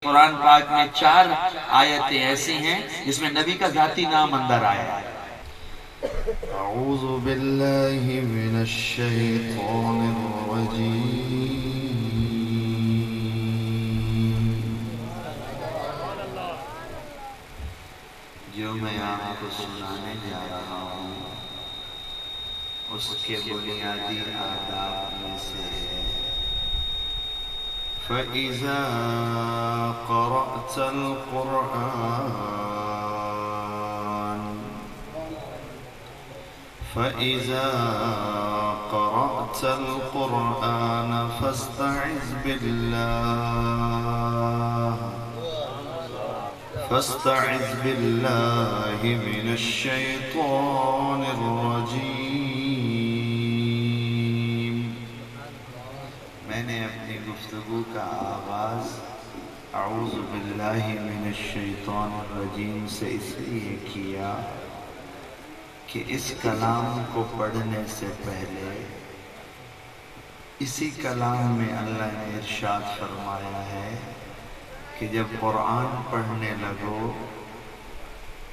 قرآن پاک میں 4 آیتیں ایسی ہیں جس میں نبی کا ذاتی نام اندر آیا ہے۔ اعوذ باللہ من الشیطان الرجیم۔ جو میں آپ کو سنانے جا رہا ہوں اس کے بنیادی آداب میں سے ہے فَإِذَا قَرَأْتَ الْقُرْآنَ فَاسْتَعِذْ بِاللَّهِ مِنَ الشَّيْطَانِ الرَّجِيمِ۔ میں نے اپنی گفتگو کا آغاز اعوذ باللہ من الشیطان الرجیم سے اس لیے کیا کہ اس کلام کو پڑھنے سے پہلے اسی کلام میں اللہ نے ارشاد فرمایا ہے کہ جب قرآن پڑھنے لگو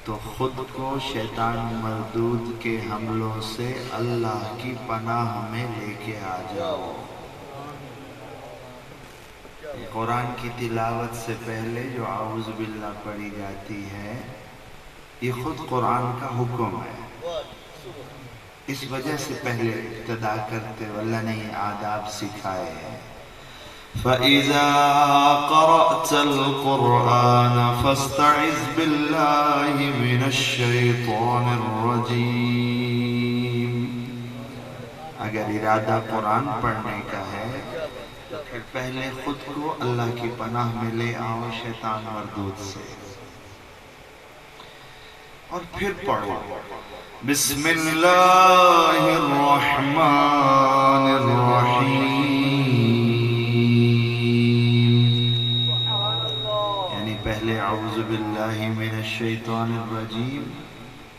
تو خود کو شیطان مردود کے حملوں سے اللہ کی پناہ میں لے کے آ جاؤ۔ قرآن کی تلاوت سے پہلے جو اعوذ باللہ پڑھی جاتی ہے یہ خود قرآن کا حکم ہے، اس وجہ سے پہلے ابتدا کرتے اللہ نے یہ آداب سکھائے ہیں۔ فَإِذَا قَرَأْتَ الْقُرْآنَ فَاسْتَعِذْ بِاللَّهِ مِنَ الشَّيْطَانِ الرَّجِيمِ۔ اگر ارادہ قرآن پڑھنے کا ہے تو پھر پہلے خود کو اللہ کی پناہ میں لے آؤ شیطان مردود سے، اور پھر پڑھو بسم اللہ الرحمن الرحیم، یعنی پہلے اعوذ باللہ من الشیطان الرجیم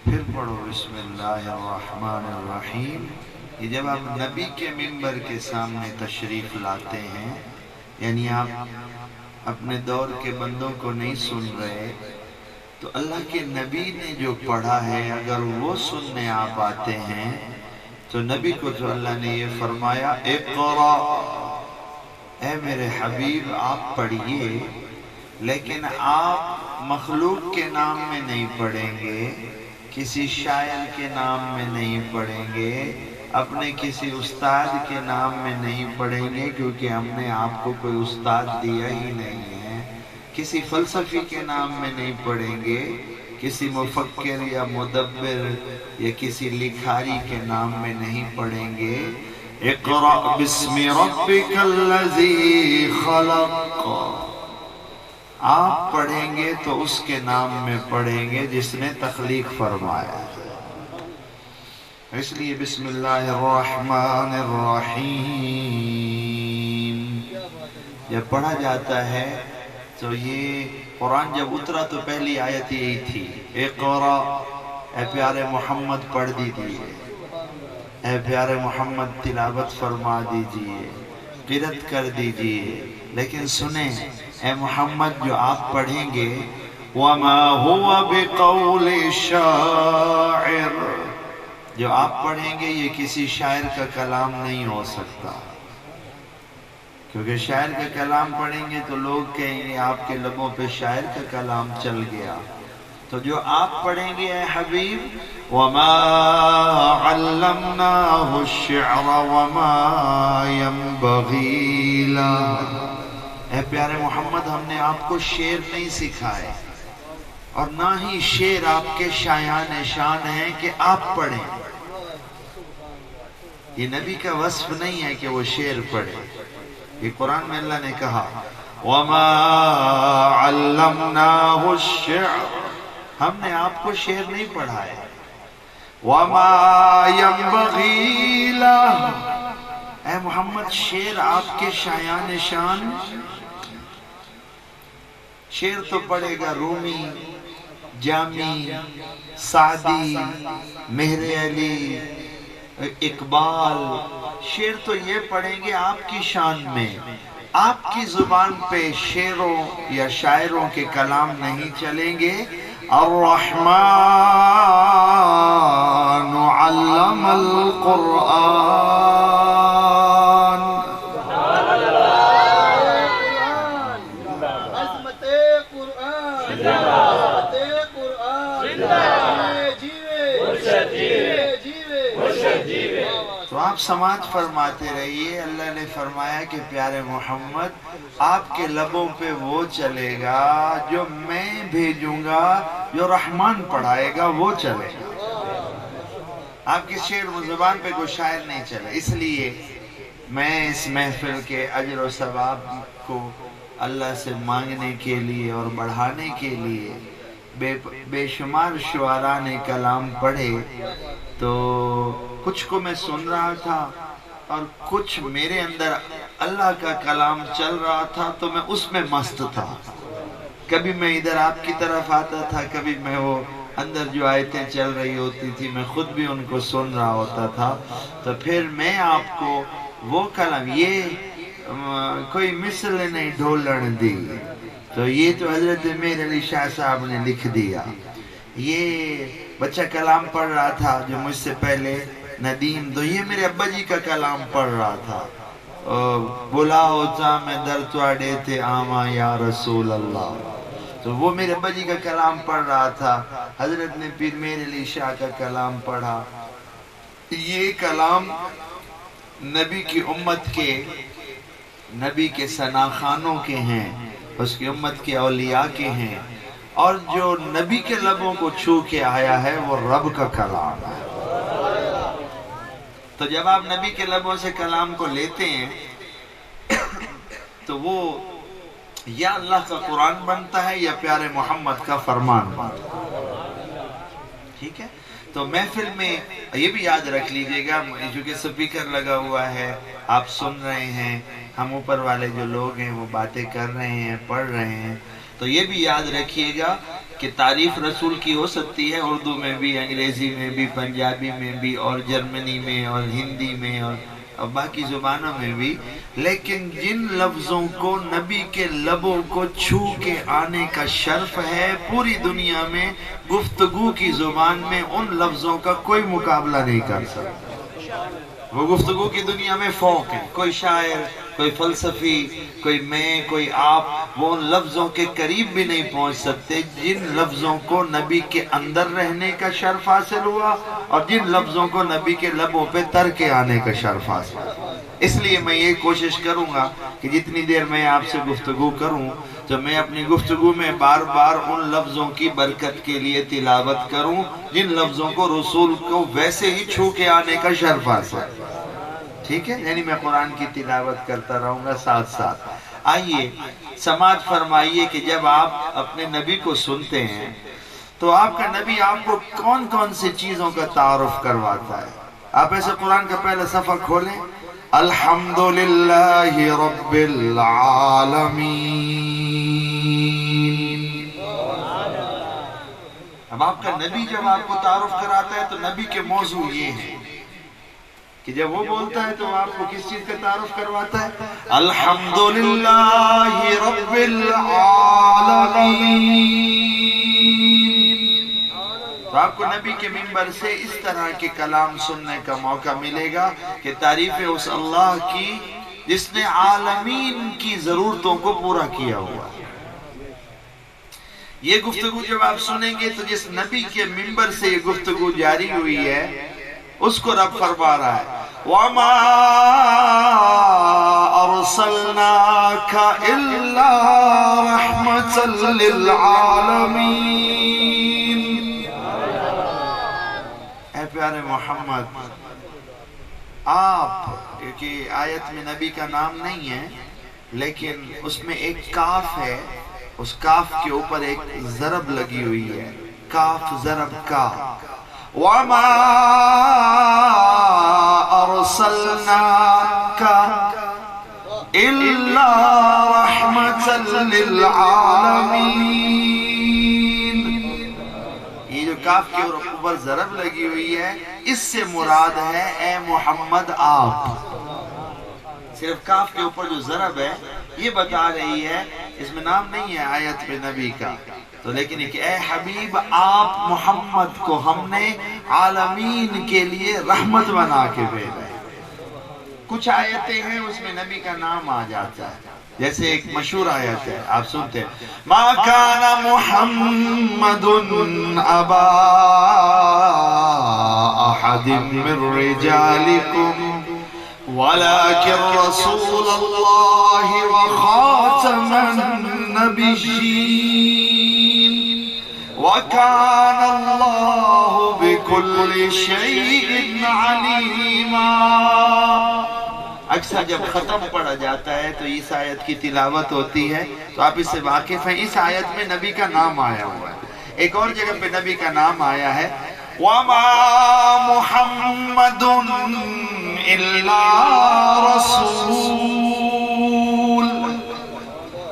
پھر پڑھو بسم اللہ الرحمن الرحیم۔ یہ جب آپ نبی کے منبر کے سامنے تشریف لاتے ہیں، یعنی آپ اپنے دور کے بندوں کو نہیں سن رہے تو اللہ کے نبی نے جو پڑھا ہے اگر وہ سننے آپ آتے ہیں تو نبی کو تو اللہ نے یہ فرمایا اقرا، اے میرے حبیب آپ پڑھیے، لیکن آپ مخلوق کے نام میں نہیں پڑھیں گے، کسی شاعر کے نام میں نہیں پڑھیں گے، اپنے کسی استاد کے نام میں نہیں پڑھیں گے، کیونکہ ہم نے آپ کو کوئی استاد دیا ہی نہیں ہے، کسی فلسفی کے نام میں نہیں پڑھیں گے، کسی مفکر یا مدبر یا کسی لکھاری کے نام میں نہیں پڑھیں گے۔ اقرأ بسم ربک الذی خلق، آپ پڑھیں گے تو اس کے نام میں پڑھیں گے جس نے تخلیق فرمایا، اس لیے بسم اللہ الرحمن الرحیم جب پڑھا جاتا ہے تو یہ قرآن جب اترا تو پہلی آیت یہی تھی اقرا، اے پیارے محمد پڑھ دیجئے، اے پیارے محمد تلاوت فرما دیجئے، قرأت کر دیجئے، لیکن سنیں اے محمد جو آپ پڑھیں گے وما هو بقول شاعر، جو آپ پڑھیں گے یہ کسی شاعر کا کلام نہیں ہو سکتا، کیونکہ شاعر کا کلام پڑھیں گے تو لوگ کہیں گے آپ کے لبوں پہ شاعر کا کلام چل گیا، تو جو آپ پڑھیں گے اے حبیب وما علمناه الشعر وما ينبغي له، اے پیارے محمد ہم نے آپ کو شعر نہیں سکھائے اور نہ ہی شعر آپ کے شایان شان ہیں کہ آپ پڑھیں، یہ نبی کا وصف نہیں ہے کہ وہ شعر پڑھے، یہ قرآن میں اللہ نے کہا وما علمناه الشعر، ہم نے آپ کو شعر نہیں پڑھائے، وما ينبغي له، اے محمد شعر آپ کے شایان شان، شعر تو پڑھے گا رومی، جامی، سعدی، مہر علی، اقبال، شعر تو یہ پڑھیں گے آپ کی شان میں، آپ کی زبان پہ شعروں یا شاعروں کے کلام نہیں چلیں گے۔ الرحمن علم القرآن، عظمت قرآن، عظمت قرآن، جیوے تو آپ سماعت فرماتے رہیے۔ اللہ نے فرمایا کہ پیارے محمد آپ کے لبوں پہ وہ چلے گا جو میں بھیجوں گا، جو رحمان پڑھائے گا وہ چلے گا۔ آپ کی شعر و زبان پہ کوئی شاعر نہیں چلے۔ اس لیے میں اس محفل کے اجر و ثواب کو اللہ سے مانگنے کے لیے اور بڑھانے کے لیے بے شمار شعراء نے کلام پڑھے، تو کچھ کو میں سن رہا تھا اور کچھ میرے اندر اللہ کا کلام چل رہا تھا تو میں اس میں مست تھا۔ کبھی میں ادھر آپ کی طرف آتا تھا، کبھی میں وہ اندر جو آیتیں چل رہی ہوتی تھی میں خود بھی ان کو سن رہا ہوتا تھا۔ تو پھر میں آپ کو وہ کلام، یہ کوئی مثل نہیں ڈھولن دی، تو یہ تو حضرت میر علی شاہ صاحب نے لکھ دیا۔ یہ بچہ کلام پڑھ رہا تھا جو مجھ سے پہلے، ندیم، تو یہ میرے ابا جی کا کلام پڑھ رہا تھا۔ بلا ہوتا میں در تواڈے تے آواں یا رسول اللہ، تو وہ میرے ابا جی کا کلام پڑھ رہا تھا۔ حضرت نے پیر میر علی شاہ کا کلام پڑھا۔ یہ کلام نبی کی امت کے، نبی کے ثناخانوں کے ہیں، اس کی امت کے اولیاء کے ہیں، اور جو نبی کے لبوں کو چھو کے آیا ہے وہ رب کا کلام ہے۔ تو جب آپ نبی کے لبوں سے کلام کو لیتے ہیں تو وہ یا اللہ کا قرآن بنتا ہے یا پیارے محمد کا فرمان بنتا ہے۔ ٹھیک ہے؟ تو محفل میں یہ بھی یاد رکھ لیجئے گا، چونکہ سپیکر لگا ہوا ہے، آپ سن رہے ہیں، ہم اوپر والے جو لوگ ہیں وہ باتیں کر رہے ہیں، پڑھ رہے ہیں، تو یہ بھی یاد رکھیے گا کہ تعریف رسول کی ہو سکتی ہے اردو میں بھی، انگریزی میں بھی، پنجابی میں بھی، اور جرمنی میں اور ہندی میں اور باقی زبانوں میں بھی، لیکن جن لفظوں کو نبی کے لبوں کو چھو کے آنے کا شرف ہے پوری دنیا میں، گفتگو کی زبان میں ان لفظوں کا کوئی مقابلہ نہیں کر سکتا۔ وہ گفتگو کی دنیا میں فوق ہے، کوئی شاعر، کوئی فلسفی، کوئی میں، کوئی آپ، وہ ان لفظوں کے قریب بھی نہیں پہنچ سکتے جن لفظوں کو نبی کے اندر رہنے کا شرف حاصل ہوا اور جن لفظوں کو نبی کے لبوں پہ تر کے آنے کا شرف حاصل ہوا۔ اس لیے میں یہ کوشش کروں گا کہ جتنی دیر میں آپ سے گفتگو کروں تو میں اپنی گفتگو میں بار بار ان لفظوں کی برکت کے لیے تلاوت کروں جن لفظوں کو رسول کو ویسے ہی چھو کے آنے کا شرف حاصل ہے۔ ٹھیک ہے؟ یعنی میں قرآن کی تلاوت کرتا رہوں گا ساتھ ساتھ۔ آئیے سماعت فرمائیے کہ جب آپ اپنے نبی کو سنتے ہیں تو آپ کا نبی آپ کو کون کون سی چیزوں کا تعارف کرواتا ہے؟ آپ ایسے قرآن کا پہلا صفحہ کھولیں، الحمدللہ رب العالمین۔ اب آپ کا نبی جب آپ کو تعارف کراتا ہے تو نبی کے موضوع یہ ہیں کہ جب وہ بولتا ہے تو آپ کو کس چیز کا تعارف کرواتا ہے؟ الحمدللہ رب العالمین۔ تو آپ کو نبی کے منبر سے اس طرح کے کلام سننے کا موقع ملے گا کہ تعریف اس اللہ کی جس نے عالمین کی ضرورتوں کو پورا کیا ہوا ہے۔ یہ گفتگو جب آپ سنیں گے تو جس نبی کے منبر سے یہ گفتگو جاری ہوئی ہے اس کو رب فرما رہا ہے، وَمَا أَرْسَلْنَاكَ إِلَّا رَحْمَةً لِلْعَالَمِينَ۔ اے پیارے محمد، آپ، کیونکہ آیت میں نبی کا نام نہیں ہے لیکن اس میں ایک کاف ہے، اس کاف کے اوپر ایک ضرب لگی ہوئی ہے، کاف ضرب کا، وَمَا أَرْسَلْنَاكَ إِلَّا رَحْمَةً لِلْعَالَمِينَ۔ یہ جو کاف کے اوپر ضرب لگی ہوئی ہے اس سے مراد ہے اے محمد آپ، صرف کاف کے اوپر جو ضرب ہے یہ بتا رہی ہے، اس میں نام نہیں ہے آیت میں نبی کا، تو لیکن کہ اے حبیب آپ محمد کو ہم نے عالمین کے لیے رحمت بنا کے بھیجا ہے۔ کچھ آیتیں ہیں اس میں نبی کا نام آ جاتا ہے، جیسے ایک مشہور آیت ہے، آپ سنتے ہیں ما کان محمد ابا احد من رجالکم ولكن رسول اللہ وخاتم النبیین وكان اللہ بكل شيء عليما۔ اکثر جب ختم پڑھا جاتا ہے تو اس آیت کی تلاوت ہوتی ہے تو آپ اس سے واقف ہیں، اس آیت میں نبی کا نام آیا ہوا ہے۔ ایک اور جگہ پہ نبی کا نام آیا ہے وَمَا مُحَمَّدٌ إِلَّا رَسُولٌ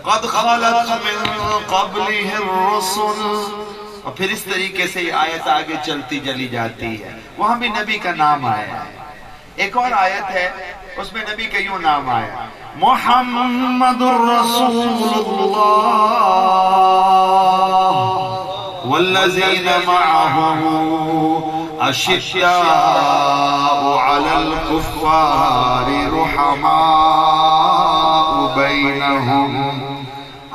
قَدْ خَلَتْ مِن قَبْلِهِ الرُّسُلُ، اور پھر اس طریقے سے یہ آیت آگے چلتی چلی جاتی ہے، وہاں بھی نبی کا نام آیا ہے۔ ایک اور آیت ہے اس میں نبی کا یوں نام آیا محمد الرسول اللہ والذین معه اشداء علی الکفار رحماء بینہم۔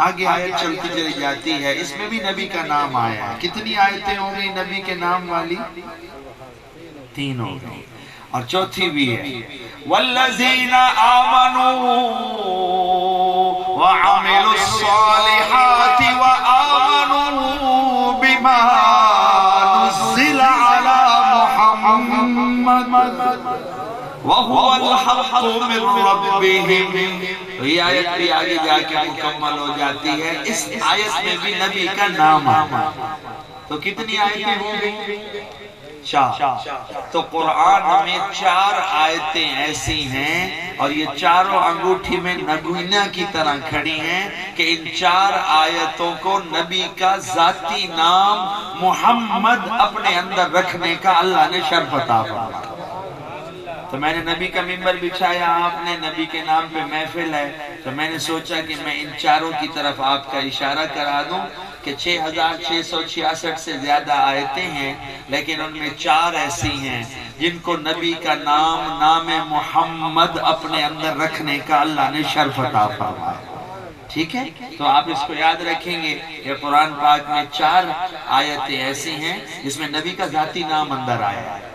آگے آیت چلتی چلی جاتی ہے، اس میں بھی نبی کا نام آیا ہے۔ کتنی آیتیں ہوں گی نبی کے نام والی؟ 3 ہو گئی، اور چوتھی بھی ہے والذین آمنوا وعملوا الصالحات وآمنوا بما نزل على محمد وهو الحق من ربهم۔ تو یہ آیت بھی آگے جا کے مکمل ہو جاتی ہے، اس آیت میں بھی نبی کا نام آیا۔ تو کتنی آیتیں ہوں گی؟ 4۔ تو قرآن میں 4 آیتیں ایسی ہیں اور یہ چاروں انگوٹھی میں نگینا کی طرح کھڑی ہیں کہ ان 4 آیتوں کو نبی کا ذاتی نام محمد اپنے اندر رکھنے کا اللہ نے شرف عطا فرمایا۔ تو میں نے نبی کا منبر بچھایا، آپ نے نبی کے نام پہ محفل ہے، تو میں نے سوچا کہ میں ان 4 کی طرف آپ کا اشارہ کرا دوں کہ 6666 سے زیادہ آیتیں ہیں، لیکن ان میں 4 ایسی ہیں جن کو نبی کا نام محمد اپنے اندر رکھنے کا اللہ نے شرف عطا فرمایا۔ ٹھیک ہے، تو آپ اس کو یاد رکھیں گے کہ قرآن پاک میں 4 آیتیں ایسی ہیں جس میں نبی کا ذاتی نام اندر آیا ہے۔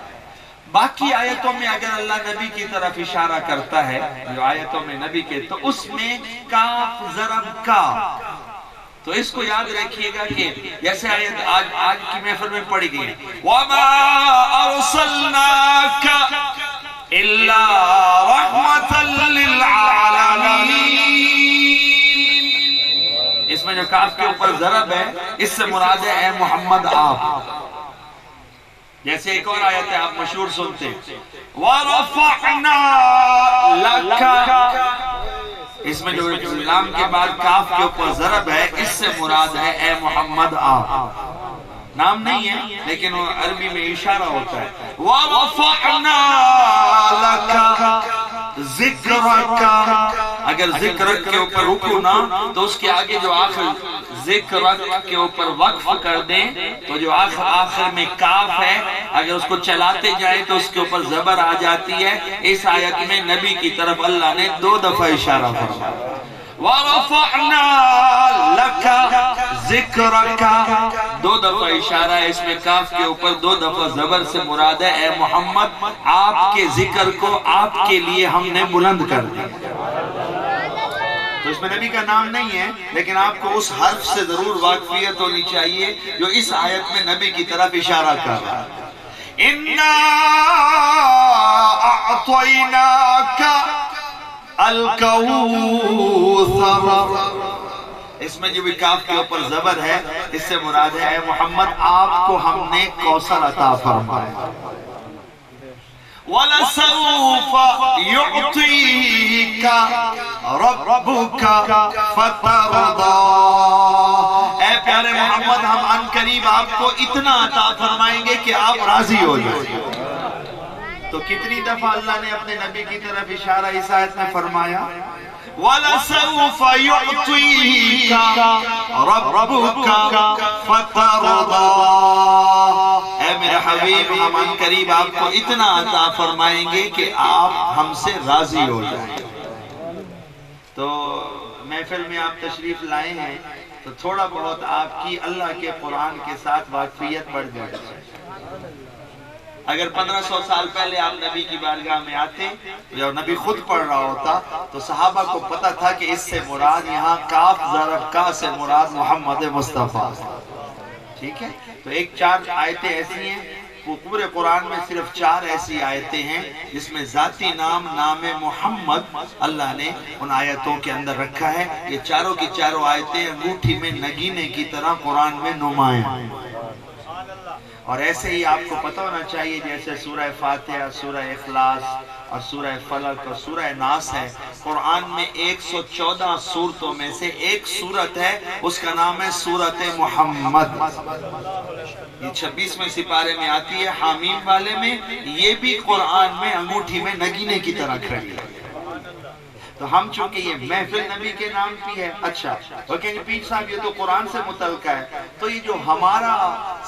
باقی آیتوں میں اگر اللہ نبی کی طرف اشارہ کرتا ہے، جو آیتوں میں نبی کے، تو اس میں کاف ضرب کا، تو اس کو یاد رکھیے گا کہ جیسے آیت آج کی محفل میں پڑھی گئی وَمَا أَرْسَلْنَاكَ إِلَّا رَحْمَةً لِلْعَالَمِينَ، اس میں جو کاف کے اوپر ضرب ہے اس سے مراد ہے اے محمد آپ۔ جیسے ایک اور آیت ہے آپ مشہور سنتے وَرَفَعْنَا لَكَ، اس میں جو لام کے بعد کاف کے اوپر ضرب ہے اس سے مراد ہے اے محمد آپ۔ نام نہیں ہے لیکن وہ عربی میں اشارہ ہوتا ہے وَرَفَعْنَا لَكَ ذِكْرَكَ، اگر ذکرک کے اوپر رکو نا تو اس کے آگے جو آخر ذکرک کے اوپر وقف کر دیں تو جو آخر میں کاف ہے اگر اس کو چلاتے جائیں تو اس کے اوپر زبر آ جاتی ہے۔ اس آیت میں نبی کی طرف اللہ نے 2 دفعہ اشارہ فرمایا وَرَفَعْنَا لَكَ ذِكْرَكَ، 2 دفعہ اشارہ ہے، اس میں کاف کے اوپر 2 دفعہ زبر سے مراد ہے اے محمد آپ کے ذکر کو آپ کے لیے ہم نے بلند کر دیا۔ تو اس میں نبی کا نام نہیں ہے لیکن آپ کو اس حرف سے ضرور واقفیت ہونی چاہیے جو اس آیت میں نبی کی طرف اشارہ کر رہا ہے اِنَّا أَعْطَيْنَاكَ الْكَوْثَرَ، اس میں جو بھی کاف کے اوپر زبر ہے اس سے مراد ہے اے محمد آپ کو ہم نے کوثر عطا فرمایا۔ وَلَسَوْفَ يُعْطِيكَ رَبُّكَ فَتَرْضَى، اے پیارے محمد ہم ان قریب آپ کو اتنا عطا فرمائیں گے کہ آپ راضی ہو جائیں۔ تو کتنی دفعہ اللہ نے اپنے نبی کی طرف اشارہ اس آیت میں فرمایا وَلَسَوْفَ يُعْطِيكَ رَبُّكَ فَتَرْضَىٰ، اے میرے حبیب ہم ان قریب آپ کو اتنا عطا فرمائیں گے کہ آپ ہم سے راضی ہو جائیں۔ تو محفل میں آپ تشریف لائے ہیں تو تھوڑا بہت آپ کی اللہ کے قرآن کے ساتھ واقفیت بڑھ جائے۔ اگر 1500 سال پہلے آپ نبی کی بارگاہ میں آتے یا نبی خود پڑھ رہا ہوتا تو صحابہ کو پتا تھا کہ اس سے مراد یہاں کاف ضرب کا سے مراد محمد مصطفیٰ، ٹھیک ہے؟ تو ایک 4 آیتیں ایسی ہیں، پورے قرآن میں صرف 4 ایسی آیتیں ہیں جس میں ذاتی نام محمد اللہ نے ان آیتوں کے اندر رکھا ہے۔ یہ چاروں کی چاروں آیتیں انگوٹھی میں نگینے کی طرح قرآن میں نمایاں ہیں۔ اور ایسے ہی آپ کو پتہ ہونا چاہیے جیسے سورہ فاتحہ، سورہ اخلاص اور سورہ فلق اور سورہ ناس ہے، قرآن میں 114 سورتوں میں سے ایک سورت ہے، اس کا نام ہے سورت محمد۔ یہ 26ویں سپارے میں آتی ہے، حامیم والے میں، یہ بھی قرآن میں انگوٹھی میں نگینے کی طرح کھڑی ہے۔ تو ہم چونکہ یہ محفل نبی کے نام کی ہے، اچھا وہ کہیں گے پیر صاحب یہ تو قرآن سے متعلقہ ہے، تو یہ جو ہمارا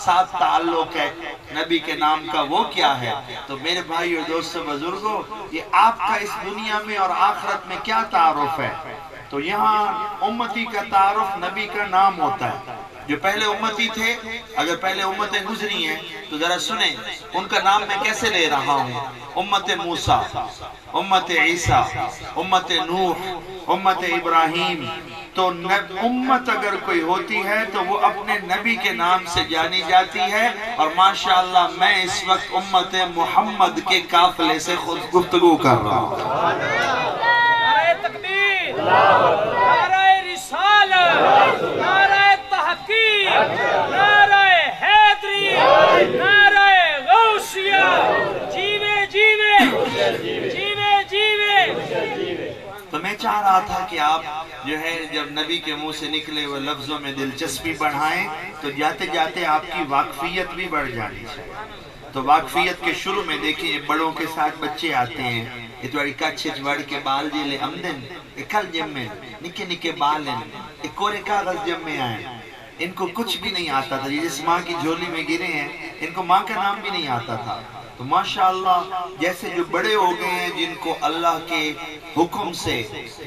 ساتھ تعلق ہے نبی کے نام کا وہ کیا ہے؟ تو میرے بھائی اور دوستو بزرگوں، یہ آپ کا اس دنیا میں اور آخرت میں کیا تعارف ہے؟ تو یہاں امتی کا تعارف نبی کا نام ہوتا ہے۔ جو پہلے امتی تھے، اگر پہلے امتیں گزری ہیں تو ذرا سنیں ان کا نام میں کیسے لے رہا ہوں۔ امت موسیٰ، امت عیسیٰ، امت نوح، امت ابراہیم۔ تو امت اگر کوئی ہوتی ہے تو وہ اپنے نبی کے نام سے جانی جاتی ہے، اور ماشاءاللہ میں اس وقت امت محمد کے قافلے سے خود گفتگو کر رہا ہوں۔ نعرہ تکبیر، نعرہ رسالت، نعرہ تحقیق، نعرہ حیدری، نعرہ غوثیہ، جیوے جیوے جیوے جیوے۔ تو میں چاہ رہا تھا کہ آپ جو ہے جب نبی کے منہ سے نکلے وہ لفظوں میں دلچسپی بڑھائیں تو جاتے جاتے آپ کی واقفیت بھی بڑھ جانی چاہیے۔ تو واقفیت کے شروع میں دیکھیں بڑوں کے ساتھ بچے آتے ہیں، اتواری کچھ بڑھ کے بال جیلے امدن اکھل جمیں نکے نکے بالن ایک کورے کاغذ جمیں آئیں۔ ان کو کچھ بھی نہیں آتا تھا، یہ جس ماں کی جھولی میں گرے ہیں ان کو ماں کا نام بھی نہیں آتا تھا۔ تو ماشاءاللہ جیسے جو بڑے ہو گئے ہیں جن کو اللہ کے حکم سے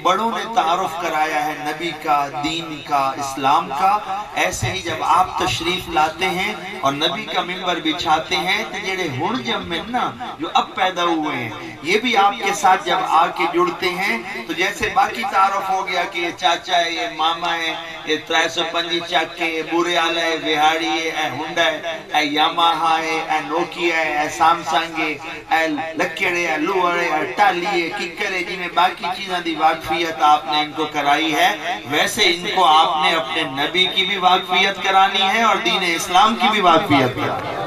بڑوں نے تعارف کرایا ہے نبی کا، دین کا، اسلام کا، ایسے ہی جب آپ تشریف لاتے ہیں اور نبی کا منبر بچھاتے ہیں تو جڑے ہن جمن نا جو اب پیدا ہوئے ہیں یہ بھی آپ کے ساتھ جب آ کے جڑتے ہیں تو جیسے باقی تعارف ہو گیا کہ یہ چاچا ہے، یہ ماما ہے، یہ 325 چاکے، یہ بورے آلہ ہے، بہاڑی ہے، اے ہنڈا ہے، اے یاماہا ہے، اے نوکیا ہے، اے سامسنگ ہے، اے لکڑے، اے لوڑے، اے ٹالی ہے، ککرے، جی میں باقی چیزیں دی واقفیت آپ نے ان کو کرائی ہے، ویسے ان کو آپ نے اپنے نبی کی بھی واقفیت کرانی ہے اور دین اسلام کی بھی واقفیت کرانی ہے۔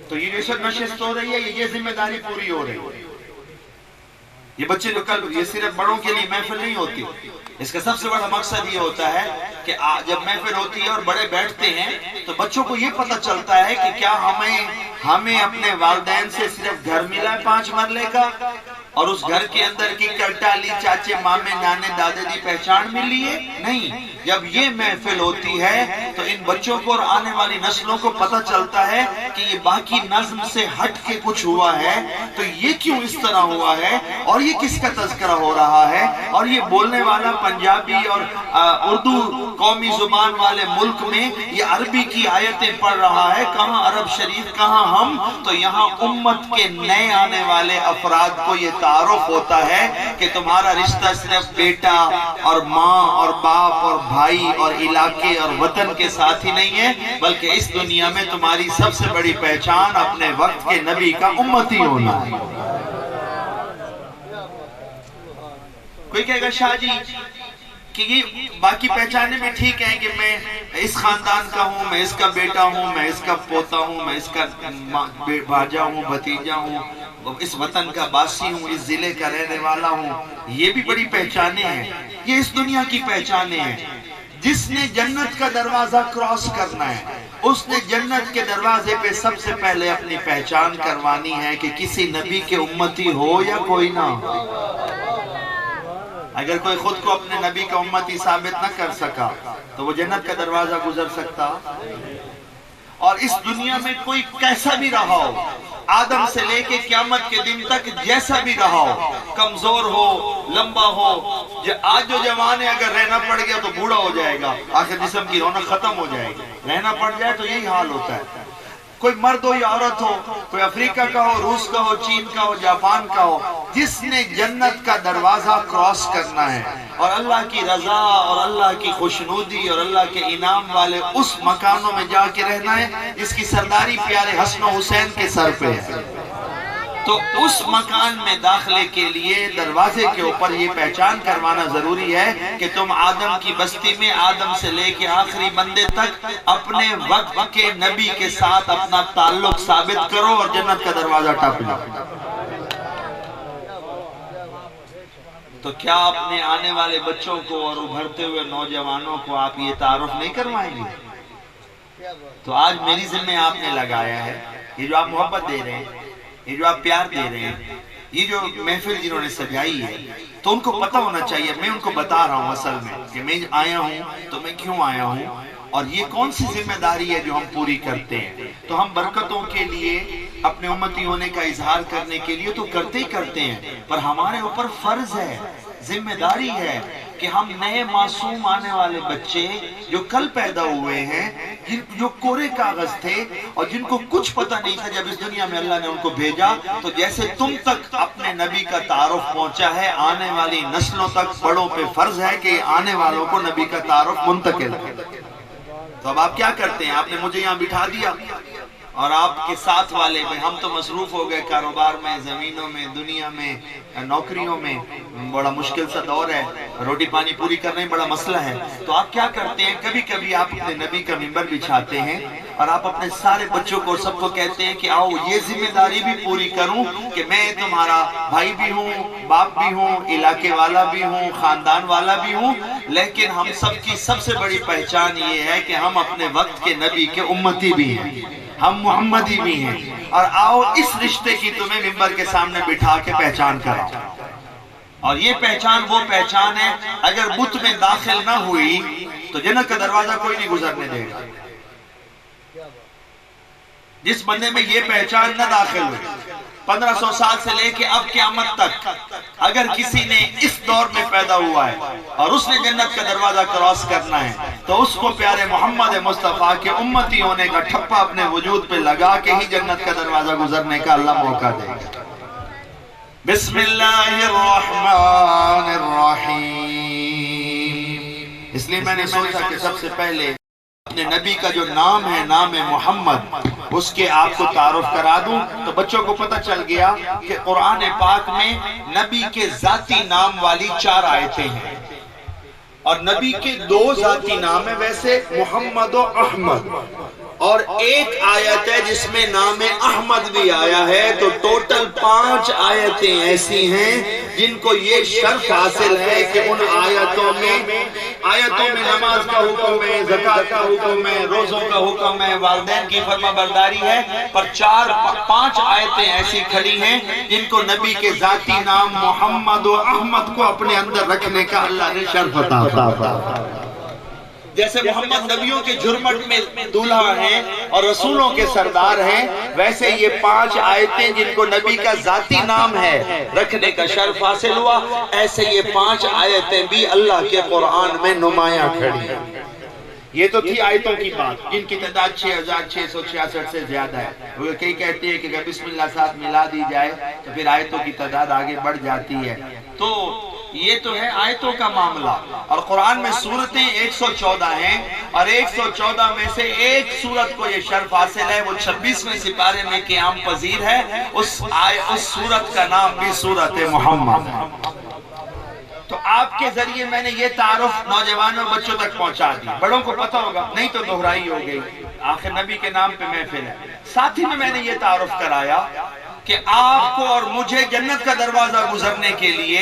تو یہ جو نشست ہو رہی ہے یہ ذمہ داری پوری ہو رہی ہے۔ یہ بچے جو کل یہ صرف بڑوں کے لیے محفل نہیں ہوتی، اس کا سب سے بڑا مقصد یہ ہوتا ہے کہ جب محفل ہوتی ہے اور بڑے بیٹھتے ہیں تو بچوں کو یہ پتہ چلتا ہے کہ کیا ہمیں اپنے والدین سے صرف گھر ملا ہے 5 مرلے کا اور اس گھر کے اندر کی کرٹالی چاچے مامے نانے دادے دی پہچان ملی ہے؟ نہیں، جب یہ محفل ہوتی ہے تو ان بچوں کو اور آنے والی نسلوں کو پتہ چلتا ہے کہ یہ باقی نظم سے ہٹ کے کچھ ہوا ہے تو یہ کیوں اس طرح ہوا ہے اور یہ کس کا تذکرہ ہو رہا ہے، اور یہ بولنے والا پنجابی اور اردو قومی زبان والے ملک میں یہ عربی کی آیتیں پڑھ رہا ہے، کہاں عرب شریف کہاں ہم۔ تو یہاں امت کے نئے آنے والے افراد کو یہ تعارف ہوتا ہے کہ تمہارا رشتہ صرف بیٹا اور ماں اور باپ اور بھائی اور علاقے اور وطن کے ساتھ ہی نہیں ہے، بلکہ اس دنیا میں تمہاری سب سے بڑی پہچان اپنے وقت کے نبی کا امتی ہونا ہے۔ کوئی کہے گا شاہ جی کہ یہ باقی پہچانے میں ٹھیک ہے کہ میں اس خاندان کا ہوں، میں اس کا بیٹا ہوں، میں اس کا پوتا ہوں، میں اس کا بھاجا ہوں، بھتیجا ہوں، اس وطن کا باسی ہوں، اس ضلع کا رہنے والا ہوں، یہ بھی بڑی پہچانے ہیں، یہ اس دنیا کی پہچانیں ہیں. جس نے جنت کا دروازہ کراس کرنا ہے اس نے جنت کے دروازے پہ سب سے پہلے اپنی پہچان کروانی ہے کہ کسی نبی کے امتی ہو یا کوئی نہ ہو. اگر کوئی خود کو اپنے نبی کا امتی ثابت نہ کر سکا تو وہ جنت کا دروازہ گزر سکتا. اور اس دنیا میں کوئی کیسا بھی رہا ہو، آدم سے لے کے قیامت کے دن تک جیسا بھی رہا ہو، کمزور ہو، لمبا ہو، آج جو جوان ہے اگر رہنا پڑ گیا تو بوڑھا ہو جائے گا، آخر جسم کی رونق ختم ہو جائے گی. رہنا پڑ جائے تو یہی حال ہوتا ہے. کوئی مرد ہو یا عورت ہو، کوئی افریقہ کا ہو، روس کا ہو، چین کا ہو، جاپان کا ہو، جس نے جنت کا دروازہ کراس کرنا ہے اور اللہ کی رضا اور اللہ کی خوشنودی اور اللہ کے انعام والے اس مکانوں میں جا کے رہنا ہے جس کی سرداری پیارے حسن و حسین کے سر پہ ہے، تو اس مکان میں داخلے کے لیے دروازے کے اوپر یہ پہچان کروانا ضروری ہے کہ تم آدم کی بستی میں آدم سے لے کے آخری بندے تک اپنے وقت کے نبی کے ساتھ اپنا تعلق ثابت کرو اور جنت کا دروازہ ٹپ لو. تو کیا اپنے آنے والے بچوں کو اور ابھرتے ہوئے نوجوانوں کو آپ یہ تعارف نہیں کروائیں گے؟ تو آج میری ذمہ آپ نے لگایا ہے، یہ جو آپ محبت دے رہے ہیں، یہ جو آپ پیار دے رہے ہیں، یہ جو محفل جنہوں نے سجائی ہے، تو ان کو پتہ ہونا چاہیے. میں ان کو بتا رہا ہوں اصل میں کہ میں آیا ہوں تو میں کیوں آیا ہوں اور یہ کون سی ذمہ داری ہے جو ہم پوری کرتے ہیں. تو ہم برکتوں کے لیے، اپنے امتی ہونے کا اظہار کرنے کے لیے تو کرتے ہی کرتے ہیں، پر ہمارے اوپر فرض ہے، ذمہ داری ہے کہ ہم نئے معصوم آنے والے بچے جو کل پیدا ہوئے ہیں، جو کورے کاغذ تھے اور جن کو کچھ پتہ نہیں تھا جب اس دنیا میں اللہ نے ان کو بھیجا، تو جیسے تم تک اپنے نبی کا تعارف پہنچا ہے، آنے والی نسلوں تک بڑوں پہ فرض ہے کہ آنے والوں کو نبی کا تعارف منتقل ہے. تو اب آپ کیا کرتے ہیں؟ آپ نے مجھے یہاں بٹھا دیا اور آپ کے ساتھ والے میں ہم تو مصروف ہو گئے کاروبار میں، زمینوں میں، دنیا میں، نوکریوں میں. بڑا مشکل سا دور ہے، روٹی پانی پوری کرنا ہی بڑا مسئلہ ہے. تو آپ کیا کرتے ہیں؟ کبھی کبھی آپ اپنے نبی کا منبر بچھاتے ہیں اور آپ اپنے سارے بچوں کو سب کو کہتے ہیں کہ آؤ یہ ذمہ داری بھی پوری کروں کہ میں تمہارا بھائی بھی ہوں، باپ بھی ہوں، علاقے والا بھی ہوں، خاندان والا بھی ہوں، لیکن ہم سب کی سب سے بڑی پہچان یہ ہے کہ ہم اپنے وقت کے نبی کے امتی بھی ہیں، ہم محمدی بھی ہیں. اور آؤ اس رشتے کی تمہیں منبر کے سامنے بٹھا کے پہچان کراؤ. اور یہ پہچان وہ پہچان ہے، اگر بت میں داخل نہ ہوئی تو جنت کا دروازہ کوئی نہیں گزرنے دے گا. جس بندے میں یہ پہچان نہ داخل ہوئی، 1500 سال سے لے کے اب قیامت تک اگر کسی نے اس دور میں پیدا ہوا ہے اور اس نے جنت کا دروازہ کراس کرنا ہے تو اس کو پیارے محمد مصطفیٰ کے امتی ہونے کا ٹھپا اپنے وجود پہ لگا کے ہی جنت کا دروازہ گزرنے کا اللہ موقع دے گا. بسم اللہ الرحمن الرحیم. اس لیے میں نے سوچا کہ سب سے پہلے اپنے نبی کا جو نام ہے، نام محمد، اس کے آپ کو تعارف کرا دوں. تو بچوں کو پتہ چل گیا کہ قرآن پاک میں نبی کے ذاتی نام والی 4 آیتیں ہیں اور نبی کے 2 ذاتی نام ہیں ویسے، محمد و احمد، اور 1 آیت ہے جس میں نام احمد بھی آیا ہے. تو ٹوٹل 5 آیتیں ایسی ہیں جن کو یہ شرف حاصل ہے کہ ان آیتوں میں نماز کا حکم ہے، زکوٰۃ کا حکم ہے، روزوں کا حکم ہے، والدین کی فرما برداری ہے. پر 5 آیتیں ایسی کھڑی ہیں جن کو نبی کے ذاتی نام محمد و احمد کو اپنے اندر رکھنے کا اللہ نے شرف عطا فرمایا. جیسے محمد نبیوں کے جھرمٹ میں دولہا ہیں اور رسولوں کے سردار ہیں، ویسے یہ 5 آیتیں جن کو نبی کا ذاتی نام ہے رکھنے کا شرف حاصل ہوا، ایسے یہ 5 آیتیں بھی اللہ کے قرآن میں نمایاں کھڑی ہیں. یہ تو تھی آیتوں کی بات جن کی تعداد 6666 سے زیادہ ہے. وہ کئی کہتے ہیں کہ اگر بسم اللہ ساتھ ملا دی جائے تو پھر آیتوں کی تعداد آگے بڑھ جاتی ہے. تو یہ تو ہے آیتوں کا معاملہ. اور قرآن میں سورتیں 114 ہیں اور 114 میں سے ایک سورت کو یہ شرف حاصل ہے، وہ 26ویں سپارے میں قیام پذیر ہے. اس سورت کا نام بھی سورت محمد. تو آپ کے ذریعے میں نے یہ تعارف نوجوانوں بچوں تک پہنچا دی. بڑوں کو پتہ ہوگا، نہیں تو دہرائی ہو گئی، آخر نبی کے نام پہ محفل ہے. ساتھ ہی میں نے یہ تعارف کرایا کہ آپ کو اور مجھے جنت کا دروازہ گزرنے کے لیے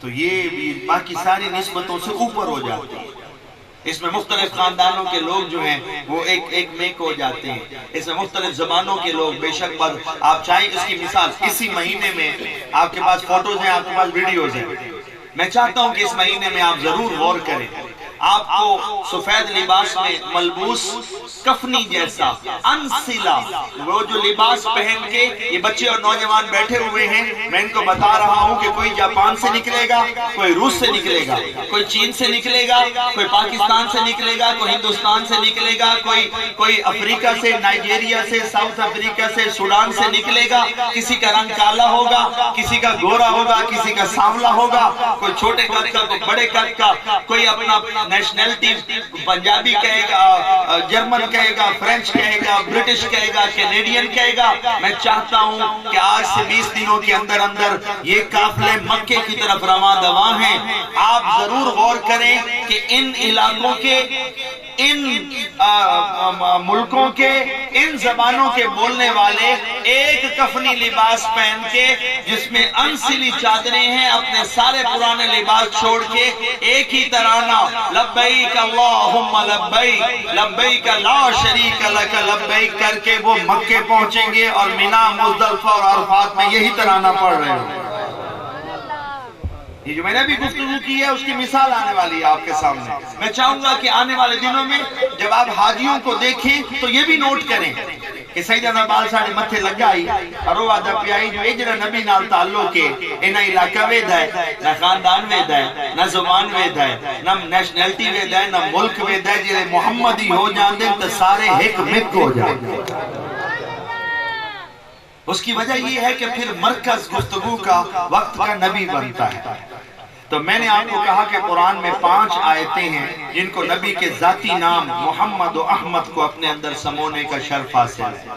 تو یہ بھی باقی ساری نسبتوں سے اوپر ہو جاتی ہے. اس میں مختلف خاندانوں کے لوگ جو ہیں وہ ایک میک ہو جاتے ہیں. اس میں مختلف زبانوں کے لوگ بے شک آپ چاہیں اس کی مثال اسی مہینے میں آپ کے پاس فوٹوز ہیں, آپ کے پاس ویڈیوز ہیں. میں چاہتا ہوں کہ اس مہینے میں آپ ضرور غور کریں. آپ کو سفید لباس میں ملبوس کفنی جیسا انسلا, وہ جو لباس پہن کے یہ بچے اور نوجوان بیٹھے ہوئے ہیں, میں ان کو بتا رہا ہوں کہ کوئی جاپان سے نکلے گا, کوئی روس سے نکلے گا, کوئی چین سے نکلے گا, کوئی پاکستان سے نکلے گا, کوئی ہندوستان سے نکلے گا, کوئی افریقہ سے, نائجیریا سے, ساؤتھ افریقہ سے, سوڈان سے نکلے گا. کسی کا رنگ کالا ہوگا, کسی کا گورا ہوگا, کسی کا سانولا ہوگا, کوئی چھوٹے قد کا, کوئی بڑے قد کا, کوئی اپنا نیشنلٹی پنجابی کہے گا, جرمن کہے گا, فرینچ کہے گا, برٹش کہے گا, کینیڈین کہے گا. میں چاہتا ہوں کہ آج سے 20 دنوں کے اندر اندر یہ قافلے مکے کی طرف رواں دواں ہیں. آپ ضرور غور کریں کہ ان علاقوں کے, ان ملکوں کے, ان زبانوں کے بولنے والے ایک کفنی لباس پہن کے جس میں انسلی چادریں ہیں, اپنے سارے پرانے لباس چھوڑ کے ایک ہی ترانہ لبیک اللہم لبیک لبیک لا شریک لک لبیک کر کے وہ مکے پہنچیں گے اور مینا, مزدلفہ اور عرفات میں یہی ترانہ پڑھ رہے ہیں. یہ جو میں نے بھی گفتگو کی ہے اس کی مثال آنے والی ہے آپ کے سامنے. میں چاہوں گا کہ آنے والے دنوں میں جب آپ حاجیوں کو دیکھیں تو یہ بھی نوٹ کریں کہ سیدنا بال ساڑھے متھے لگائی اور وعدہ پیائی جو اجرا نبی نال تعلق ہے. نہ علاقہ وید ہے, نہ خاندان وید ہے, نہ زبان وید ہے, نہ نیشنلٹی وید ہے, نہ ملک وید ہے. جلے محمدی ہو جان دیں تو سارے ایک مک ہو جائیں. اس کی وجہ یہ ہے کہ پھر مرکز گفتگو کا وقت کا نبی بنتا ہے. تو میں نے آپ کو کہا کہ قرآن میں 5 آیتیں ہیں جن کو نبی کے ذاتی نام محمد و احمد کو اپنے اندر سمونے کا شرف حاصل ہے.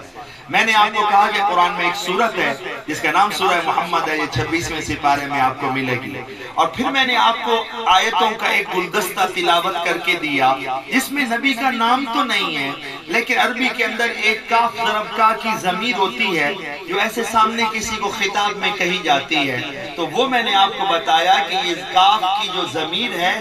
میں نے آپ کو کہا کہ قرآن میں ایک سورت ہے جس کا نام سورہ محمد ہے, یہ 26ویں سپارے میں آپ کو ملے گی. اور پھر میں نے آپ کو آیتوں کا ایک گلدستہ تلاوت کر کے دیا جس میں نبی کا نام تو نہیں ہے, لیکن عربی کے اندر ایک کاف ضرب کا کی ضمیر ہوتی ہے جو ایسے سامنے کسی کو خطاب میں کہی جاتی ہے. تو وہ میں نے آپ کو بتایا کہ یہ کاف کی جو ضمیر ہے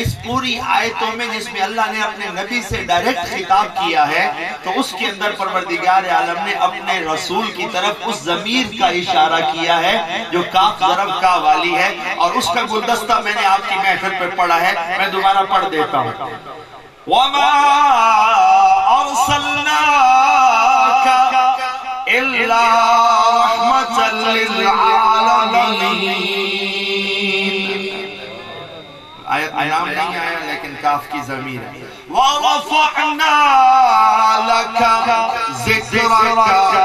اس پوری آیتوں میں جس میں اللہ نے اپنے نبی سے ڈائریکٹ خطاب کیا ہے, تو اس کے اندر پروردگار عالم نے اپنے رسول کی طرف اس ضمیر کا اشارہ کیا ہے جو کاف ضرب کا والی ہے. اور اس کا گلدستہ میں نے آپ کی محفل پر پڑھا ہے, میں دوبارہ پڑھ دیتا ہوں. وَمَا أَرْسَلْنَاكَ إِلَّا رَحْمَةً لِلْعَالَمِينَ. آیت میں نام نہیں آیا لیکن کاف کی ضمیر ہے. وَرَفَعْنَا لَكَ ذِكْرَكَ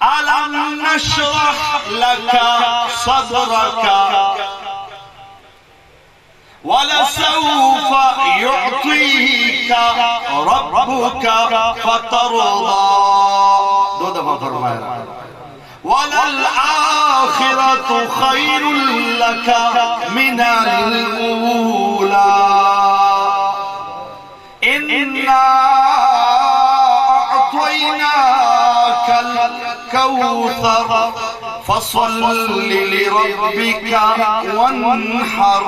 أَلَمْ نَشْرَحْ لَكَ صَدْرَكَ وَلَسَوْفَ يُعْطِيكَ رَبُّكَ فَتَرْضَى. 2 دفعہ فرمایا. وَلَلْآخِرَةُ خَيْرٌ لَكَ مِنَ الْأُولَى إِنَّا أَعْطَيْنَاكَ الْكَوْثَرَ فَصَلِّ لِرَبِّكَ وَانْحَرْ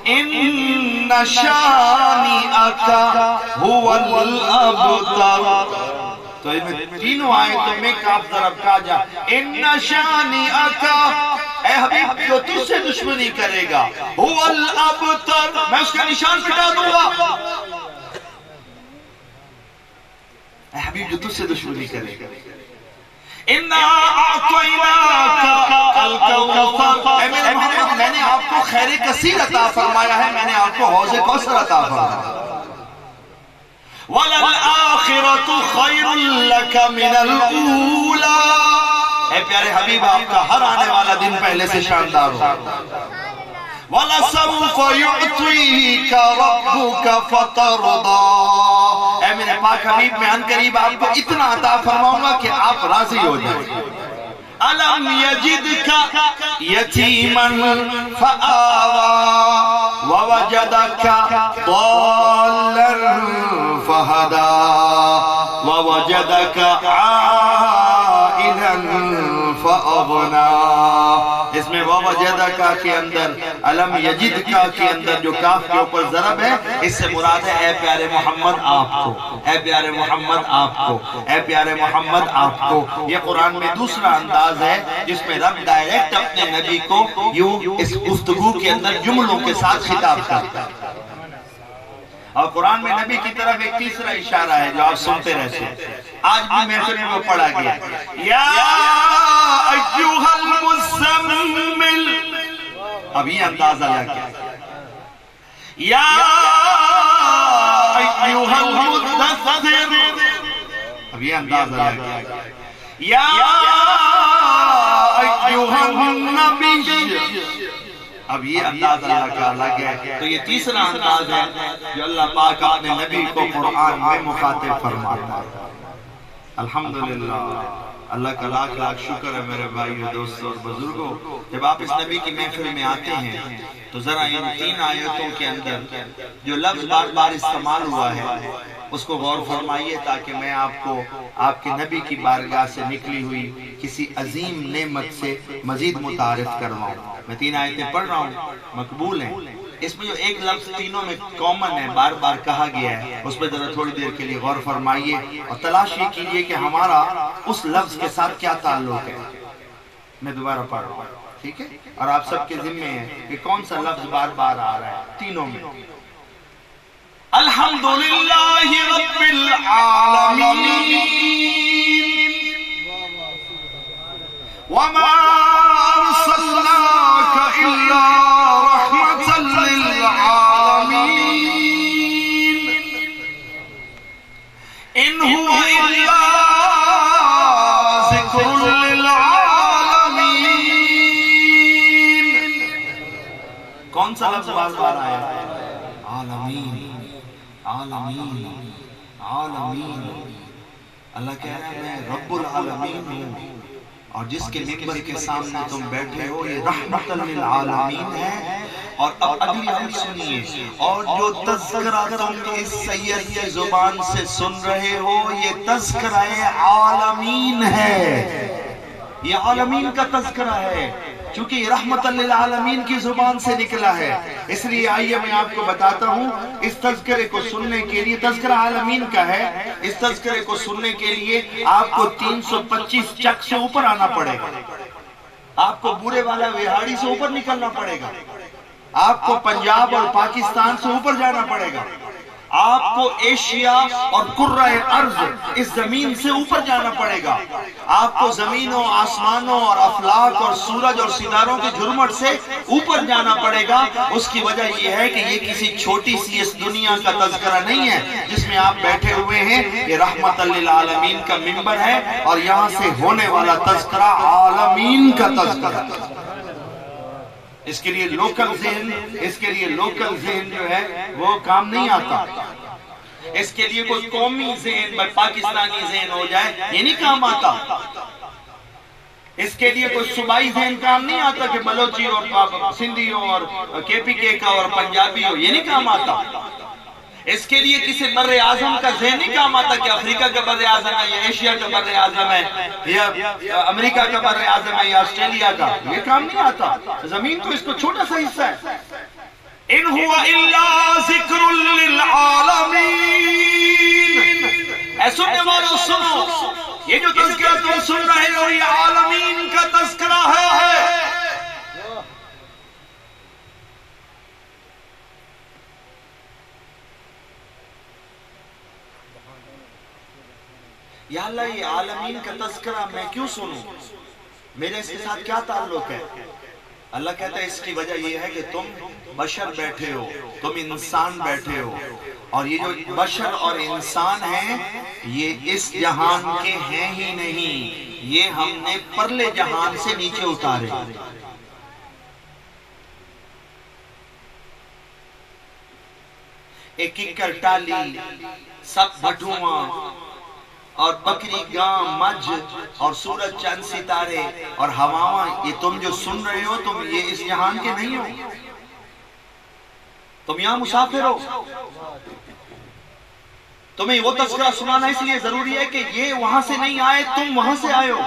إِنَّ شَانِئَكَ هُوَ الْأَبْتَرُ. تو ان تینوں آیتوں میں کاف ضرب کا جا. اِنَّ شَانِئَكَ, اے حبیب جو تجھ سے دشمنی کرے گا, هُوَ الْأَبْتَرُ, میں اس کا نشان پھٹا دوں گا. اے حبیب جو تجھ سے دشمنی کرے گا. اِنَّا أَعْطَيْنَاكَ الْكَوْثَرَ, اے میرے محمد میں نے آپ کو خیر کثیر عطا فرمایا ہے, میں نے آپ کو حوض کوثر عطا فرمایا. وَلَلْآخِرَةُ خَيْرٌ لَكَ مِنَ الْأُولَى, اے پیارے حبیب آپ کا ہر آنے والا دن پہلے سے شاندار ہو. وَلَسَوْفَ يُعْطِيكَ رَبُّكَ فَتَرْضَى, اے میرے پاک حبیب میں ان قریب آپ کو اتنا عطا فرماؤں گا کہ آپ راضی ہو جائیں. أَلَمْ يَجِدْكَ يَتِيمًا فَآوَى وَوَجَدَكَ ضَالًّا فَهَدَى وَوَجَدَكَ عَائِلًا فأغنا. اس میں ووجد کا کے اندر علم یجد کا کے اندر جو کاف کے اوپر ضرب ہے، اس سے مراد ہے اے پیارے محمد آپ کو، اے پیارے محمد آپ کو، اے پیارے محمد آپ کو. یہ قرآن میں دوسرا انداز ہے جس میں رب ڈائریکٹ اپنے نبی کو یوں اس گفتگو کے اندر جملوں کے ساتھ خطاب کرتا ہے. اور قرآن میں نبی کی طرف ایک تیسرا اشارہ ہے جو آپ سنتے رہتے ہیں. آج بھی محفل میں وہ پڑھا گیا، یا ایھا المزمل. اب یہ انداز آیا کیا، یا ایھا المدثر. اب یہ انداز آیا کیا، یا ایھا النبی. اب یہ انداز اللہ کا الگ ہے. تو یہ تیسرا انداز ہے جو اللہ پاک اپنے نبی کو قرآن میں مخاطب فرماتا ہے. الحمدللہ، اللہ کا لاکھ لاکھ شکر ہے میرے بھائیو، دوستو اور بزرگوں. جب آپ اس نبی کی محفل میں آتے ہیں تو ذرا ان 3 آیتوں کے اندر جو لفظ بار بار استعمال ہوا ہے اس کو غور فرمائیے، تاکہ میں آپ کو آپ کے نبی کی بارگاہ سے نکلی ہوئی کسی عظیم نعمت سے مزید متعارف کرواؤں. میں 3 آیتیں پڑھ رہا ہوں، مقبول ہیں. اس میں جو ایک لفظ تینوں میں کامن ہے، بار بار کہا گیا ہے، اس پہ ذرا تھوڑی دیر کے لیے غور فرمائیے اور تلاش یہ کیجئے کہ ہمارا اس لفظ کے ساتھ کیا تعلق ہے. میں دوبارہ پڑھ رہا ہوں، ٹھیک ہے؟ اور آپ سب کے ذمہ ہے کہ کون سا لفظ بار بار آ رہا ہے تینوں میں. الحمدللہ رب العالمین وما ارسلناک الا رحمتا للعالمین ان هو الا ذکر للعالمین. کون سا لفظ بار بار آیا ہے؟ عالمین، عالمین، عالمین. اللہ کہہ رہا ہے میں رب العالمین ہوں، اور جس کے منبر کے سامنے تم بیٹھے ہو یہ رحمت للعالمین ہے. اور اب اگلی آیت سنیے، اور جو تذکرہ تم اس سید کی زبان سے سن رہے ہو یہ تذکرہ عالمین ہے. یہ عالمین کا تذکرہ ہے چونکہ یہ رحمت للعالمین کی زبان سے نکلا ہے. اس لیے آئیے میں آپ کو بتاتا ہوں، اس تذکرے کو سننے کے لیے، تذکرہ عالمین کا ہے، اس تذکرے کو سننے کے لیے آپ کو 325 چک سے اوپر آنا پڑے گا. آپ کو بورے والا وہاڑی سے اوپر نکلنا پڑے گا. آپ کو پنجاب اور پاکستان سے اوپر جانا پڑے گا. آپ کو ایشیا اور کرۂ ارض اس زمین سے اوپر جانا پڑے گا. آپ کو زمینوں، آسمانوں اور افلاک اور سورج اور ستاروں کے جھرمٹ سے اوپر جانا پڑے گا. اس کی وجہ یہ ہے کہ یہ کسی چھوٹی سی اس دنیا کا تذکرہ نہیں ہے جس میں آپ بیٹھے ہوئے ہیں. یہ رحمت للعالمین کا منبر ہے اور یہاں سے ہونے والا تذکرہ عالمین کا تذکرہ. اس کے لیے لوکل ذہن جو ہے وہ کام نہیں آتا. اس کے لیے کوئی قومی ذہن پاکستانی ذہن ہو جائے یہ نہیں کام آتا. اس کے لیے کوئی صوبائی ذہن کام نہیں آتا کہ بلوچی اور سندھی ہو اور KPK کا اور پنجابی ہو، یہ نہیں کام آتا. اس کے لیے کسی بر اعظم کا ذہن نہیں کام آتا کہ افریقہ کا بر اعظم ہے یا ایشیا کا بر اعظم ہے یا امریکہ کا بر اعظم ہے یا آسٹریلیا کا. یہ کام نہیں آتا. زمین تو اس کو چھوٹا سا حصہ ہے. ان هو الا ذکر للعالمین. اے سننے والوں سنو، یہ جو تذکرہ تم سن رہے ہو یہ عالمین کا تذکرہ ہے. یا اللہ یہ عالمین کا تذکرہ میں کیوں سنوں؟ میرے اس کے ساتھ کیا تعلق ہے؟ اللہ کہتا ہے اس کی وجہ یہ ہے کہ تم بشر بیٹھے ہو، تم انسان بیٹھے ہو، اور یہ جو بشر اور انسان ہیں یہ اس جہان کے ہیں ہی نہیں، یہ ہم نے پرلے جہان سے نیچے اتارے. ایک ککر ٹالی، سب بھٹواں اور بکری گاں مجھ اور سورج چند ستارے اور ہواواں، یہ تم جو سن رہے ہو تم یہ اس جہان کے نہیں ہو. تم یہاں مسافر ہو. تمہیں وہ تذکرہ سنانا اس لیے ضروری ہے کہ یہ وہاں سے نہیں آئے، تم وہاں سے آئے ہو.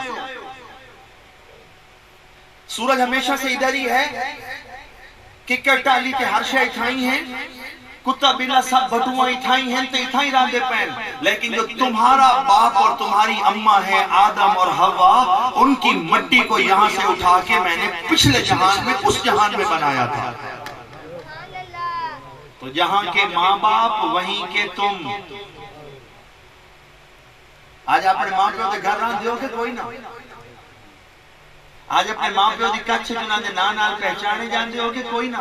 سورج ہمیشہ سے ادھر ہی ہے، ککر ٹالی کے ہر شے اتھائی ہیں، کتا بلا سب بٹوائیں اتھائی ہیں تو اتھائی راندے پین، لیکن جو تمہارا باپ اور تمہاری اماں ہے آدم اور حوا، ان کی مٹی کو یہاں سے اٹھا کے میں نے پچھلے جہان میں اس جہان میں بنایا تھا۔ تو جہاں کے ماں باپ وہیں کے تم۔ آج اپنے ماں پیو دے گھر ران دیو کہ کوئی نہ، آج اپنے ماں پیو دی کچھ جنہاں دے نانال پہچانے جان دیو کہ کوئی نہ۔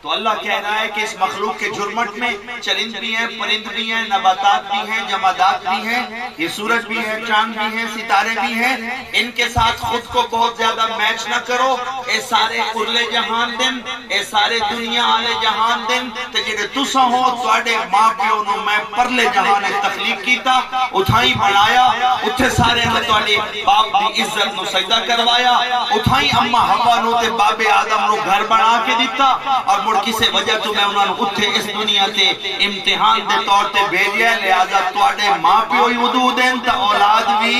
تو اللہ کہہ رہا ہے کہ اس مخلوق کے جرمٹ میں چرند بھی ہیں، پرند بھی ہیں، نباتات بھی ہیں، جمادات بھی ہیں، یہ سورج بھی ہے، چاند بھی ہیں، ستارے بھی ہیں، ان کے ساتھ خود کو بہت زیادہ میچ نہ کرو۔ اے سارے ارلے جہان دن، اے سارے دنیا آلے جہان دن، تے جڑے تسا ہو تواڈے ماں پیو نو میں پرلے جہان تخلیق کیتا، اتھائی بنایا، اتھے سارے نے تواڈے باپ دی عزت نو سجدہ کروایا، اتھائی اماں حوا نو تے باب آدم نو گھر بنا کے دیتا، اور مڑ کسے وجہ تو میں انہوں نے اتھے اس دنیا تے امتحان دے طور تے بھیجیا، لہذا تواڈے ماں پیو ہی حدود ہیں تا اولاد بھی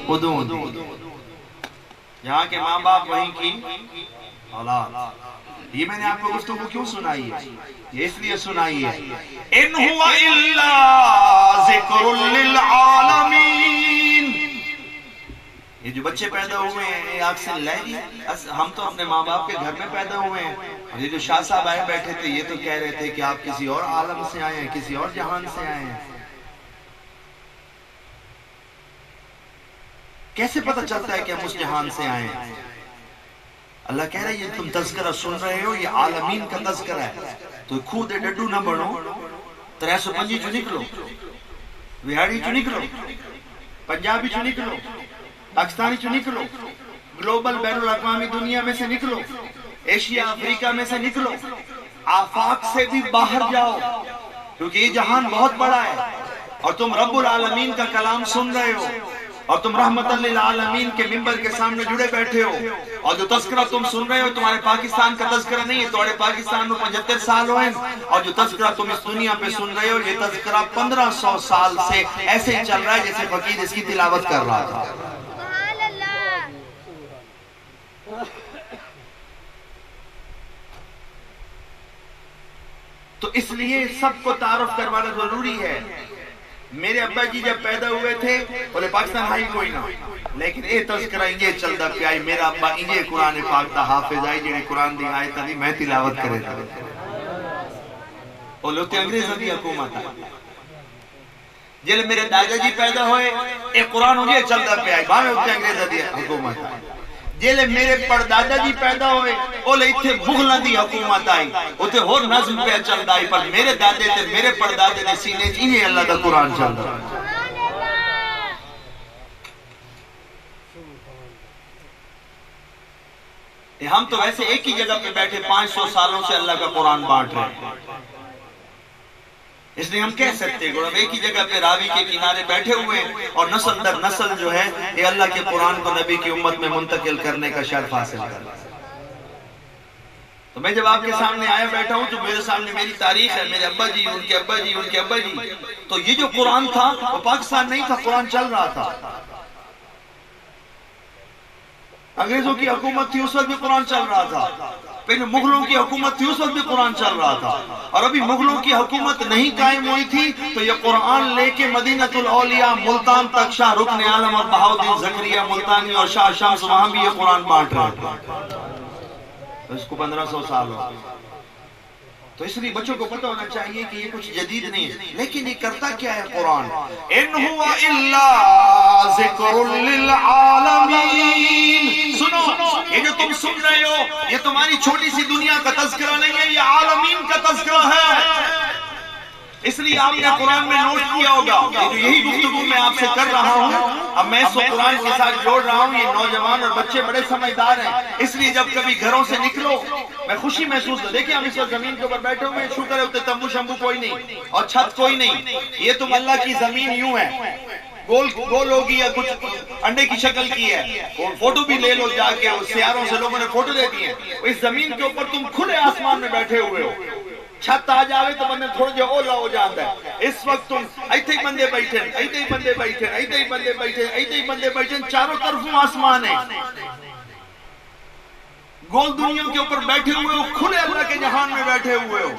حدود۔ یہاں کے ماں باپ وہیں کی اولاد۔ یہ میں نے آپ کو گفتگو کیوں سنائی ہے؟ یہ اس لیے سنائی ہے، ان ہوا الا ذکر للعالمین۔ یہ جو بچے پیدا ہوئے ہیں آگ سے لہری، ہم تو اپنے ماں باپ کے گھر میں پیدا ہوئے ہیں، اور یہ جو شاہ صاحب آئے بیٹھے تھے یہ تو کہہ رہے تھے کہ آپ کسی اور عالم سے آئے ہیں، کسی اور جہان سے آئے ہیں۔ کیسے پتہ چلتا ہے کہ ہم اس جہان سے آئے ہیں؟ اللہ کہہ رہا ہے یہ تم تذکرہ سن رہے ہو، یہ عالمین کا تذکرہ ہے، تو خود ڈڈو نہ بڑھو، 305 چو نکلو، بہاڑی چو نکلو، پنجابی چو نکلو، پاکستانی چو نکلو، گلوبل بین الاقوامی دنیا میں سے نکلو، ایشیا افریقہ میں سے نکلو، آفاق سے بھی باہر جاؤ، کیونکہ یہ جہان بہت بڑا ہے، اور تم رب العالمین کا کلام سن رہے ہو، اور تم رحمت للعالمین کے ممبر کے سامنے جڑے بیٹھے ہو، اور جو تذکرہ تم سن رہے ہو تمہارے پاکستان کا تذکرہ نہیں ہے، تمہارے پاکستان میں 75 سال ہوئے، اور جو تذکرہ تم اس دنیا پہ سن رہے ہو یہ تذکرہ 1500 سال سے ایسے ہی چل رہا ہے جیسے فقیر اس کی تلاوت کر رہا تھا۔ تو اس لیے سب کو تعارف کروانا ضروری ہے۔ میرے ابا جی جب پیدا ہوئے تھے بولے پاکستان ہائی کوئی نہ، لیکن اے تذکرہ انجے چلدا پیائی، میرا ابا انجے قرآن پاک دا حافظ آئی جنہیں قرآن دی آیت دی میں تلاوت کرے تھا، اور لوتے انگریزوں دی حکومت آئی۔ جلے میرے دادا جی پیدا ہوئے اے قرآن انجے چلدا پیائی، باہمیں ہوتے انگریزوں دی حکومت آئی۔ جیلے میرے پردادا جی پیدا ہوئے اولے اتھے مغلوں دی حکومت آئی، اتھے ہور نظم پہ چل دائی، پر میرے دادے تے میرے پردادے دے سینے انہیں اللہ دا قرآن چل دا۔ ہم تو ویسے ایک ہی جگہ پہ بیٹھے 500 سالوں سے اللہ کا قرآن بانٹ رہے ہیں، اس لیے ہم کہہ سکتے ہیں ہم ایک ہی جگہ پہ راوی کے کنارے بیٹھے ہوئے ہیں، اور نسل در نسل جو ہے یہ اللہ کے قرآن کو نبی کی امت میں منتقل کرنے کا شرف حاصل کر رہا ہے۔ تو میں جب آپ کے سامنے آیا بیٹھا ہوں تو میرے سامنے میری تاریخ ہے، میرے ابا جی، ان کے ابا جی، ان کے ابا جی، تو یہ جو قرآن تھا وہ پاکستان نہیں تھا، قرآن چل رہا تھا۔ انگریزوں کی حکومت تھی اس وقت بھی قرآن چل رہا تھا، پھر مغلوں کی حکومت تھی اس وقت بھی قرآن چل رہا تھا، اور ابھی مغلوں کی حکومت نہیں قائم ہوئی تھی تو یہ قرآن لے کے مدینہ الاولیاء ملتان تک شاہ رکن عالم اور بہاؤالدین زکریا ملتانی اور شاہ شمس وہاں بھی یہ قرآن بانٹ رہے تھے، تو اس کو 1500 سال ہو۔ تو اس لیے بچوں کو پتہ ہونا چاہیے کہ یہ کچھ جدید نہیں ہے، لیکن یہ کرتا کیا ہے قرآن؟ ان ہوا الا ذکر للعالمین۔ سنو، یہ جو تم سن رہے ہو یہ تمہاری چھوٹی سی دنیا کا تذکرہ نہیں ہے، یہ عالمین کا تذکرہ ہے۔ اس لیے آپ نے قرآن میں نوٹ کیا ہوگا، یہی گفتگو میں آپ سے کر رہا ہوں، اب میں اس کو قرآن کے ساتھ جوڑ رہا ہوں۔ یہ نوجوان اور بچے بڑے سمجھدار ہیں، اس لیے جب کبھی گھروں سے نکلو میں خوشی محسوس کرتا ہوں۔ دیکھیں ہم اس وقت زمین کے اوپر بیٹھے ہوئے ہیں، شکر ہے اتنے تمبو شمبو کوئی نہیں اور چھت کوئی نہیں، یہ تم اللہ کی زمین یوں ہے، گول ہوگی یا کچھ انڈے کی شکل کی ہے، فوٹو بھی لے لو جا کے، سیاروں سے لوگوں نے فوٹو دے دی ہے۔ اس زمین کے اوپر تم کھلے آسمان میں بیٹھے ہوئے ہو، چھت آ جاوے تو بندے تھوڑا جو اولا ہو جاتا ہے۔ اس وقت تم ایتھے ہی بندے بیٹھے، ایتھے ہی بندے بیٹھے، ایتھے ہی بندے بیٹھے، ایتھے ہی بندے بیٹھے، چاروں طرفوں آسمان ہے۔ گول دنیا کے اوپر بیٹھے ہوئے ہو، کھلے اللہ کے جہان میں بیٹھے ہوئے ہو،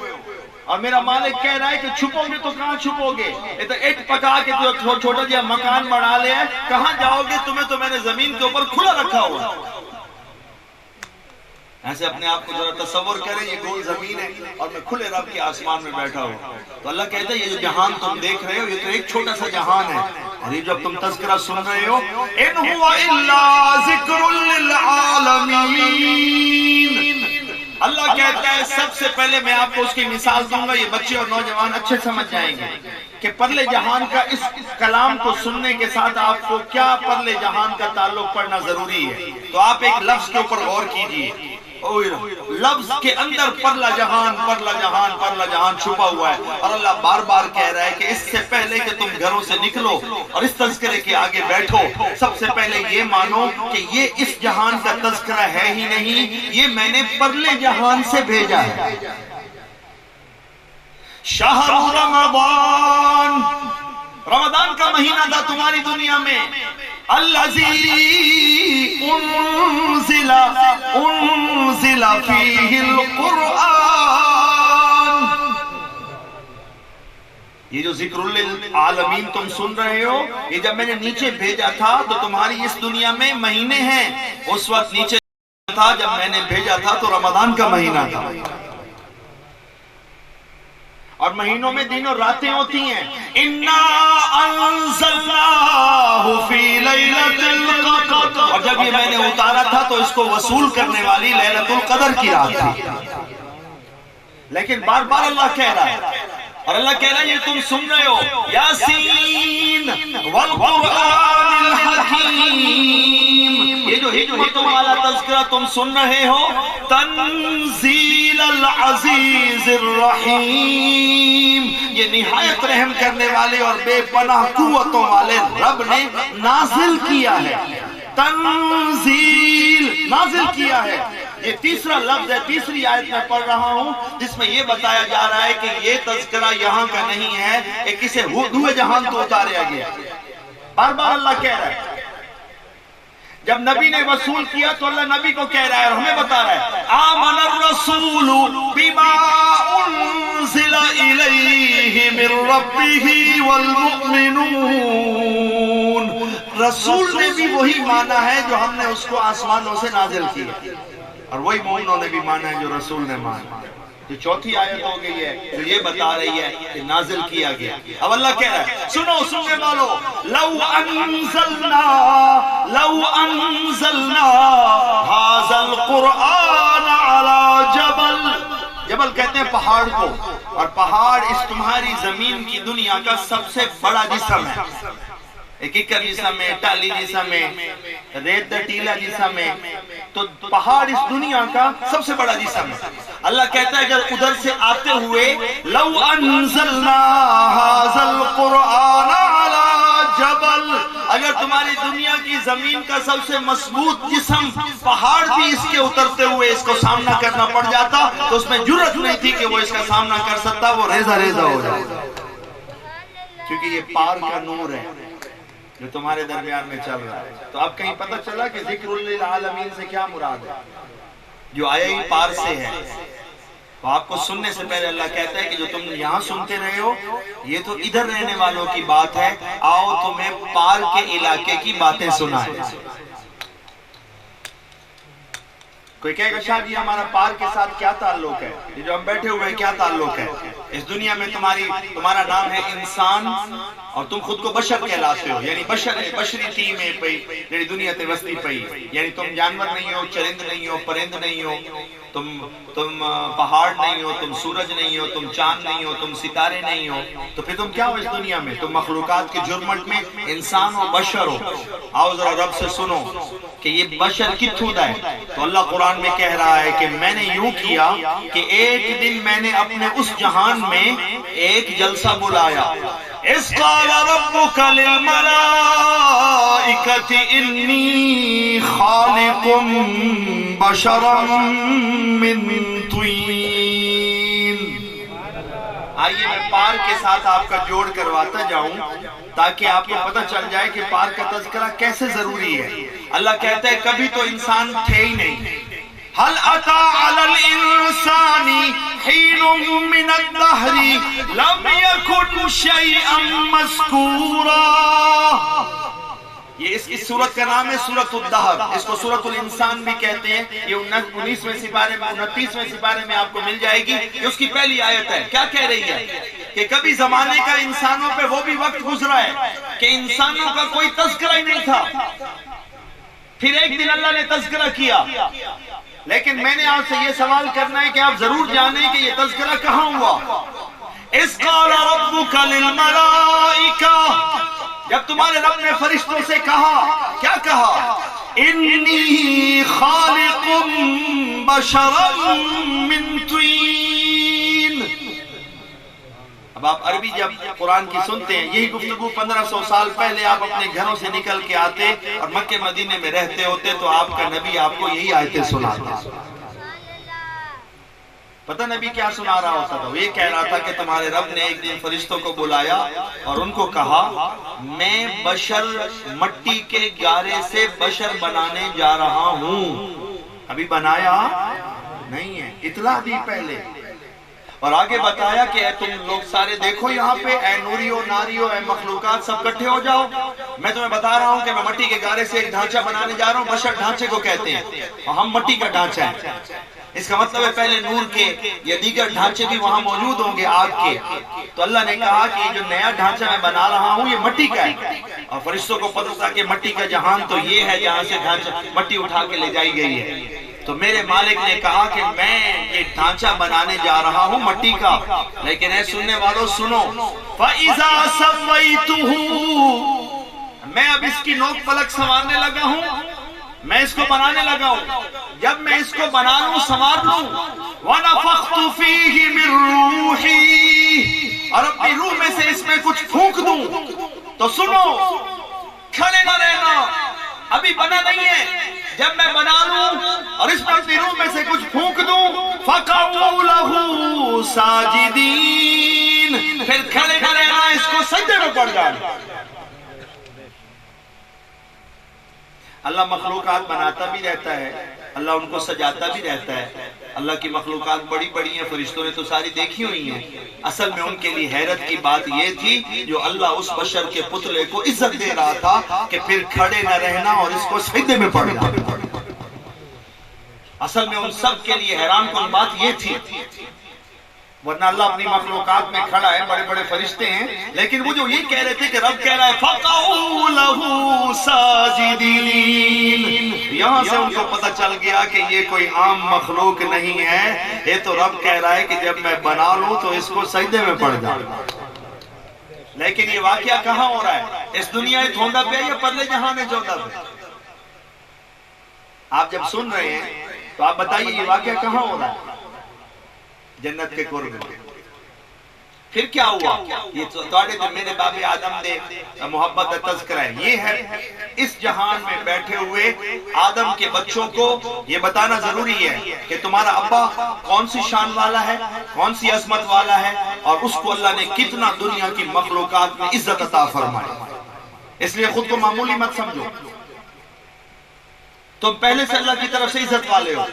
اور میرا مالک کہہ رہا ہے کہ چھپو گے تو کہاں چھپو گے؟ یہ تو اٹ پکا کے تو چھوٹا جہا مکان بنا لے، کہاں جاؤ گے؟ تمہیں تو میں نے زمین کے اوپر کھلا رکھا ہوا۔ ایسے اپنے آپ کو ذرا تصور کریں، یہ گول زمین ہے اور میں کھلے رب کے آسمان میں بیٹھا ہوں۔ تو اللہ کہتا ہے یہ جو جہان تم دیکھ رہے ہو یہ تو ایک چھوٹا سا جہان ہے، اور یہ جب تم تذکرہ سن رہے ہو، ان هو الا ذکر للعالمین، اللہ کہتا ہے سب سے پہلے میں آپ کو اس کی مثال دوں گا، یہ بچے اور نوجوان اچھے سمجھ جائیں گے کہ پرلے جہان کا اس کلام کو سننے کے ساتھ آپ کو کیا پرلے جہان کا تعلق پڑھنا ضروری ہے۔ تو آپ ایک لفظ کے اوپر غور کیجئے، لفظ کے اندر پرلا جہان پرلا جہان پرلا جہان چھپا ہوا ہے، اور اللہ بار بار کہہ رہا ہے کہ اس سے پہلے کہ تم گھروں سے نکلو اور اس تذکرے کے آگے بیٹھو، سب سے پہلے یہ مانو کہ یہ اس جہان کا تذکرہ ہے ہی نہیں، یہ میں نے پرلے جہان سے بھیجا ہے۔ شہر رمضان، رمضان کا مہینہ تھا تمہاری دنیا میں، الذی انزل فیہ القرآن، یہ جو ذکر للعالمین تم سن رہے ہو، یہ جب میں نے نیچے بھیجا تھا تو تمہاری اس دنیا میں مہینے ہیں، اس وقت نیچے تھا جب میں نے بھیجا تھا تو رمضان کا مہینہ تھا، اور مہینوں میں دن اور راتیں ہوتی ہیں۔ اِنَّا أَنزَلْنَاهُ فِي لَيْلَةِ الْقَدْرِ، اور جب یہ میں نے اتارا تھا تو اس کو وصول کرنے والی لیلۃ القدر کی رات تھی، لیکن بار بار اللہ کہہ رہا ہے، اور اللہ کہہ رہا ہے یہ تم سن رہے ہو، یاسین والقرآن الحکیم، یہ جو حکمتوں والا تذکرہ تم سن رہے ہو، تنزیل العزیز الرحیم، یہ نہایت رحم کرنے والے اور بے پناہ قوتوں والے رب نے نازل کیا ہے، تنزیل نازل کیا ہے۔ یہ تیسرا لفظ ہے، تیسری آیت میں پڑھ رہا ہوں جس میں یہ بتایا جا رہا ہے کہ یہ تذکرہ یہاں کا نہیں ہے، ایک اسے ہوئے جہان تو اتاریا گیا۔ بار بار اللہ کہہ رہا ہے، جب نبی نے وصول کیا تو اللہ نبی کو کہہ رہا ہے اور ہمیں بتا رہا ہے، آمن الرسول بما انزل الیہ من ربہ والمؤمنون، رسول نے بھی وہی مانا ہے جو ہم نے اس کو آسمانوں سے نازل کیا، اور وہی مومنوں نے بھی مانا ہے جو رسول نے مانا۔ جو چوتھی آیت ہو گئی ہے جو یہ بتا رہی ہے کہ نازل کیا گیا۔ اب اللہ کہہ رہا ہے سنو سننے والو، لو انزلنا هذا القرآن على جبل، جبل کہتے ہیں پہاڑ کو، اور پہاڑ اس تمہاری زمین کی دنیا کا سب سے بڑا جسم ہے، ایک ایکڑ جسم ہے، ٹالی جسم ہے، ریت ٹیلا جسم ہے، تو پہاڑ اس دنیا کا سب سے بڑا جسم ہے۔ اللہ کہتا ہے اگر ادھر سے آتے ہوئے لو انزلنا هذا القرآن على جبل، اگر تمہاری دنیا کی زمین کا سب سے مضبوط جسم پہاڑ بھی اس کے اترتے ہوئے اس کو سامنا کرنا پڑ جاتا تو اس میں جرأت نہیں تھی کہ وہ اس کا سامنا کر سکتا، وہ ریزہ ریزہ ہو جاتا، کیونکہ یہ پار کا نور ہے جو تمہارے درمیان میں چل رہا ہے۔ تو اب کہیں پتہ چلا کہ ذکر للعالمین سے کیا مراد ہے، جو آیا ہی پار سے ہے۔ تو آپ کو سننے سے پہلے اللہ کہتا ہے کہ جو تم یہاں سنتے رہے ہو یہ تو ادھر رہنے والوں کی بات ہے، آؤ تمہیں پار کے علاقے کی باتیں سنائیں۔ کوئی کہے گا شاہ جی ہمارا پار کے ساتھ کیا تعلق ہے، یہ جو ہم بیٹھے ہوئے ہیں کیا تعلق ہے؟ اس دنیا میں تمہارا نام ہے انسان اور تم خود کو بشر کہلاتے ہو، یعنی بشری ٹیم ہے پئی یعنی دنیا تے وسطی پئی، یعنی تم جانور نہیں ہو، چرند نہیں ہو، پرند نہیں ہو، تم پہاڑ نہیں ہو، تم سورج نہیں ہو، تم چاند نہیں ہو، تم ستارے نہیں ہو، تو پھر تم کیا ہو اس دنیا میں؟ تم مخلوقات کے جرمٹ میں انسان ہو، بشر ہو۔ آؤ ذرا رب سے سنو کہ یہ بشر کتھوں دا ہے؟ تو اللہ قرآن میں کہہ رہا ہے کہ میں نے یوں کیا کہ ایک دن میں نے اپنے اس جہان میں ایک جلسہ بلایا، اِذْ قَالَ رَبُّكَ لِلْمَلَائِكَةِ إِنِّي خَالِقٌ بَشَرًا مِّن طِينٍ۔ آئیے میں پار کے ساتھ آپ کا جوڑ کرواتا جاؤں تاکہ آپ کو پتہ چل جائے کہ پار کا تذکرہ کیسے ضروری ہے۔ اللہ کہتا ہے کبھی تو انسان تھے ہی نہیں، هل أتى على الإنسان حين من الدهر لم يكن شيئا مذكورا. یہ اس سورت کا نام ہے سورت الدہر. اس کو سورت الانسان بھی کہتے ہیں. یہ 19ویں سپارے میں 29ویں سپارے میں آپ کو مل جائے گی. یہ اس کی پہلی آیت ہے. کیا کہہ رہی ہے کہ کبھی زمانے کا انسانوں پہ وہ بھی وقت گزرا ہے کہ انسانوں کا کوئی تذکرہ ہی نہیں تھا. پھر ایک دن اللہ نے تذکرہ کیا. لیکن میں نے آپ سے یہ سوال کرنا ہے کہ آپ ضرور جانیں کہ یہ تذکرہ کہاں ہوا. اِذْ قَالَ رَبُّكَ لِلْمَلَائِكَةِ، جب تمہارے رب نے فرشتوں سے کہا. کیا کہا؟ اِنِّي خَالِقٌ بَشَرًا مِّن طِينٍ. اب آپ عربی جب قرآن کی سنتے ہیں، یہی گفتگو 1500 سال پہلے آپ اپنے گھروں سے نکل کے آتے اور مکہ مدینے میں رہتے ہوتے تو آپ کا نبی آپ کو یہی آیتیں سناتا. پتہ نبی کیا سنا رہا ہوتا تھا؟ وہ یہ کہہ رہا تھا کہ تمہارے رب نے ایک دن فرشتوں کو بلایا اور ان کو کہا میں بشر مٹی کے گارے سے بشر بنانے جا رہا ہوں. ابھی بنایا نہیں ہے، اطلاع دی پہلے. اور آگے بتایا کہ اے تم لوگ سارے دیکھو یہاں پہ، اے نوریو ناریو اے مخلوقات سب کٹھے ہو جاؤ. میں تمہیں بتا رہا ہوں کہ میں مٹی کے گارے سے ایک ڈھانچہ بنانے جا رہا ہوں. بشر ڈھانچے کو کہتے ہیں اور ہم مٹی کا ڈھانچہ ہے. اس کا مطلب ہے پہلے نور کے یا دیگر ڈھانچے بھی وہاں موجود ہوں گے آگ کے. تو اللہ نے کہا کہ یہ جو نیا ڈھانچہ میں بنا رہا ہوں یہ مٹی کا ہے. اور فرشتوں کو پتہ تھا کہ مٹی کا جہان تو یہ ہے جہاں سے ڈھانچہ مٹی اٹھا کے لے جائی گئی ہے. تو میرے مالک نے کہا کہ میں یہ ڈھانچہ بنانے جا رہا ہوں مٹی کا. لیکن اے سننے والوں سنو، فَإِذَا سَوَّيْتُهُ، میں اب اس کی نوک پلک سنوارنے لگا ہوں، میں اس کو بنانے لگا ہوں. جب میں اس کو بنا لوں سنوار لوں، وَنَفَخْتُ فِيهِ مِن رُوحِي، اور اپنی روح میں سے اس میں کچھ پھونک دوں. تو سنو، کھڑے نہ رہنا، ابھی بنا نہیں ہے. جب میں بنا لوں اور اس میں اپنی روح میں سے کچھ پھونک دوں، فَقَعُوا لَهُ سَاجِدِينَ، پھر کھڑے نہ رہنا، اس کو سجدے میں پڑ جانا. اللہ مخلوقات بناتا بھی رہتا ہے، اللہ ان کو سجاتا بھی رہتا ہے. اللہ کی مخلوقات بڑی بڑی ہیں، فرشتوں نے تو ساری دیکھی ہوئی ہیں. اصل میں ان کے لیے حیرت کی بات یہ تھی جو اللہ اس بشر کے پتلے کو عزت دے رہا تھا کہ پھر کھڑے نہ رہنا اور اس کو سجدے میں پڑ جانا. اصل میں ان سب کے لیے حیران کن بات یہ تھی. ورنہ اللہ اپنی مخلوقات میں کھڑا ہے، بڑے بڑے فرشتے ہیں، لیکن وہ جو یہ کہہ رہے تھے کہ رب کہہ رہا ہے فَقَعُوا لَهُ سَاجِدِينَ، یہاں سے ان کو پتہ چل گیا کہ یہ کوئی عام مخلوق نہیں ہے. یہ تو رب کہہ رہا ہے کہ جب میں بنا لوں تو اس کو سجدے میں پڑ جاؤں. لیکن یہ واقعہ کہاں ہو رہا ہے؟ اس دنیا دھوندا پہ یا پرلے جہان چودہ پہ؟ آپ جب سن رہے ہیں تو آپ بتائیے یہ واقعہ کہاں ہو رہا ہے؟ جنت کے قرب میں. پھر کیا ہوا؟ یہ تو میرے باب آدم دے محبت تذکرہ ہے. یہ ہے اس جہان میں بیٹھے ہوئے آدم کے بچوں کو یہ بتانا ضروری ہے کہ تمہارا ابا کون سی شان والا ہے، کون سی عظمت والا ہے، اور اس کو اللہ نے کتنا دنیا کی مخلوقات میں عزت عطا فرمائی. اس لیے خود کو معمولی مت سمجھو. تم پہلے سے اللہ کی طرف سے عزت والے ہو.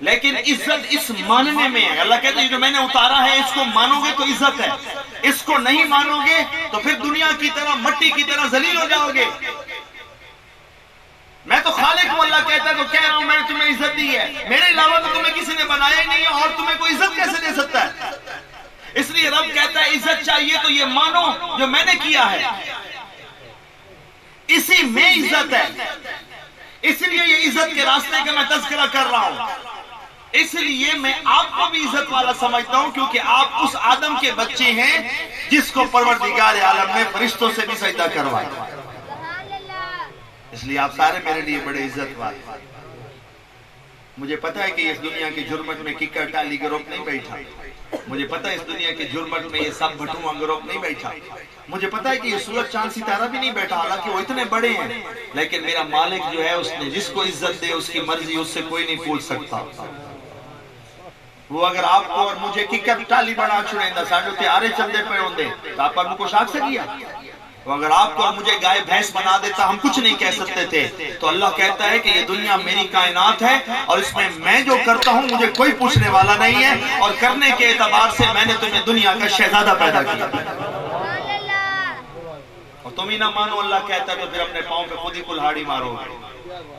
لیکن عزت اس ماننے میں ہے. اللہ کہتے ہیں جو میں نے اتارا ہے اس کو مانو گے تو عزت ہے، اس کو نہیں مانو گے تو پھر دنیا کی طرح مٹی کی طرح ذلیل ہو جاؤ گے. میں تو خالق ہوں، اللہ کہتا ہے تو کہہ رہا ہوں میں نے تمہیں عزت دی ہے، میرے علاوہ تو تمہیں کسی نے بنایا ہی نہیں ہے اور تمہیں کوئی عزت کیسے دے سکتا ہے؟ اس لیے رب کہتا ہے عزت چاہیے تو یہ مانو جو میں نے کیا ہے، اسی میں عزت ہے. اس لیے یہ عزت کے راستے کا میں تذکرہ کر رہا ہوں. اس لیے میں آپ کو بھی عزت والا سمجھتا ہوں کیونکہ آپ اس آدم کے بچے ہیں جس کو پروردگار عالم نے فرشتوں سے بھی سجدہ کروایا. اس لیے آپ سارے میرے لیے بڑے عزت والے. مجھے پتا ہے کہ اس دنیا کی جرمٹ میں ککر ٹالی گروپ نہیں بیٹھا. مجھے پتا ہے اس دنیا کی جرمٹ میں یہ سب بھٹواں گروپ نہیں بیٹھا. مجھے پتا ہے کہ یہ سورج چاند ستارہ بھی نہیں بیٹھا، حالانکہ وہ اتنے بڑے ہیں. لیکن میرا مالک جو ہے اس نے جس کو عزت دے اس کی مرضی اس سے کوئی نہیں پوچھ سکتا. وہ اگر آپ کو اور مجھے ککر ٹالی بنا چھڑیں دا ساڑھو تیارے چندے پہ ہوں دے تو آپ پر کو شاک سے کیا تو اگر آپ کو اور مجھے گائے بھینس بنا دیتا ہم کچھ نہیں کہہ سکتے تھے. تو اللہ کہتا ہے کہ یہ دنیا میری کائنات ہے اور اس میں جو کرتا ہوں مجھے کوئی پوچھنے والا نہیں ہے, اور کرنے کے اعتبار سے میں نے تمہیں دنیا کا شہزادہ پیدا کیا. اور تم ہی نہ مانو اللہ کہتا ہے تو پھر اپنے پاؤں پہ خود ہی کلہاڑی مارو گے.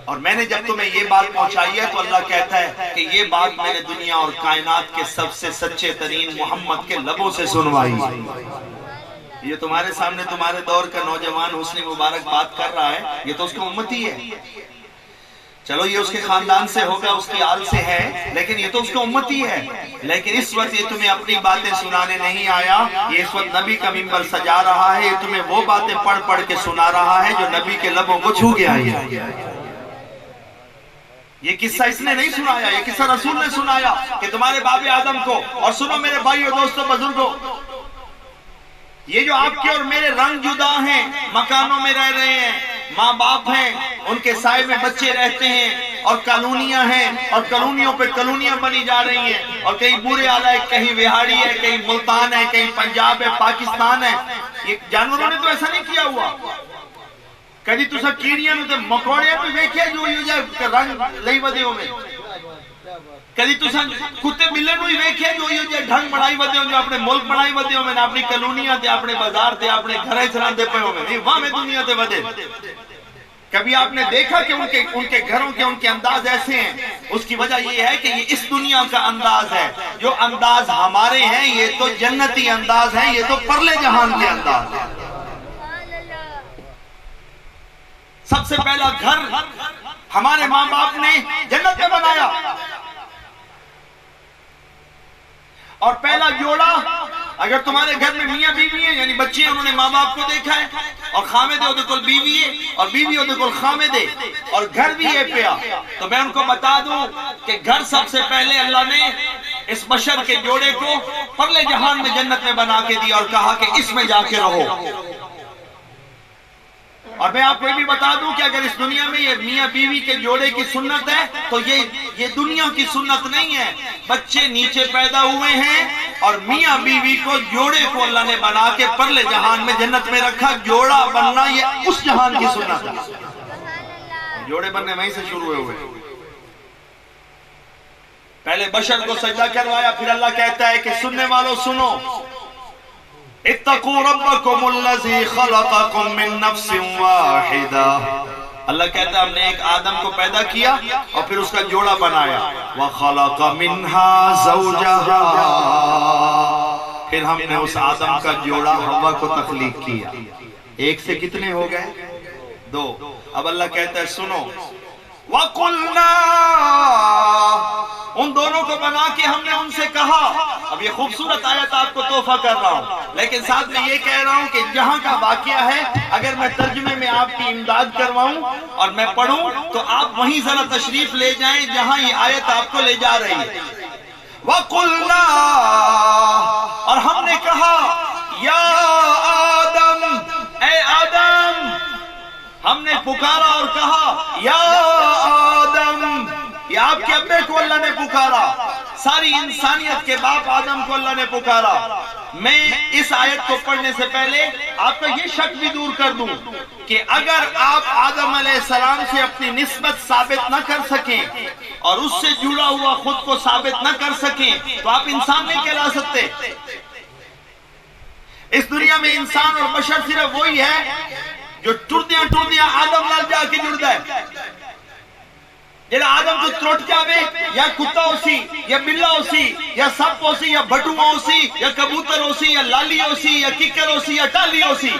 اور میں نے جب تمہیں یہ بات پہنچائی ہے تو اللہ کہتا ہے کہ یہ بات میں نے دنیا اور کائنات کے سب سے سچے ترین محمد کے لبوں سے سنوائی. یہ تمہارے سامنے تمہارے دور کا نوجوان حسنی مبارک بات کر رہا ہے, یہ تو اس کا امتی ہے. چلو یہ اس کے خاندان سے ہوگا, اس کی آل سے ہے, لیکن یہ تو اس کا امتی ہے. لیکن اس وقت یہ تمہیں اپنی باتیں سنانے نہیں آیا, یہ اس وقت نبی کا منبر سجا رہا ہے, یہ تمہیں وہ باتیں پڑھ پڑھ کے سنا رہا ہے جو نبی کے لبوں کو چھو کے آئی ہے. یہ قصہ اس نے نہیں سنایا, یہ قصہ رسول نے سنایا کہ تمہارے باب آدم کو. اور سنو میرے بھائیو دوستو بزرگوں, یہ جو آپ کے اور میرے رنگ جدا ہیں, مکانوں میں رہ رہے ہیں, ماں باپ ہیں, ان کے سائے میں بچے رہتے ہیں, اور کالونیاں ہیں, اور کالونیوں پہ کالونیاں بنی جا رہی ہیں, اور کہیں بورے آلا ہے, کہیں وہاڑی ہے, کہیں ملتان ہے, کہیں پنجاب ہے, پاکستان ہے. یہ جانوروں نے تو ایسا نہیں کیا ہوا. کدی تسا کیڑیاں تے مکوڑیاں تو دیکھیا جو یہ رنگ لئی ودے ہوئے, کدی تسا کتے بلے نو ہی دیکھیا جو یہ ڈھنگ بڑھائی ودے ہوئے, جو اپنے ملک بڑھائی ودے ہوئے, اپنی کالونیاں تے, اپنے بازار تے, اپنے گھرے چلاندے پے ہوئے, نہیں وہاں میں دنیا تے ودے. کبھی آپ نے دیکھا کہ ان کے گھروں کے ان کے انداز ایسے ہیں؟ اس کی وجہ یہ ہے کہ یہ اس دنیا کا انداز ہے. جو انداز ہمارے ہیں یہ تو جنتی انداز ہیں, یہ تو پرلے جہان کے انداز ہیں. سب سے پہلا گھر ہمارے ماں باپ نے جنت میں بنایا, اور پہلا جوڑا اگر تمہارے گھر میں میاں بیوی ہیں یعنی بچے ہیں, انہوں نے ماں باپ کو دیکھا ہے, اور خامد ہے کل بیوی ہے, اور بیوی ہے کل خامد ہے, اور گھر بھی ہے پیا. تو میں ان کو بتا دوں کہ گھر سب سے پہلے اللہ نے اس بشر کے جوڑے کو پرلے جہان میں جنت میں بنا کے دیا, اور کہا کہ اس میں جا کے رہو. اور میں آپ کو یہ بھی بتا دوں کہ اگر اس دنیا میں یہ میاں بیوی کے جوڑے کی سنت ہے تو یہ دنیا کی سنت نہیں ہے. بچے نیچے پیدا ہوئے ہیں, اور میاں بیوی کو جوڑے کو اللہ نے بنا کے پرلے جہان میں جنت میں رکھا. جوڑا بننا یہ اس جہان کی سنت ہے. جوڑے بننے وہیں سے شروع ہوئے. پہلے بشر کو سجدہ کروایا, پھر اللہ کہتا ہے کہ سننے والوں سنو, اتقوا ربکم الذی خلقکم من نفس واحدہ. اللہ کہتا ہے ہم نے ایک آدم کو پیدا کیا اور پھر اس کا جوڑا بنایا. وخلق منها زوجہا, پھر ہم نے اس آدم کا جوڑا حوا کو تخلیق کیا. ایک سے کتنے ہو گئے؟ 2. اب اللہ کہتا ہے سنو, وَقُلْنَا, ان دونوں کو بنا کے ہم نے ان سے کہا. اب یہ خوبصورت آیت آپ کو تحفہ کر رہا ہوں, لیکن ساتھ میں یہ کہہ رہا ہوں کہ جہاں کا واقعہ ہے اگر میں ترجمے میں آپ کی امداد کرواؤں اور میں پڑھوں تو آپ وہیں ذرا تشریف لے جائیں جہاں یہ آیت آپ کو لے جا رہی ہے. وَقُلْنَا, اور ہم نے کہا, یا آدم, اے آدم, ہم نے پکارا اور کہا یا آدم. یہ آپ کے ابے کو اللہ نے پکارا, ساری انسانیت کے باپ آدم کو اللہ نے پکارا. میں اس آیت کو پڑھنے سے پہلے آپ کا یہ شک بھی دور کر دوں کہ اگر آپ آدم علیہ السلام سے اپنی نسبت ثابت نہ کر سکیں اور اس سے جڑا ہوا خود کو ثابت نہ کر سکیں تو آپ انسان نہیں کہلا سکتے. اس دنیا میں انسان اور بشر صرف وہی ہے جو ٹردیاں آدم لال جا کے جڑتا ہے. جیڑا آدم تو تروٹ جاوے, یا کتا ہو سی, یا بلا ہو سی, یا سپ ہو سی, یا بٹوا ہو سی, یا کبوتر ہو سی, یا لالی ہو سی, یا ککر ہو سی, یا ٹالی ہو سی,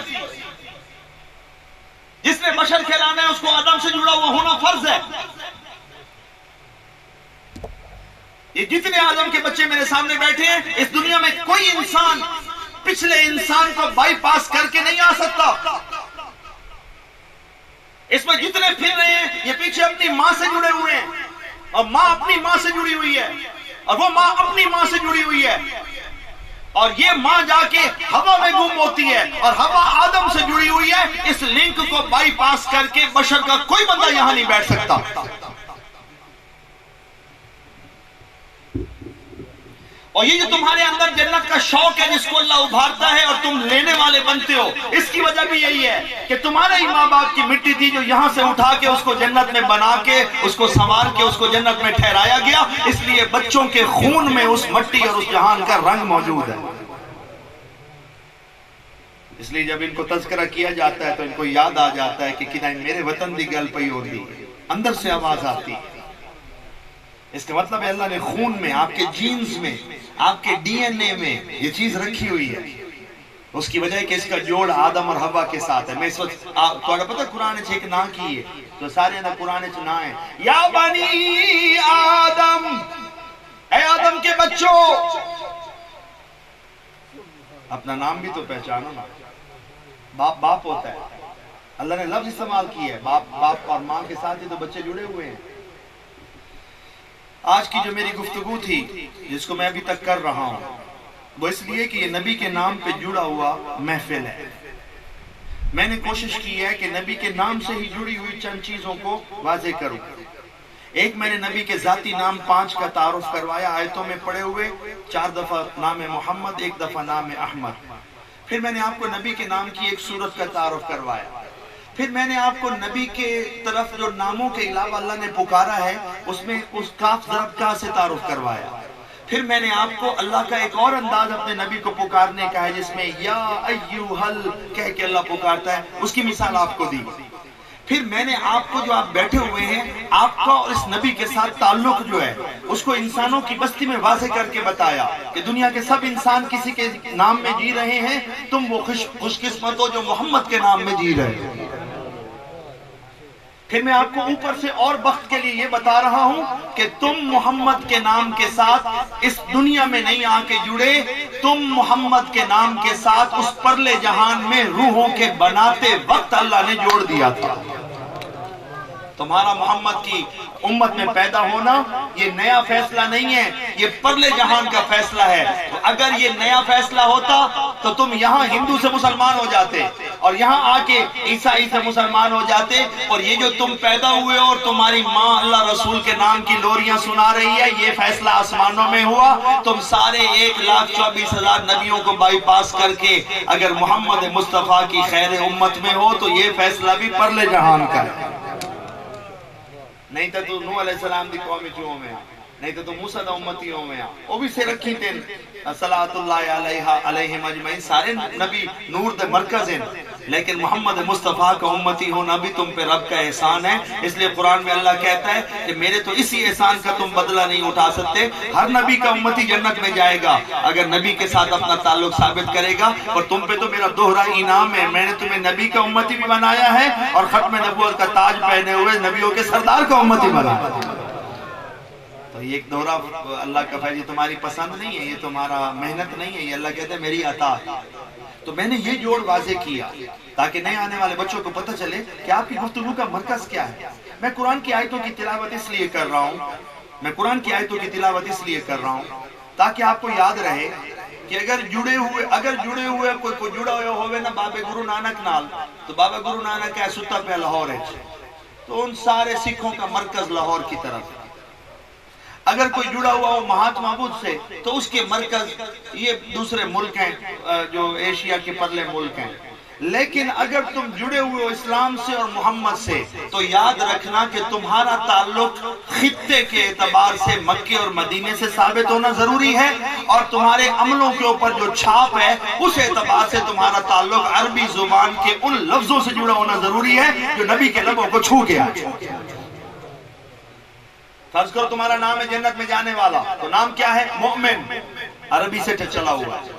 جس نے بشر کہلانا ہے اس کو آدم سے جڑا ہوا ہونا فرض ہے. یہ جتنے آدم کے بچے میرے سامنے بیٹھے ہیں, اس دنیا میں کوئی انسان پچھلے انسان کو بائی پاس کر کے نہیں آ سکتا. اس میں جتنے پھر رہے ہیں یہ پیچھے اپنی ماں سے جڑے ہوئے ہیں, اور ماں اپنی ماں سے جڑی ہوئی ہے, اور وہ ماں اپنی ماں سے جڑی ہوئی ہے, اور یہ ماں جا کے ہوا میں گم ہوتی ہے, اور ہوا آدم سے جڑی ہوئی ہے. اس لنک کو بائی پاس کر کے بشر کا کوئی بندہ یہاں نہیں بیٹھ سکتا. اور یہ جو تمہارے اندر جنت کا شوق ہے جس کو اللہ ابھارتا ہے اور تم لینے والے بنتے ہو، اس کی وجہ بھی یہی ہے کہ تمہارے ہی ماں باپ کی مٹی تھی جو یہاں سے اٹھا کے اس کو جنت میں بنا کے اس کو سنوار کے اس کو جنت میں ٹھہرایا گیا، اس لیے بچوں کے خون میں اس مٹی اور اس جہان کا رنگ موجود ہے۔ اس لیے جب ان کو تذکرہ کیا جاتا ہے تو ان کو یاد آ جاتا ہے کہ کدھر میرے وطن دی گل پئی ہوتی، اندر سے آواز آتی۔ اس کا مطلب ہے اللہ نے خون میں، آپ کے جینز میں، آپ کے ڈی این اے میں یہ چیز رکھی ہوئی ہے۔ اس کی وجہ ہے کہ اس کا جوڑ آدم اور حوا کے ساتھ ہے۔ میں اس وقت تو اگر پتہ قرآن چھے کہ نہ کی ہے تو سارے اندر قرآن چھے نہ ہے، یا بنی آدم، اے آدم کے بچوں، اپنا نام بھی تو پہچانو نا۔ باپ باپ ہوتا ہے، اللہ نے لفظ استعمال کی ہے، باپ اور ماں کے ساتھ ہی تو بچے جڑے ہوئے ہیں۔ آج کی جو میری گفتگو تھی جس کو میں ابھی تک کر رہا ہوں وہ اس لیے کہ یہ نبی کے نام پہ جڑا ہوا محفل ہے۔ میں نے کوشش کی ہے کہ نبی کے نام سے ہی جڑی ہوئی چند چیزوں کو واضح کروں۔ ایک میں نے نبی کے ذاتی نام 5 کا تعارف کروایا، آیتوں میں پڑے ہوئے، 4 دفعہ نام محمد، 1 دفعہ نام احمد۔ پھر میں نے آپ کو نبی کے نام کی ایک صورت کا تعارف کروایا۔ پھر میں نے آپ کو نبی کے طرف جو ناموں کے علاوہ اللہ نے پکارا ہے اس میں اس کاف ضرب کا سے تعارف کروایا۔ پھر میں نے آپ کو اللہ کا ایک اور انداز اپنے نبی کو پکارنے کا ہے جس میں یا ایوہل کہہ کے اللہ پکارتا ہے، اس کی مثال آپ کو دی۔ پھر میں نے آپ کو جو آپ بیٹھے ہوئے ہیں آپ کا اور اس نبی کے ساتھ تعلق جو ہے اس کو انسانوں کی بستی میں واضح کر کے بتایا کہ دنیا کے سب انسان کسی کے نام میں جی رہے ہیں، تم وہ خوش قسمت ہو جو محمد کے نام میں جی رہے ہیں۔ پھر میں آپ کو اوپر سے اور بخت کے لیے یہ بتا رہا ہوں کہ تم محمد کے نام کے ساتھ اس دنیا میں نہیں آ کے جڑے، تم محمد کے نام کے ساتھ اس پرلے جہان میں روحوں کے بناتے وقت اللہ نے جوڑ دیا تھا۔ تمہارا محمد کی امت میں پیدا ہونا یہ نیا فیصلہ نہیں ہے، یہ پرلے جہان کا فیصلہ ہے۔ اگر یہ نیا فیصلہ ہوتا تو تم یہاں ہندو سے مسلمان ہو جاتے اور یہاں آ کے عیسائی سے مسلمان ہو جاتے، اور یہ جو تم پیدا ہوئے اور تمہاری ماں اللہ رسول کے نام کی لوریاں سنا رہی ہے، یہ فیصلہ آسمانوں میں ہوا۔ تم سارے 1,24,000 نبیوں کو بائی پاس کر کے اگر محمد مصطفیٰ کی خیر امت میں ہو تو یہ فیصلہ بھی پرلے جہان کا ہے۔ نہیں تو نوح علیہ السلام دی قومی چوں میں نہیں تو موسیٰ دا امتیوں میں وہ بھی سے رکھی تین صلاۃ اللہ علیہم اجمعین، سارے نبی نور دے مرکز ہیں، لیکن محمد مصطفیٰ کا امتی ہونا بھی تم پہ رب کا احسان ہے۔ اس لیے قرآن میں اللہ کہتا ہے کہ میرے تو اسی احسان کا تم بدلہ نہیں اٹھا سکتے۔ ہر نبی کا امتی جنت میں جائے گا اگر نبی کے ساتھ اپنا تعلق ثابت کرے گا، اور تم پہ تو میرا دوہرا انعام ہے، میں نے تمہیں نبی کا امتی بھی بنایا ہے اور ختم نبوت کا تاج پہنے ہوئے نبیوں کے سردار کا امتی بنایا۔ تو یہ ایک دورہ اللہ کا فیض، یہ تمہاری پسند نہیں ہے، یہ تمہارا محنت نہیں ہے، یہ اللہ کہتا ہے میری عطا ہے۔ تو میں نے یہ جوڑ واضح کیا تاکہ نئے آنے والے بچوں کو پتہ چلے کہ آپ کی گفتگو کا مرکز کیا ہے۔ میں قرآن کی آیتوں کی تلاوت اس لیے کر رہا ہوں، میں قرآن کی آیتوں کی تلاوت اس لیے کر رہا ہوں تاکہ آپ کو یاد رہے کہ اگر جڑے ہوئے کوئی جڑا ہوئے نا بابے گرو نانک نال، تو بابا گرو نانک ہے ستا پہ لاہور ہے، تو ان سارے سکھوں کا مرکز لاہور کی طرف ہے۔ اگر کوئی جڑا ہوا ہو مہاتما بدھ سے تو اس کے مرکز یہ دوسرے ملک ہیں جو ایشیا کے پرلے ملک ہیں۔ لیکن اگر تم جڑے ہوئے ہو اسلام سے اور محمد سے تو یاد رکھنا کہ تمہارا تعلق خطے کے اعتبار سے مکے اور مدینے سے ثابت ہونا ضروری ہے، اور تمہارے عملوں کے اوپر جو چھاپ ہے اس اعتبار سے تمہارا تعلق عربی زبان کے ان لفظوں سے جڑا ہونا ضروری ہے جو نبی کے لبوں کو چھو گیا۔ فرض کرو تمہارا نام ہے جنت میں جانے والا، تو نام کیا ہے؟ مومن، عربی سے چلا ہوا ہے۔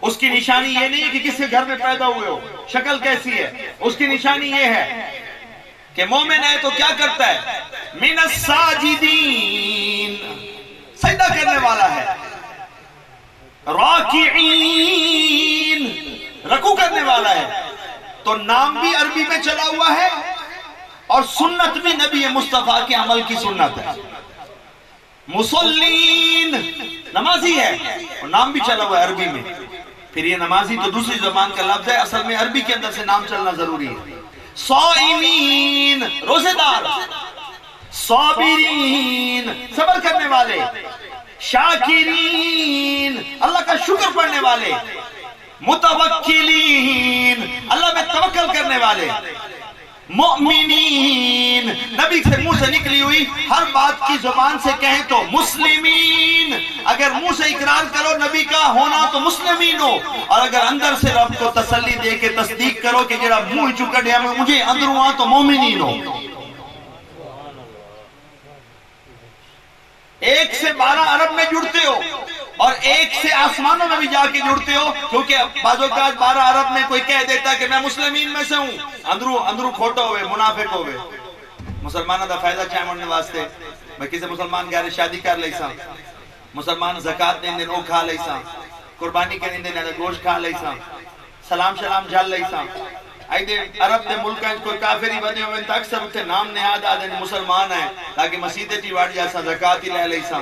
اس کی نشانی یہ نہیں ہے کہ کس کے گھر میں پیدا ہوئے ہو، شکل کیسی ہے، اس کی نشانی یہ ہے کہ مومن ہے تو کیا کرتا ہے؟ من الساجدین، سجدہ کرنے والا ہے، راکعین، رکوع کرنے والا ہے۔ تو نام بھی عربی میں چلا ہوا ہے اور سنت بھی نبی مصطفیٰ کے عمل کی سنت ہے۔ مصلین، نمازی ہے اور نام بھی چلا ہوا ہے عربی میں۔ پھر یہ نمازی تو دوسری زبان کا لفظ ہے، اصل میں عربی کے اندر سے نام چلنا ضروری ہے۔ صائمین، روزے دار، صابرین، صبر کرنے والے، شاکرین اللہ کا شکر پڑھنے والے، متوکلین اللہ میں توکل کرنے والے، مؤمنین نبی سے منہ سے نکلی ہوئی ہر بات کی زبان سے کہیں تو مسلمین، اگر منہ سے اقرار کرو نبی کا ہونا تو مسلمین ہو، اور اگر اندر سے رب کو تسلی دے کے تصدیق کرو کہ جڑا منہ چکا ڈیا میں مجھے اندر ہوا تو مومنین ہو۔ ایک سے 12 عرب میں جڑتے ہو اور ایک سے آسمانوں میں بھی جا کے جڑتے ہو، کیونکہ بعض اوقات 12 عرب میں کوئی کہہ دیتا کہ میں مسلمین میں سے ہوں، اندرو کھوٹا ہوئے منافق ہوئے۔ مسلمانہ دا فائدہ چاہے مننے واسطے میں کسی مسلمان گھر شادی کر لئی سا، مسلمان زکاة دین دن او کھا لئی سا، قربانی کے دن دن گوشت کھا لئی سا، سلام جھال لئی سا۔ آئی دے عرب دے ملکہ کوئی کافری بدے ہوئے تا اکثر اتھے نام نہاد آدھے مسلمان ہیں تاکہ مسیدے تی واڑ جاسا زکاة ہی لے لئی سا،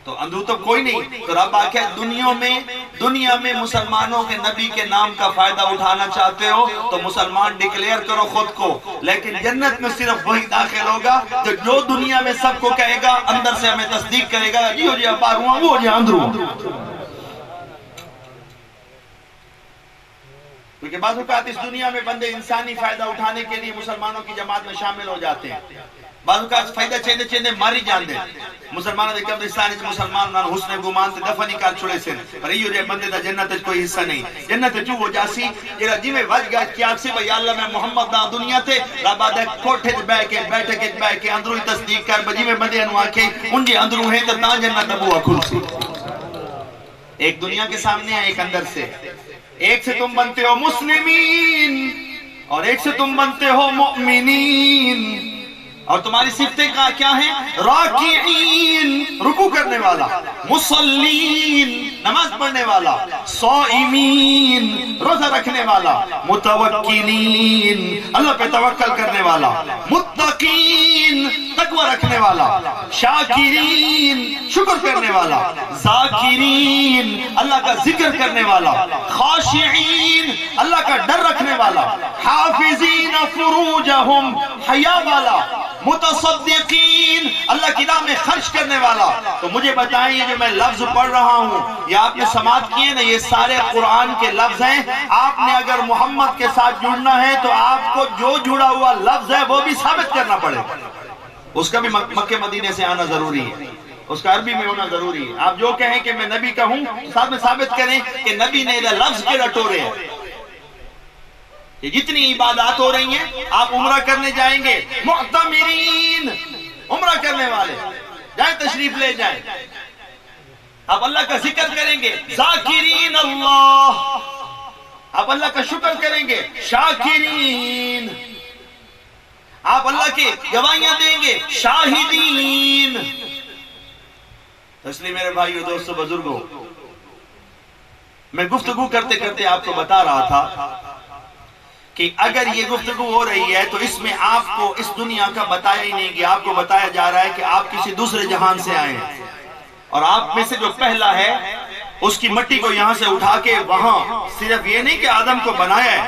تو اندرو تو کوئی نہیں۔ تو رب آکھے دنیا میں مسلمانوں کے نبی کے نام کا فائدہ اٹھانا چاہتے ہو تو مسلمان ڈکلیئر کرو خود کو، لیکن جنت میں صرف وہی داخل ہوگا جو دنیا میں سب کو کہے گا، اندر سے ہمیں تصدیق کرے گا جی ہو جی باہر ہوا وہ ہو جی اندرو۔ کیونکہ بعض اوقات اس دنیا میں بندے انسانی فائدہ اٹھانے کے لیے مسلمانوں کی جماعت میں شامل ہو جاتے ہیں، بعض اوقات فائدہ چیندے ماری جان دے۔ مسلمانوں دے قبرستانی سے مسلمان انہوں حسن گمان سے دفع نکال چھوڑے سے، پر یہ جو بندے دا جنت کوئی حصہ نہیں، جنت جو ہو جاسی جی میں وج گا کیا سے بھئی اللہ میں محمد دا دنیا تے ربا دے کوٹھے بیٹھے کے اندروں ہی تصدیق کر بجی میں بندے انہوں آکے ان جی اندروں ہیں تو تا جنت ابو اکھل سی۔ ایک دنیا کے سامنے ہے، ایک اندر سے، ایک سے تم بنتے ہو مسلمین اور ایک سے تم بنتے ہو مؤمنین، اور تمہاری صفتیں کیا ہیں؟ راکعین رکوع کرنے والا، مصلین نماز پڑھنے والا، صائمین روزہ رکھنے والا، متوکلین اللہ پہ توکل کرنے والا، متقین تقوی رکھنے والا، شاکرین شکر کرنے والا، ذاکرین اللہ کا ذکر کرنے والا، خاشعین اللہ کا ڈر رکھنے والا، حافظین فروجہم حیا والا، متصدقین اللہ کی راہ میں خرچ کرنے والا۔ تو مجھے بتائیں یہ جو میں لفظ پڑھ رہا ہوں یہ آپ نے سماعت کیے نا، یہ سارے قرآن کے لفظ ہیں۔ آپ نے اگر محمد کے ساتھ جڑنا ہے تو آپ کو جو جڑا ہوا لفظ ہے وہ بھی ثابت کرنا پڑے، اس کا بھی مکہ مدینے سے آنا ضروری ہے، اس کا عربی میں ہونا ضروری ہے۔ آپ جو کہیں کہ میں نبی کا ہوں ساتھ میں ثابت کریں کہ نبی نے لفظ کے رٹورے ہیں۔ یہ جتنی عبادات ہو رہی ہیں، آپ عمرہ کرنے جائیں گے، معتمرین عمرہ کرنے والے جائیں تشریف لے جائیں، آپ اللہ کا ذکر کریں گے، ذاکرین اللہ آپ اللہ کا شکر کریں گے، شاکرین آپ اللہ کی گواہیاں دیں گے، شاہدین۔ تو اس لیے میرے بھائیو دوستو بزرگوں، میں گفتگو کرتے کرتے آپ کو بتا رہا تھا کہ اگر یہ گفتگو ہو رہی ہے تو اس میں آپ کو اس دنیا کا بتایا ہی نہیں گیا، آپ کو بتایا جا رہا ہے کہ آپ کسی دوسرے جہان سے آئے ہیں، اور آپ میں سے جو پہلا ہے اس کی مٹی کو یہاں سے اٹھا کے وہاں، صرف یہ نہیں کہ آدم کو بنایا ہے،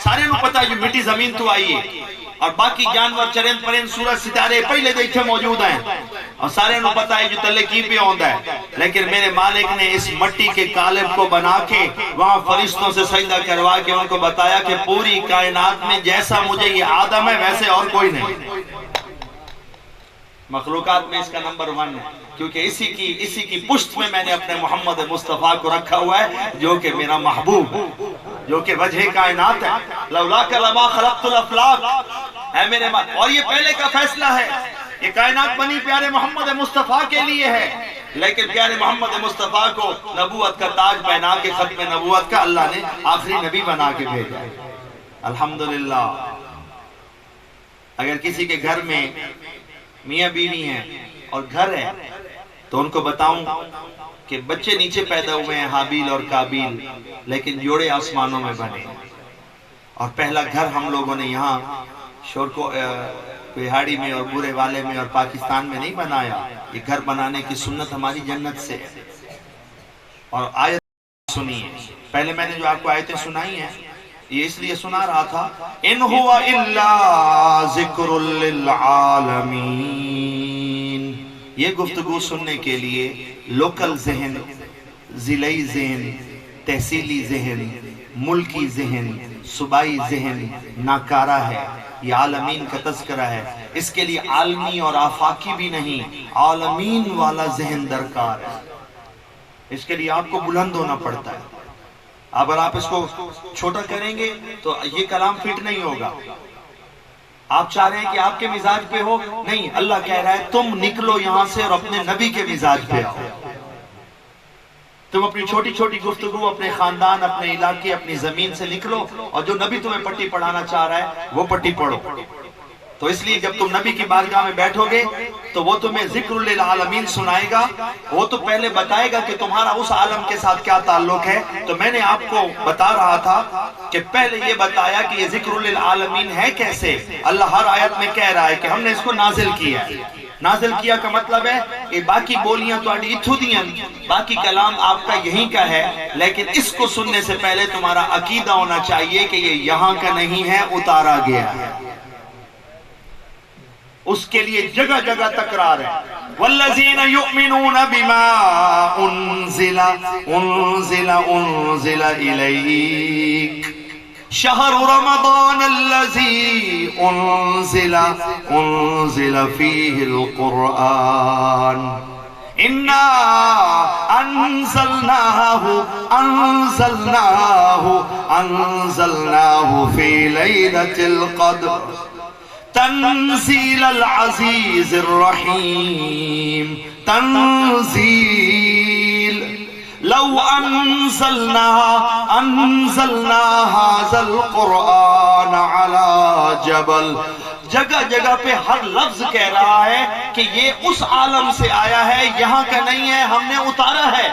سارے نو پتا ہے جو مٹی زمین تو آئی ہے، اور باقی جانور چرند پرند سورج ستارے پہلے دیکھے موجود ہیں، اور سارے نو پتا ہے جو تلے کی پہ ہوندہ ہے، لیکن میرے مالک نے اس مٹی کے قالب کو بنا کے وہاں فرشتوں سے سجدہ کروا کے ان کو بتایا کہ پوری کائنات میں جیسا مجھے یہ آدم ہے ویسے اور کوئی نہیں، مخلوقات میں اس کا نمبر 1 ہے، کیونکہ اسی کی پشت میں نے اپنے محمد مصطفیٰ کو رکھا ہوا ہے جو کہ میرا محبوب، جو کہ وجہ کائنات ہے، لولاک لما خلقت الافلاق ہے میرے مالک۔ اور یہ پہلے کا فیصلہ ہے، یہ کائنات بنی پیارے محمد مصطفیٰ کے لیے ہے، لیکن پیارے محمد مصطفیٰ کو نبوت کا تاج پہنا کے ختم نبوت کا اللہ نے آخری نبی بنا کے بھیجا ہے۔ الحمدللہ اگر کسی کے گھر میں میاں بیوی ہیں اور گھر ہے تو ان کو بتاؤں کہ بچے نیچے پیدا ہوئے ہیں حابیل اور قابیل، لیکن جوڑے آسمانوں میں بنے، اور پہلا گھر ہم لوگوں نے یہاں پہاڑی میں اور بورے والے میں اور پاکستان میں نہیں بنایا، یہ گھر بنانے کی سنت ہماری جنت سے ہے۔ اور آیت سنیے، پہلے میں نے جو آپ کو آیتیں سنائی ہیں یہ اس لیے سنا رہا تھا، ان هو الا ذکر للعالمین، یہ گفتگو سننے کے لیے لوکل ذہن، ضلعی ذہن، تحصیلی ذہن، ملکی ذہن، صوبائی ذہن ناکارہ ہے، یہ عالمین کا تذکرہ ہے۔ اس کے لیے عالمی اور آفاقی بھی نہیں، عالمین والا ذہن درکار ہے۔ اس کے لیے آپ کو بلند ہونا پڑتا ہے۔ اگر آپ اس کو چھوٹا کریں گے تو یہ کلام فٹ نہیں ہوگا۔ آپ چاہ رہے ہیں کہ آپ کے مزاج پہ ہو، نہیں، اللہ کہہ رہا ہے تم نکلو یہاں سے اور اپنے نبی کے مزاج پہ آؤ۔ تم اپنی چھوٹی چھوٹی گفتگو، اپنے خاندان، اپنے علاقے، اپنی زمین سے نکلو، اور جو نبی تمہیں پٹی پڑھانا چاہ رہا ہے وہ پٹی پڑھو۔ تو اس لیے جب تم نبی کی بارگاہ میں بیٹھو گے تو وہ تمہیں ذکر للعالمین سنائے گا۔ وہ تو پہلے بتائے گا کہ تمہارا اس عالم کے ساتھ کیا تعلق ہے۔ تو میں نے آپ کو بتا رہا تھا کہ پہلے یہ بتایا کہ یہ ذکر للعالمین ہے کیسے۔ اللہ ہر آیت میں کہہ رہا ہے کہ ہم نے اس کو نازل کیا ہے۔ نازل کیا کا مطلب ہے کہ باقی بولیاں تو اتھو دیاں، باقی کلام آپ کا یہیں کا ہے، لیکن اس کو سننے سے پہلے تمہارا عقیدہ ہونا چاہیے کہ یہ یہاں کا نہیں ہے، اتارا گیا ہے۔ اس کے لیے جگہ جگہ تکرار ہے۔ والذین یؤمنون بما انزل الیک شہر رمضان الذی انزل فیہ القرآن انا انزلناہ فی لیلۃ القدر تنزیل العزیز الرحیم تنزیل لو انزلنا هذا القرآن على جبل۔ جگہ جگہ پہ ہر لفظ کہہ رہا ہے کہ یہ اس عالم سے آیا ہے، یہاں کا نہیں ہے، ہم نے اتارا ہے۔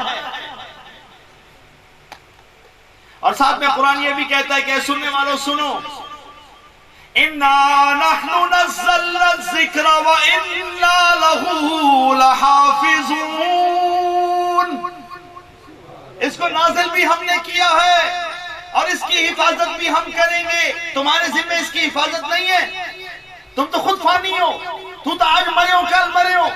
اور ساتھ میں قرآن یہ بھی کہتا ہے کہ سننے والوں سنو، اِنَّا نَحْنُ نَزَّلْنَا الذِّكْرَ وَإِنَّا لَهُ لَحَافِظُونَ۔ اس کو نازل بھی ہم نے کیا ہے اور اس کی حفاظت بھی ہم کریں گے۔ تمہارے ذمہ اس کی حفاظت نہیں ہے، تم تو خود فانی ہو، تو آج مرے ہو کل مرے ہو،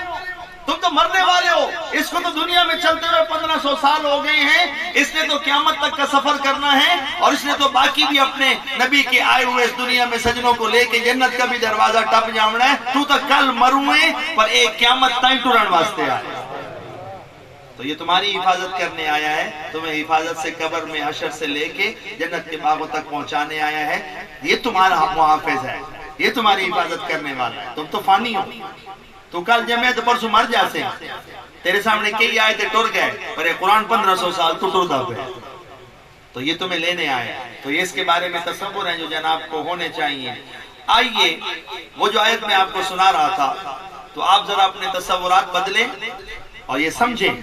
تم تو مرنے والے ہو۔ اس کو تو دنیا میں چلتے ہوئے 1500 سال ہو گئے ہیں، اس نے تو قیامت تک کا سفر کرنا ہے، اور اس نے تو باقی بھی اپنے نبی کے آئے ہوئے اس دنیا میں سجنوں کو لے کے جنت کا بھی دروازہ ٹپ جاؤنا ہے۔ تو کل مروئے پر ایک قیامت تائیں ٹرن واسطے آئے۔ تو یہ تمہاری حفاظت کرنے آیا ہے، تمہیں حفاظت سے قبر میں حشر سے لے کے جنت کے باغوں تک پہنچانے آیا ہے۔ یہ تمہارا محافظ ہے، یہ تمہاری حفاظت کرنے والا ہے۔ تم تو فانی ہو، تو کل جمعہ تو پرسوں مر جاتے ہیں، تیرے سامنے کئی آیتیں ٹر گئے، پر قرآن 1500 سال تو ٹردا پہ۔ تو یہ تمہیں لینے آیا، تو یہ اس کے بارے میں تصور ہیں جو جناب کو ہونے چاہیے۔ آئیے وہ جو آیت میں آپ کو سنا رہا تھا، تو آپ ذرا اپنے تصورات بدلیں اور یہ سمجھیں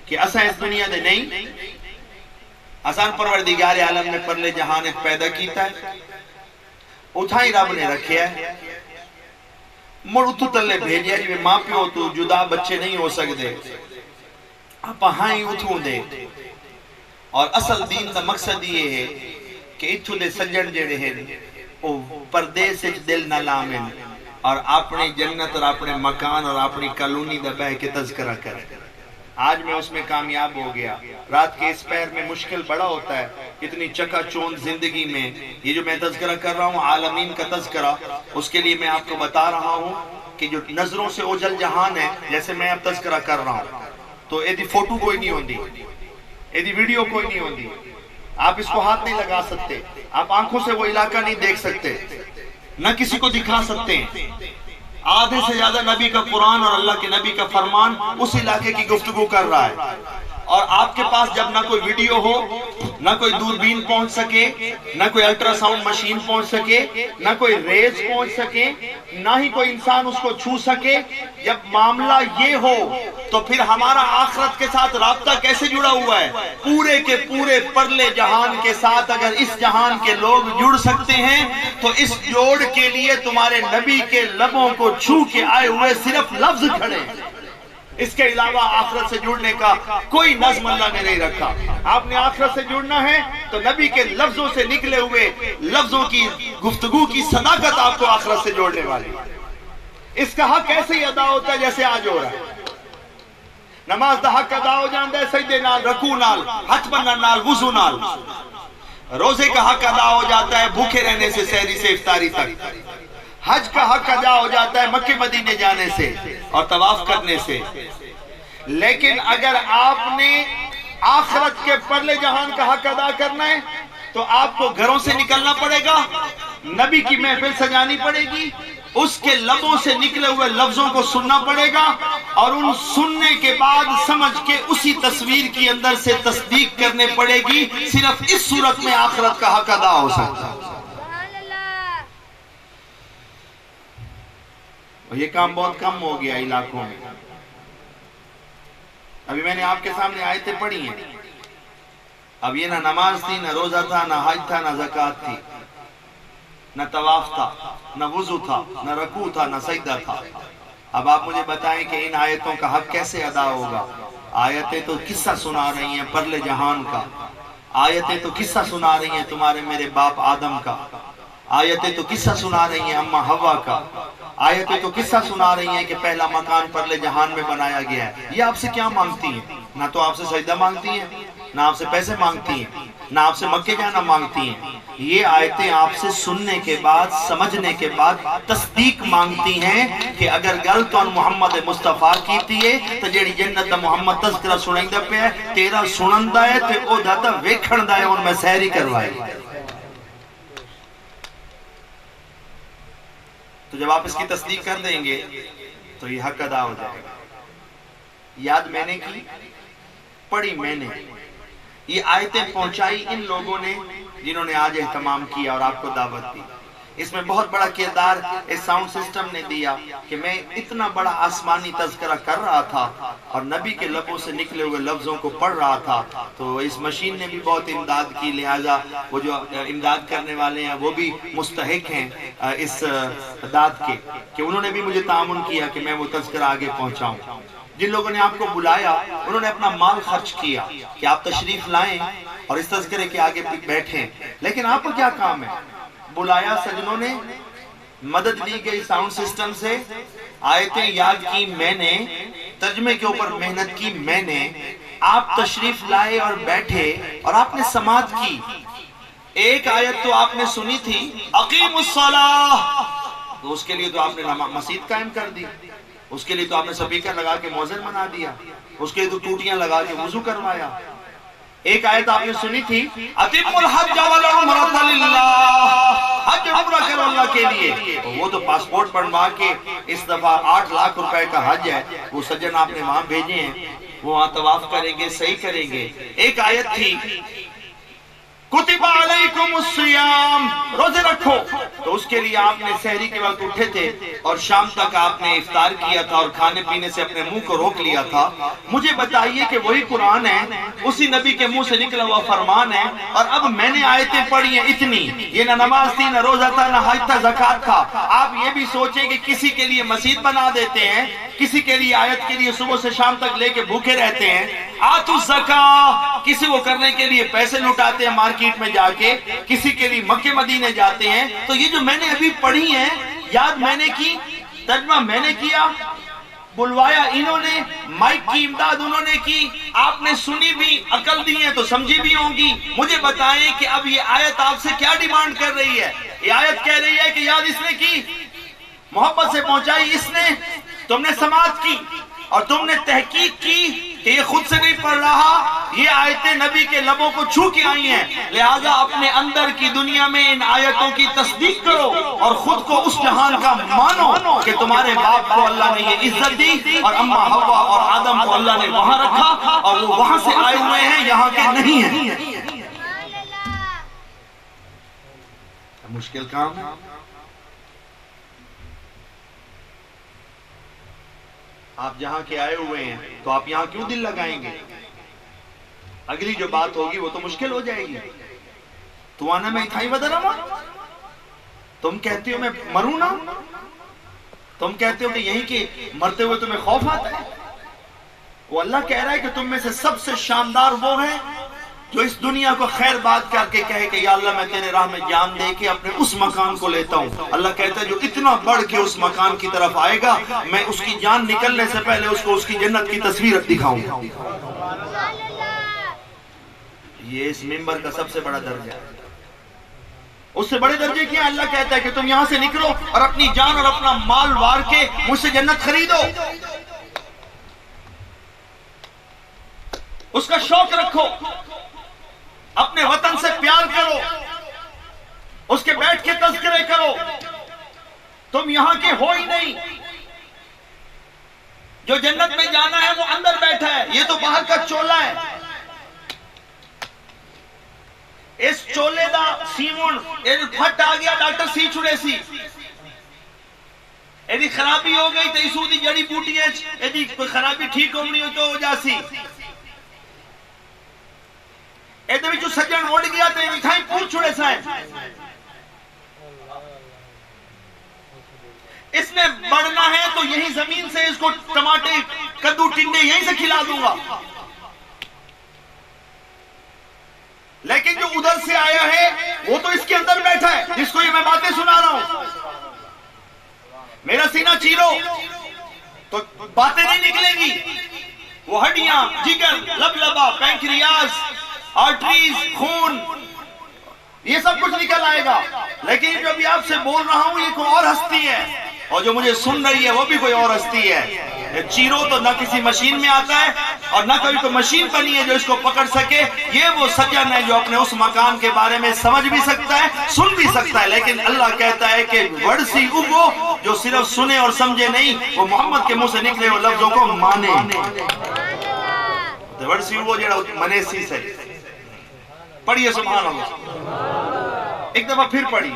کہ اساں اس دنیا دے نہیں، آسان پروردگار عالم نے پرلے جہان پیدا کیتا ہے، اتھائی رب نے رکھیا ہے، مڑ اتو تلے بھیجیا جی میں ماں پیو تو جدا بچے نہیں ہو سکتے، آپ ہائیں اتھوں دے۔ اور اصل دین دا مقصد یہ ہے کہ اتھو دے سجن جڑے ہیں او پردیس دل نہ لامن، اور اپنی جنت اور اپنے مکان اور اپنی کالونی دا بہ کے تذکرہ کرے۔ آج میں اس میں کامیاب ہو گیا۔ رات کے اس پہر میں مشکل بڑا ہوتا ہے، اتنی چکا چوند زندگی میں یہ جو میں تذکرہ کر رہا ہوں عالمین کا تذکرہ، اس کے لیے میں آپ کو بتا رہا ہوں کہ جو نظروں سے اوجھل جہان ہے، جیسے میں اب تذکرہ کر رہا ہوں، تو ایدی فوٹو کوئی نہیں ہوندی، ایدی ویڈیو کوئی نہیں ہوندی، آپ اس کو ہاتھ نہیں لگا سکتے، آپ آنکھوں سے وہ علاقہ نہیں دیکھ سکتے، نہ کسی کو دکھا سکتے ہیں۔ آدھے سے زیادہ نبی کا قرآن اور اللہ کے نبی کا فرمان اس علاقے کی گفتگو کر رہا ہے، اور آپ کے پاس جب نہ کوئی ویڈیو ہو، نہ کوئی دوربین پہنچ سکے، نہ کوئی الٹرا ساؤنڈ مشین پہنچ سکے، نہ کوئی ریز پہنچ سکے، نہ ہی کوئی انسان اس کو چھو سکے، جب معاملہ یہ ہو تو پھر ہمارا آخرت کے ساتھ رابطہ کیسے جڑا ہوا ہے؟ پورے کے پورے پرلے جہان کے ساتھ اگر اس جہان کے لوگ جڑ سکتے ہیں تو اس جوڑ کے لیے تمہارے نبی کے لبوں کو چھو کے آئے ہوئے صرف لفظ کھڑے ہیں، اس کے علاوہ آخرت سے جڑنے کا کوئی نظم اللہ نے نہیں رکھا۔ آپ نے آخرت سے جڑنا ہے تو نبی کے لفظوں سے نکلے ہوئے لفظوں کی گفتگو کی صداقت آپ کو آخرت سے جوڑنے والی۔ اس کا حق ایسے ہی ادا ہوتا ہے جیسے آج ہو رہا ہے. نماز دا حق ادا ہو جاندہ ہے سجدے نال، رکوع نال، ہاتھ بنن نال، وضو نال. روزے کا حق ادا ہو جاتا ہے بھوکے رہنے سے سحری سے افطاری تک. حج کا حق ادا ہو جاتا ہے مکے مدینے جانے سے اور طواف کرنے سے. لیکن اگر آپ نے آخرت کے پرلے جہان کا حق ادا کرنا ہے تو آپ کو گھروں سے نکلنا پڑے گا، نبی کی محفل سجانی پڑے گی، اس کے لبوں سے نکلے ہوئے لفظوں کو سننا پڑے گا، اور ان سننے کے بعد سمجھ کے اسی تصویر کی اندر سے تصدیق کرنے پڑے گی. صرف اس صورت میں آخرت کا حق ادا ہو سکتا ہے. اور یہ کام بہت کم ہو گیا علاقوں میں. ابھی میں نے آپ کے سامنے آیتیں پڑھی ہیں. اب یہ نہ نماز تھی، نہ روزہ تھا، نہ حج تھا، نہ زکوٰۃ تھی، نہ طواف تھا، نہ وضو تھا، نہ رکوع تھا، نہ سجدہ تھا. اب آپ مجھے بتائیں کہ ان آیتوں کا حق کیسے ادا ہوگا؟ آیتیں تو قصہ سنا رہی ہیں پرلے جہان کا. آیتیں تو قصہ سنا رہی ہیں تمہارے میرے باپ آدم کا. آیتیں تو قصہ سنا رہی ہیں اماں حوا کا. آیتیں تو قصہ سنا رہی ہیں کہ پہلا مکان پرلے جہان میں بنایا گیا ہے. یہ آپ سے کیا مانگتی ہیں؟ نہ تو آپ سے سجدہ مانگتی ہیں، نہ آپ سے پیسے مانگتی ہیں، نہ آپ سے مکے جانا مانگتی ہیں. یہ آیتیں آپ سے سننے کے بعد، سمجھنے کے بعد تصدیق مانگتی ہیں کہ اگر گل تو محمد مصطفیٰ کیتی ہے تو جیڑی جنت دا محمد تذکرہ سنائیں دا پہ ہے، تیرا سنن دا ہے تے او دا ویکھن دا ہے، ان میں سحری کروائی. تو جب آپ اس کی تصدیق کر دیں گے تو یہ حق ادا ہو جائے گا. یاد میں نے کی، پڑھی میں نے. یہ آیتیں پہنچائی ان لوگوں نے جنہوں نے آج اہتمام کیا اور آپ کو دعوت دی. اس میں بہت بڑا کردار اس ساؤنڈ سسٹم نے دیا کہ میں اتنا بڑا آسمانی تذکرہ کر رہا تھا اور نبی کے لبوں سے نکلے ہوئے لفظوں کو پڑھ رہا تھا. تو اس مشین نے بھی بہت امداد کی، لہٰذا وہ جو امداد کرنے والے ہیں وہ بھی مستحق ہیں اس داد کے کہ انہوں نے بھی مجھے تعاون کیا کہ میں وہ تذکرہ آگے پہنچاؤں. جن لوگوں نے آپ کو بلایا انہوں نے اپنا مال خرچ کیا کہ آپ تشریف لائیں اور اس تذکرے کے آگے بیٹھیں. لیکن آپ کو کیا کام ہے؟ بلایا سجنوں نے، مدد لی گئی ساؤنڈ سسٹم سے، آیتیں یاد کی میں نے، ترجمے کے اوپر محنت کی میں نے، آپ تشریف لائے اور بیٹھے اور آپ نے سماعت کی. ایک آیت تو آپ نے سنی تھی، اقیم الصلاۃ، تو اس کے لیے تو آپ نے مسجد قائم کر دی، اس کے لیے تو آپ نے سپیکر لگا کے مؤذن بنا دیا، اس کے لیے تو ٹوٹیاں لگا کے وضو کروایا. ایک آیت آپ نے سنی تھی، اتم الحج والعمرۃ للہ، حج عمرہ کرو اللہ کے لیے. وہ تو پاسپورٹ بنوا کے اس دفعہ 8 لاکھ روپے کا حج ہے، وہ سجن آپ نے وہاں بھیجے ہیں، وہ وہاں طواف کریں گے، صحیح کریں گے. ایک آیت تھی، کتب علیکم الصیام، روزے رکھو. تو اس کے لیے آپ نے سحری کے وقت اٹھے تھے اور شام تک آپ نے افطار کیا تھا اور کھانے پینے سے اپنے منہ کو روک لیا تھا. مجھے بتائیے کہ وہی قرآن ہے، اسی نبی کے منہ سے نکلا ہوا فرمان ہے، اور اب میں نے آیتیں پڑھی ہیں اتنی. یہ نہ نماز تھی، نہ روزہ تھا، نہ حج تھا، زکوٰۃ تھا. آپ یہ بھی سوچیں کہ کسی کے لیے مسجد بنا دیتے ہیں، کسی کے لیے آیت کے لیے صبح سے شام تک لے کے بھوکے رہتے ہیں. آتوا الزکاۃ، کسی کو کرنے کے لیے پیسے لٹاتے ہیں مارکیٹ میں جا کے، کسی کے لیے مکے مدینے جاتے ہیں. تو یہ جو میں نے ابھی پڑھی ہیں، یاد میں نے کی، ترجمہ میں نے کیا، بلوایا انہوں نے، مائک کی امداد انہوں نے کی، آپ نے سنی بھی، عقل دی ہے تو سمجھی بھی ہوں گی. مجھے بتائیں کہ اب یہ آیت آپ سے کیا ڈیمانڈ کر رہی ہے؟ یہ آیت کہہ رہی ہے کہ یاد اس نے کی، محبت سے پہنچائی اس نے، تم نے سماعت کی اور تم نے تحقیق کی کہ یہ خود سے نہیں پڑھ رہا، یہ آیتیں نبی کے لبوں کو چھو کے آئی ہیں. لہٰذا اپنے اندر کی دنیا میں ان آیتوں کی تصدیق کرو اور خود کو اس جہان کا مانو کہ تمہارے باپ کو اللہ نے یہ عزت دی اور اماں حوا اور آدم کو اللہ نے وہاں رکھا اور وہ وہاں سے آئے ہوئے ہیں، یہاں کے نہیں ہیں. مشکل کام ہے. آپ جہاں کے آئے ہوئے ہیں تو آپ یہاں کیوں دل لگائیں گے؟ اگلی جو بات ہوگی وہ تو مشکل ہو جائے گی. تو آنا میں اتھائی ودرما، تم کہتے ہو میں مروں نا، تم کہتے ہو کہ یہیں کے مرتے ہوئے تمہیں خوف آتا ہے. وہ اللہ کہہ رہا ہے کہ تم میں سے سب سے شاندار وہ ہے جو اس دنیا کو خیر بات کر کے کہے کہ یا اللہ میں تیرے راہ میں جان دے کے اپنے اس مکان کو لیتا ہوں. اللہ کہتا ہے جو اتنا بڑھ کے اس مکان کی طرف آئے گا میں اس کی جان نکلنے سے پہلے اس کو اس کی جنت کی تصویر دکھاؤں گا. یہ اس منبر کا سب سے بڑا درجہ ہے. اس سے بڑے درجے کیا؟ اللہ کہتا ہے کہ تم یہاں سے نکلو اور اپنی جان اور اپنا مال وار کے مجھ سے جنت خریدو. اس کا شوق رکھو، اپنے وطن سے پیار کرو، اس کے بیٹھ کے تذکرے کرو. تم یہاں کے ہو ہی نہیں. جو جنت میں جانا ہے وہ اندر بیٹھا ہے، یہ تو باہر کا چولا ہے. اس چولے دا سیمون پھٹ آ گیا ڈاکٹر سی چھڑے سی ایدی خرابی ہو گئی تو اسو دی جڑی بوٹی ہے ایدی کوئی خرابی ٹھیک ہونی ہو تو ہو جاسی. ایدے بھی جو سجن اڑ گیا تو ایدی تھائیں پور چھڑے سائیں. اس نے بڑھنا ہے تو یہی زمین سے اس کو ٹماٹے کدو ٹنڈے یہیں سے کھلا دوں گا. لیکن جو ادھر سے آیا ہے وہ تو اس کے اندر بیٹھا ہے جس کو یہ میں باتیں سنا رہا ہوں. میرا سینہ چیرو تو باتیں نہیں نکلیں گی. وہ ہڈیاں، جگر، لبلبا، پینکریاس، آرٹریز، خون، یہ سب کچھ نکل آئے گا. لیکن جو بھی آپ سے بول رہا ہوں یہ کوئی اور ہستی ہے، اور جو مجھے سن رہی ہے وہ بھی کوئی اور ہستی ہے. چیرو تو نہ کسی مشین میں آتا ہے اور نہ کبھی کوئی مشین بنی ہے جو اس کو پکڑ سکے. یہ وہ سجن ہے جو اپنے اس مکان کے بارے میں سمجھ بھی سکتا ہے، سن بھی سکتا ہے. لیکن اللہ کہتا ہے کہ وڑسی اگو جو صرف سنے اور سمجھے نہیں، وہ محمد کے منہ سے نکلے ہوئے لفظوں کو مانے. وڑسی اگو جڑا منے سی سے پڑھیے سبحان اللہ. ایک دفعہ پھر پڑھیے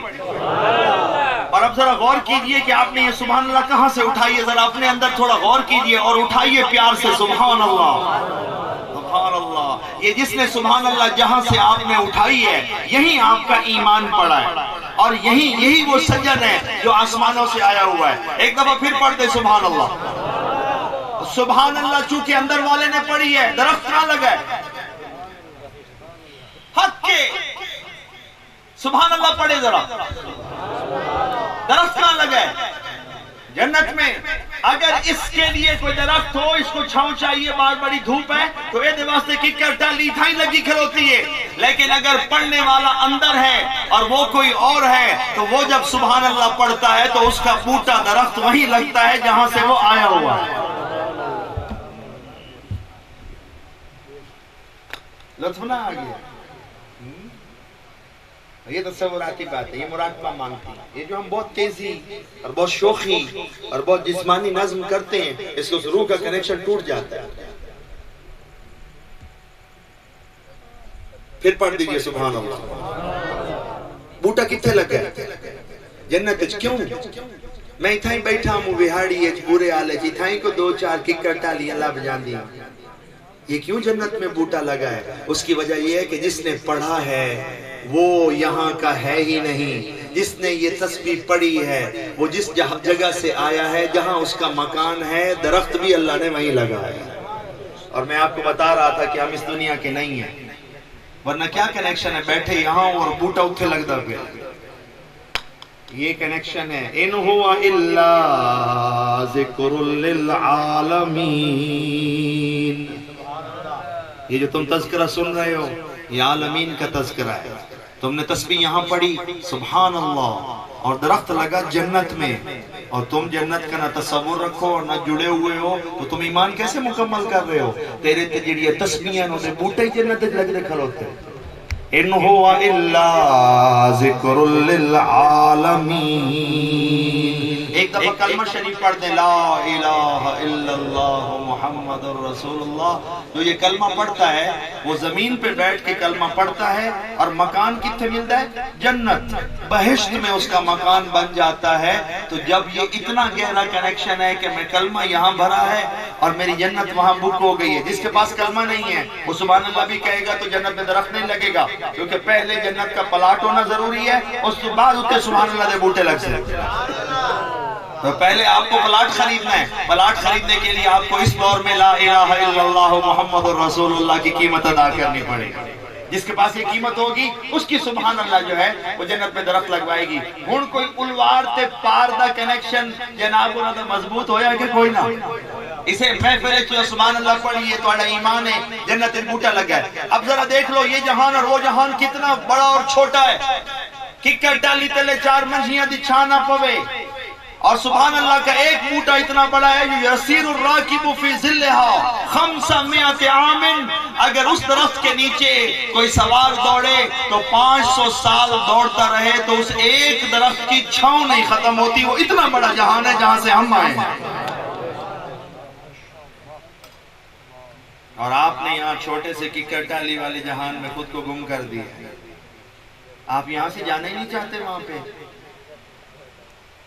اور اب ذرا غور کیجئے کہ آپ نے یہ سبحان اللہ کہاں سے اٹھائیے. ذرا اپنے اندر تھوڑا غور کیجئے اور اٹھائیے پیار سے سبحان اللہ. سبحان اللہ. یہ جس نے سبحان اللہ جہاں سے آپ نے اٹھائی ہے یہی آپ کا ایمان پڑا ہے، اور یہی وہ سجن ہے جو آسمانوں سے آیا ہوا ہے. ایک دفعہ پھر پڑھ دے سبحان اللہ. سبحان اللہ چونکہ اندر والے نے پڑھی ہے. درخت کہاں لگا ہے؟ حق کے. سبحان اللہ پڑھے ذرا. درخت کہاں لگا ہے؟ جنت میں. اگر اس کے لیے کوئی درخت ہو، اس کو چھاؤں چاہیے، بار بڑی دھوپ ہے تو اے دے واسطے کی کرتا لیتھائی لگی کھلوتی ہے. لیکن اگر پڑھنے والا اندر ہے اور وہ کوئی اور ہے تو وہ جب سبحان اللہ پڑھتا ہے تو اس کا بوٹا درخت وہیں لگتا ہے جہاں سے وہ آیا ہوا ہے. لطف نہ آ گیا. یہ تصوراتی بات ہے، یہ مراقبہ مانگتی ہے. یہ جو ہم بہت تیزی اور بہت شوخی اور بہت جسمانی نظم کرتے ہیں اس کو روح کا کنیکشن ٹوٹ جاتا ہے. پھر پڑھ دیجئے سبحان اللہ. بوٹا کتنے لگا ہے جنت اچ؟ کیوں؟ میں اتھائیں بیٹھا ہوں وہاڑی اچ بورے آلے جی تھائیں کو دو چار ککر ٹالی اللہ بجان دی. یہ کیوں جنت میں بوٹا لگا ہے؟ اس کی وجہ یہ ہے کہ جس نے پڑھا ہے وہ یہاں کا ہے ہی نہیں. جس نے یہ تسبیح پڑھی ہے وہ جس جگہ سے آیا ہے جہاں اس کا مکان ہے، درخت بھی اللہ نے وہیں لگایا ہے. اور میں آپ کو بتا رہا تھا کہ ہم اس دنیا کے نہیں ہیں، ورنہ کیا کنیکشن ہے؟ بیٹھے یہاں اور بوٹا اتھے لگ دا پہ. یہ کنیکشن ہے. ان ہوا الا ذکر للعالمین. یہ جو تم تذکرہ سن رہے ہو یہ عالمین کا تذکرہ ہے. تم نے تسبیح یہاں پڑھی سبحان اللہ اور درخت لگا جنت میں، اور تم جنت کا نہ تصور رکھو اور نہ جڑے ہوئے ہو تو تم ایمان کیسے مکمل کر رہے ہو؟ تیرے تجریہ تسبیحاں نو دے بوٹے جنت لگ دے کھلوتے. ان ہوا الا ذکر للعالمین. ایک دفعہ کلمہ شریف پڑھ دیں لا الہ الا اللہ محمد رسول اللہ. جو یہ کلمہ پڑھتا ہے وہ زمین پہ بیٹھ کے کلمہ پڑھتا ہے اور مکان کتنے ملتا ہے؟ جنت. بہشت میں اس کا مکان بن جاتا ہے. تو جب یہ اتنا گہرا کنیکشن ہے کہ میں کلمہ یہاں بھرا ہے اور میری جنت وہاں بک ہو گئی ہے. جس کے پاس کلمہ نہیں ہے وہ سبحان اللہ بھی کہے گا تو جنت میں درخت نہیں لگے گا، کیونکہ پہلے جنت کا پلاٹ ہونا ضروری ہے، اس کے بعد اتنے سبحان اللہ دے بوٹے لگ سکتے. تو پہلے آپ کو پلاٹ خریدنا ہے. پلاٹ خریدنے کے لیے آپ کو اس دور میں لا الہ الا اللہ محمد رسول اللہ کی قیمت ادا کرنی پڑے گی. جس کے پاس یہ قیمت ہوگی اس کی سبحان اللہ جو ہے وہ جنت میں درخت لگوائے گی. ہن کوئی الوار تے پار دا کنیکشن جناب انہاں دا مضبوط ہویا کہ کوئی نہ؟ اسے محفل چ سبحان اللہ پڑھیے تو ایمان ہے جنت بوٹا لگا ہے. اب ذرا دیکھ لو یہ جہان اور وہ جہان کتنا بڑا اور چھوٹا ہے. ککر ڈالی تلے 4 منجیاں دی چھاں نہ پوے اور سبحان اللہ کا ایک بوٹا اتنا بڑا ہے یسیر الراکب فی ظلھا 500 عام. اگر اس درخت کے نیچے کوئی سوار دوڑے تو 500 سال دوڑتا رہے تو اس ایک درخت کی چھاؤں نہیں ختم ہوتی. وہ اتنا بڑا جہان ہے جہاں سے ہم آئے ہیں. اور آپ نے یہاں چھوٹے سے ککر ڈالی والے جہان میں خود کو گم کر دیا. آپ یہاں سے جانا ہی نہیں چاہتے وہاں پہ.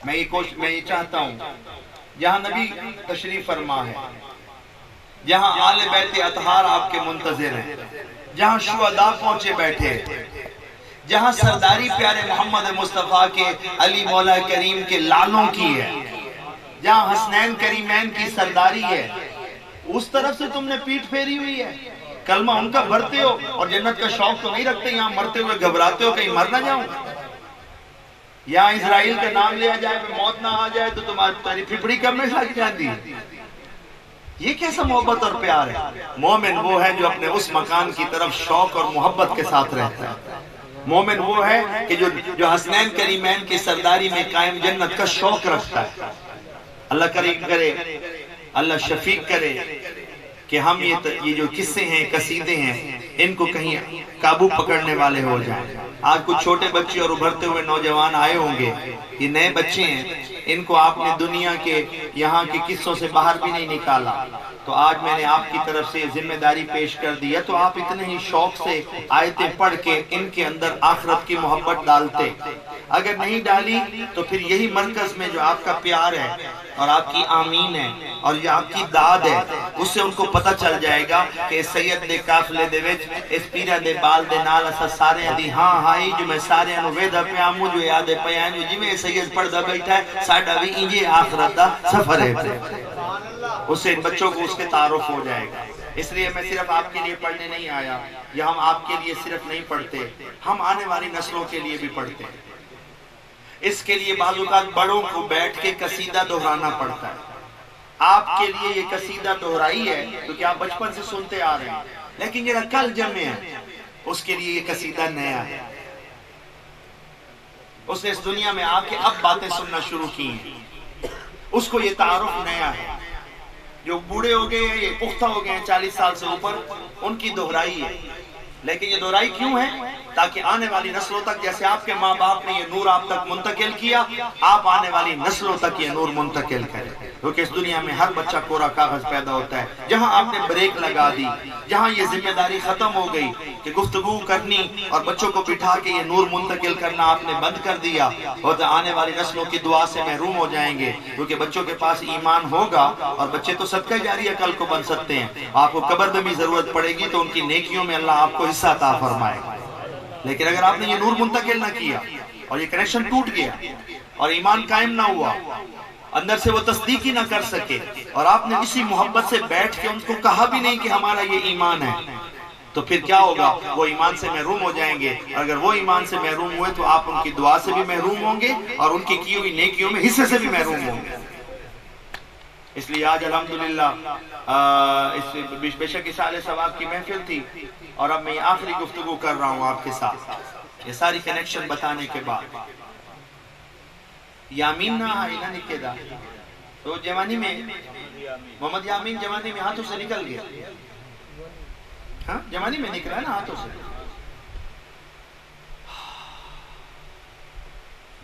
میں یہ چاہتا ہوں جہاں نبی تشریف فرما ہے, جہاں آل بیت اطہار آپ کے منتظر ہیں, جہاں شہداء پہنچے بیٹھے, جہاں سرداری پیارے محمد مصطفیٰ کے علی مولا کریم کے لالوں کی ہے, جہاں حسنین کریمین کی سرداری ہے, اس طرف سے تم نے پیٹ پھیری ہوئی ہے. کلمہ ان کا بھرتے ہو اور جنت کا شوق تو نہیں رکھتے. یہاں مرتے ہوئے گھبراتے ہو کہیں مر نہ جاؤں. یہاں اسرائیل کا نام لیا جائے موت نہ آ جائے تو تمہاری پھپڑی کب میں لگ جاتی ہے. یہ کیسا محبت اور پیار ہے. مومن وہ ہے جو اپنے اس مکان کی طرف شوق اور محبت کے ساتھ رہتا ہے. مومن وہ ہے کہ جو حسنین کریمین کی سرداری میں قائم جنت کا شوق رکھتا ہے. اللہ کریم کرے, اللہ شفیق کرے کہ ہم یہ جو قصے ہیں قصیدے ہیں ان کو کہیں قابو پکڑنے والے ہو جائیں. آج کچھ چھوٹے بچے اور ابھرتے ہوئے نوجوان آئے ہوں گے, یہ نئے بچے ہیں, ان کو آپ نے دنیا کے یہاں کے قصوں سے باہر بھی نہیں نکالا. تو آج میں نے آپ کی طرف سے ذمہ داری پیش کر دیا تو آپ اتنے ہی شوق سے آیتیں پڑھ کے ان کے اندر آخرت کی محبت ڈالتے. اگر نہیں ڈالی تو پھر یہی مرکز میں جو آپ کا پیار ہے اور آپ کی آمین ہے اور یہ آپ کی داد ہے, اس سے ان کو پتہ چل جائے گا کہ سید دے قافلے دے وچ اس پیرا دے بال دے نال اسا سارے دی ہاں ہائی جو میں سارے انو ویدا پیا مجھے یاد پیا جو جویں سید پڑھدا بیٹھا ہے ساڈا بھی انجے آخرت دا سفر ہے. اس سے بچوں کو اس کے تعارف ہو جائے گا. اس لیے میں صرف آپ کے لیے پڑھنے نہیں آیا, یا ہم آپ کے لیے صرف نہیں پڑھتے, ہم آنے والی نسلوں کے لیے بھی پڑھتے ہیں. اس کے لیے بعض اوقات بڑوں کو بیٹھ کے قصیدہ دہرانا پڑتا ہے. آپ کے لیے یہ قصیدہ دہرائی ہے کیونکہ آپ بچپن سے سنتے آ رہے ہیں, لیکن جڑا کل جمع ہے اس کے لیے یہ قصیدہ نیا ہے. اس نے اس دنیا میں آ کے اب باتیں سننا شروع کی ہیں, اس کو یہ تعارف نیا ہے. جو بوڑھے ہو گئے ہیں, یہ پختہ ہو گئے ہیں 40 سال سے اوپر, ان کی دہرائی ہے. لیکن یہ دہرائی کیوں ہے؟ تاکہ آنے والی نسلوں تک, جیسے آپ کے ماں باپ نے یہ نور آپ تک منتقل کیا, آپ آنے والی نسلوں تک یہ نور منتقل کریں. کیونکہ اس دنیا میں ہر بچہ کورا کاغذ پیدا ہوتا ہے. جہاں آپ نے بریک لگا دی, جہاں یہ ذمہ داری ختم ہو گئی کہ گفتگو کرنی اور بچوں کو بٹھا کے یہ نور منتقل کرنا آپ نے بند کر دیا, اور آنے والی نسلوں کی دعا سے محروم ہو جائیں گے. کیونکہ بچوں کے پاس ایمان ہوگا اور بچے تو صدقہ جاریہ کل کو بن سکتے ہیں. آپ کو قبر میں بھی ضرورت پڑے گی تو ان کی نیکیوں میں اللہ آپ کو حصہ عطا فرمائے گا. لیکن اگر آپ نے یہ نور منتقل نہ کیا اور یہ کنیکشن ٹوٹ گیا اور ایمان قائم نہ ہوا, اندر سے وہ تصدیق ہی نہ کر سکے, اور آپ نے اسی محبت سے بیٹھ کے ان کو کہا بھی نہیں کہ ہمارا یہ ایمان ہے, تو پھر کیا ہوگا؟ وہ ایمان سے محروم ہو جائیں گے. اگر وہ ایمان سے محروم ہوئے تو آپ ان کی دعا سے بھی محروم ہوں گے اور ان کی ہوئی نیکیوں میں حصے سے بھی محروم ہوں گے. اس لیے آج الحمدللہ بے شک اس عالیہ ثواب کی محفل تھی, اور اب میں یہ آخری گفتگو کر رہا ہوں آپ کے ساتھ. یہ ساری کنیکشن بتانے کے بعد یامین نہ آئی نہ نکے دا تو جوانی میں محمد یامین جوانی میں ہاتھوں سے نکل گیا. ہاں جوانی میں نکلا نا ہاتھوں سے.